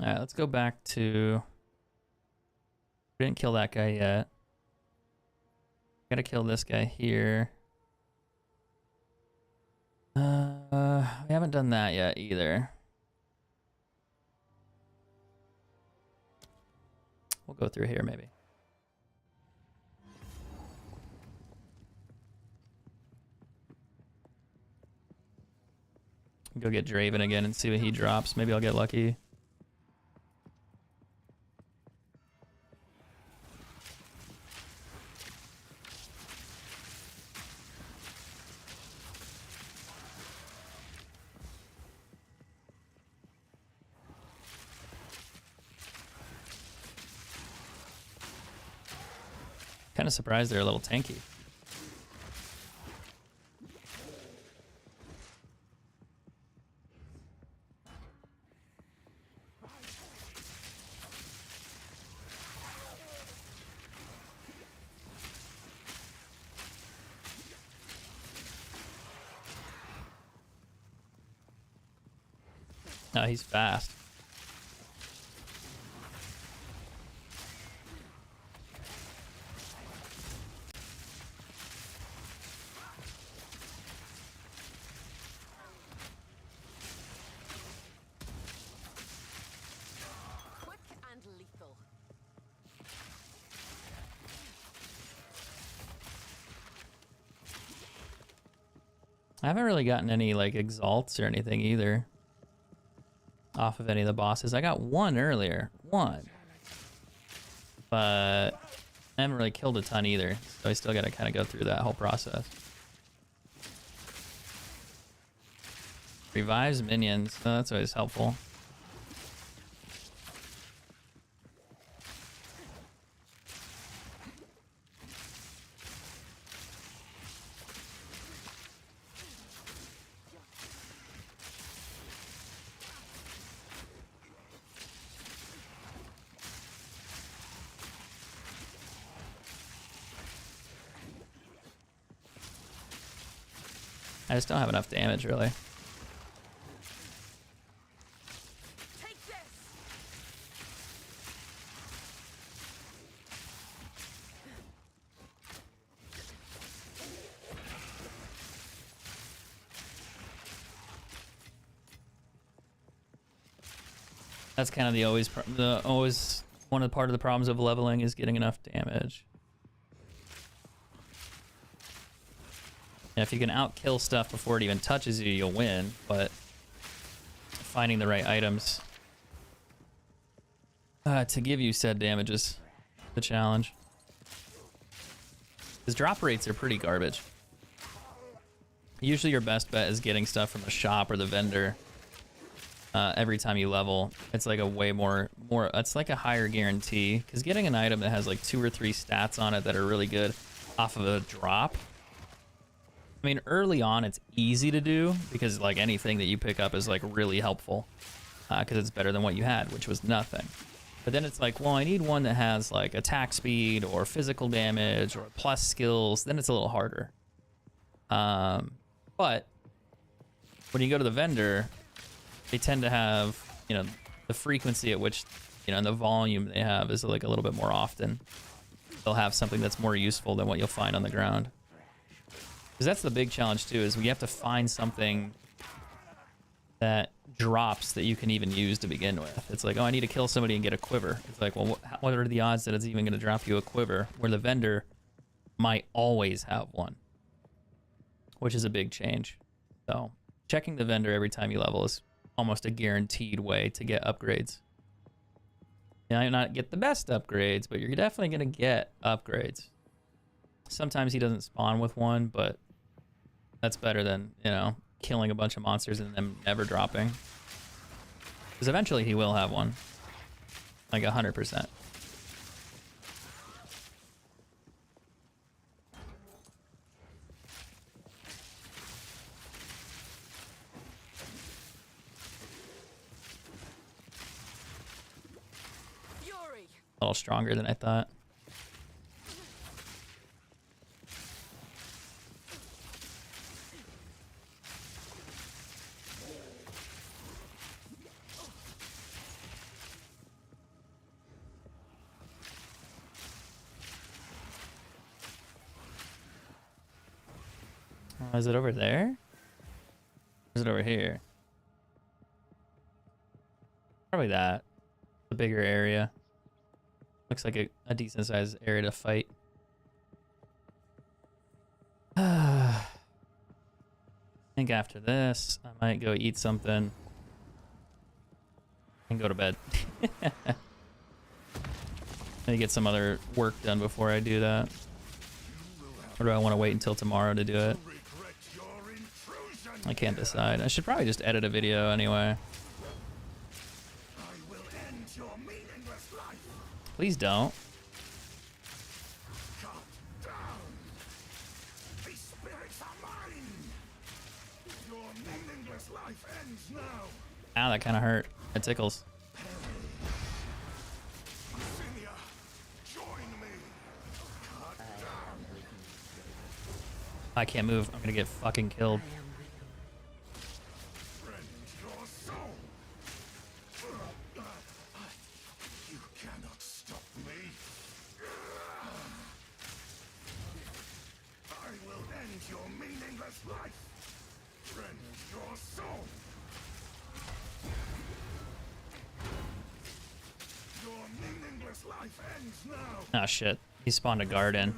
Alright, let's go back to... We didn't kill that guy yet. Gotta kill this guy here. We haven't done that yet either. We'll go through here maybe. Go get Draven again and see what he drops. Maybe I'll get lucky. Kind of surprised they're a little tanky. No, he's fast. Quick and lethal. I haven't really gotten any like exalts or anything either off of any of the bosses. I got one earlier, one, but I haven't really killed a ton either, so I still gotta kind of go through that whole process. Revives minions, so that's always helpful. I just don't have enough damage, really. Take this. That's kind of the always one of the part of the problems of leveling is getting enough damage. And if you can outkill stuff before it even touches you, you'll win, but finding the right items to give you said damage is the challenge. His drop rates are pretty garbage. Usually your best bet is getting stuff from a shop or the vendor every time you level. It's like a way more, it's like a higher guarantee, because getting an item that has like 2 or 3 stats on it that are really good off of a drop, I mean, early on, it's easy to do because like anything that you pick up is like really helpful because it's better than what you had, which was nothing. But then it's like, well, I need one that has like attack speed or physical damage or plus skills. Then it's a little harder. But when you go to the vendor, they tend to have, you know, the frequency at which, you know, and the volume they have is like a little bit more often. They'll have something that's more useful than what you'll find on the ground. Because that's the big challenge too, is we have to find something that drops that you can even use to begin with. It's like, oh, I need to kill somebody and get a quiver. It's like, well, what are the odds that it's even going to drop you a quiver, where the vendor might always have one, which is a big change. So checking the vendor every time you level is almost a guaranteed way to get upgrades. You might not get the best upgrades, but you're definitely going to get upgrades. Sometimes he doesn't spawn with one, but that's better than, you know, killing a bunch of monsters and them never dropping. Because eventually he will have one. Like 100%. Fury. A little stronger than I thought. Is it over there? Or is it over here? Probably that. The bigger area. Looks like a decent sized area to fight. I think after this, I might go eat something and go to bed. Maybe get some other work done before I do that. Or do I want to wait until tomorrow to do it? I can't decide. I should probably just edit a video anyway. Please don't. Ow, that kind of hurt. It tickles. I can't move. I'm gonna get fucking killed. You cannot stop me. I will end your meaningless life. Rend your soul. Your meaningless life ends now. Oh shit. He spawned a guard in.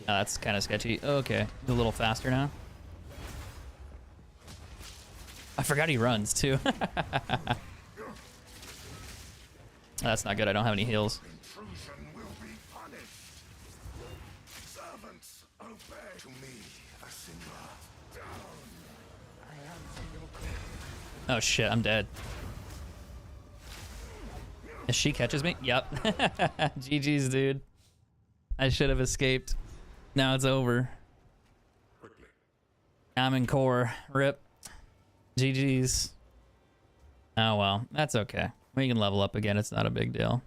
Oh, that's kind of sketchy. Okay. A little faster now. I forgot he runs too. That's not good. I don't have any heals. Oh shit, I'm dead. If she catches me? Yep. GG's, dude. I should have escaped. Now it's over. I'm in core. Rip. GG's. Oh well, that's okay. We can level up again. It's not a big deal.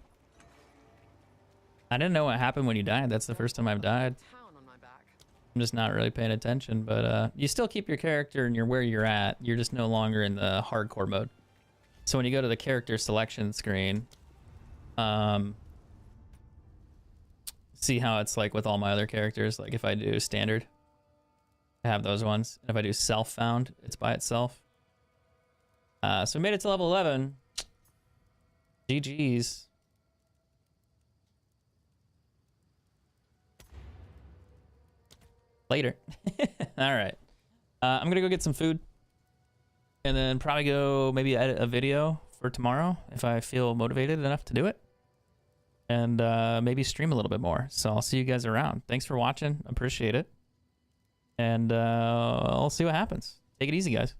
I didn't know what happened when you died. That's the first time I've died. I'm just not really paying attention, but you still keep your character and you're where you're at. You're just no longer in the hardcore mode. So when you go to the character selection screen, see how it's like with all my other characters. Like if I do standard, I have those ones. And if I do self-found, it's by itself. So we made it to level 11. GG's. Later. All right. I'm going to go get some food. And then probably go maybe edit a video for tomorrow if I feel motivated enough to do it. And maybe stream a little bit more. So I'll see you guys around. Thanks for watching. Appreciate it. And I'll see what happens. Take it easy, guys.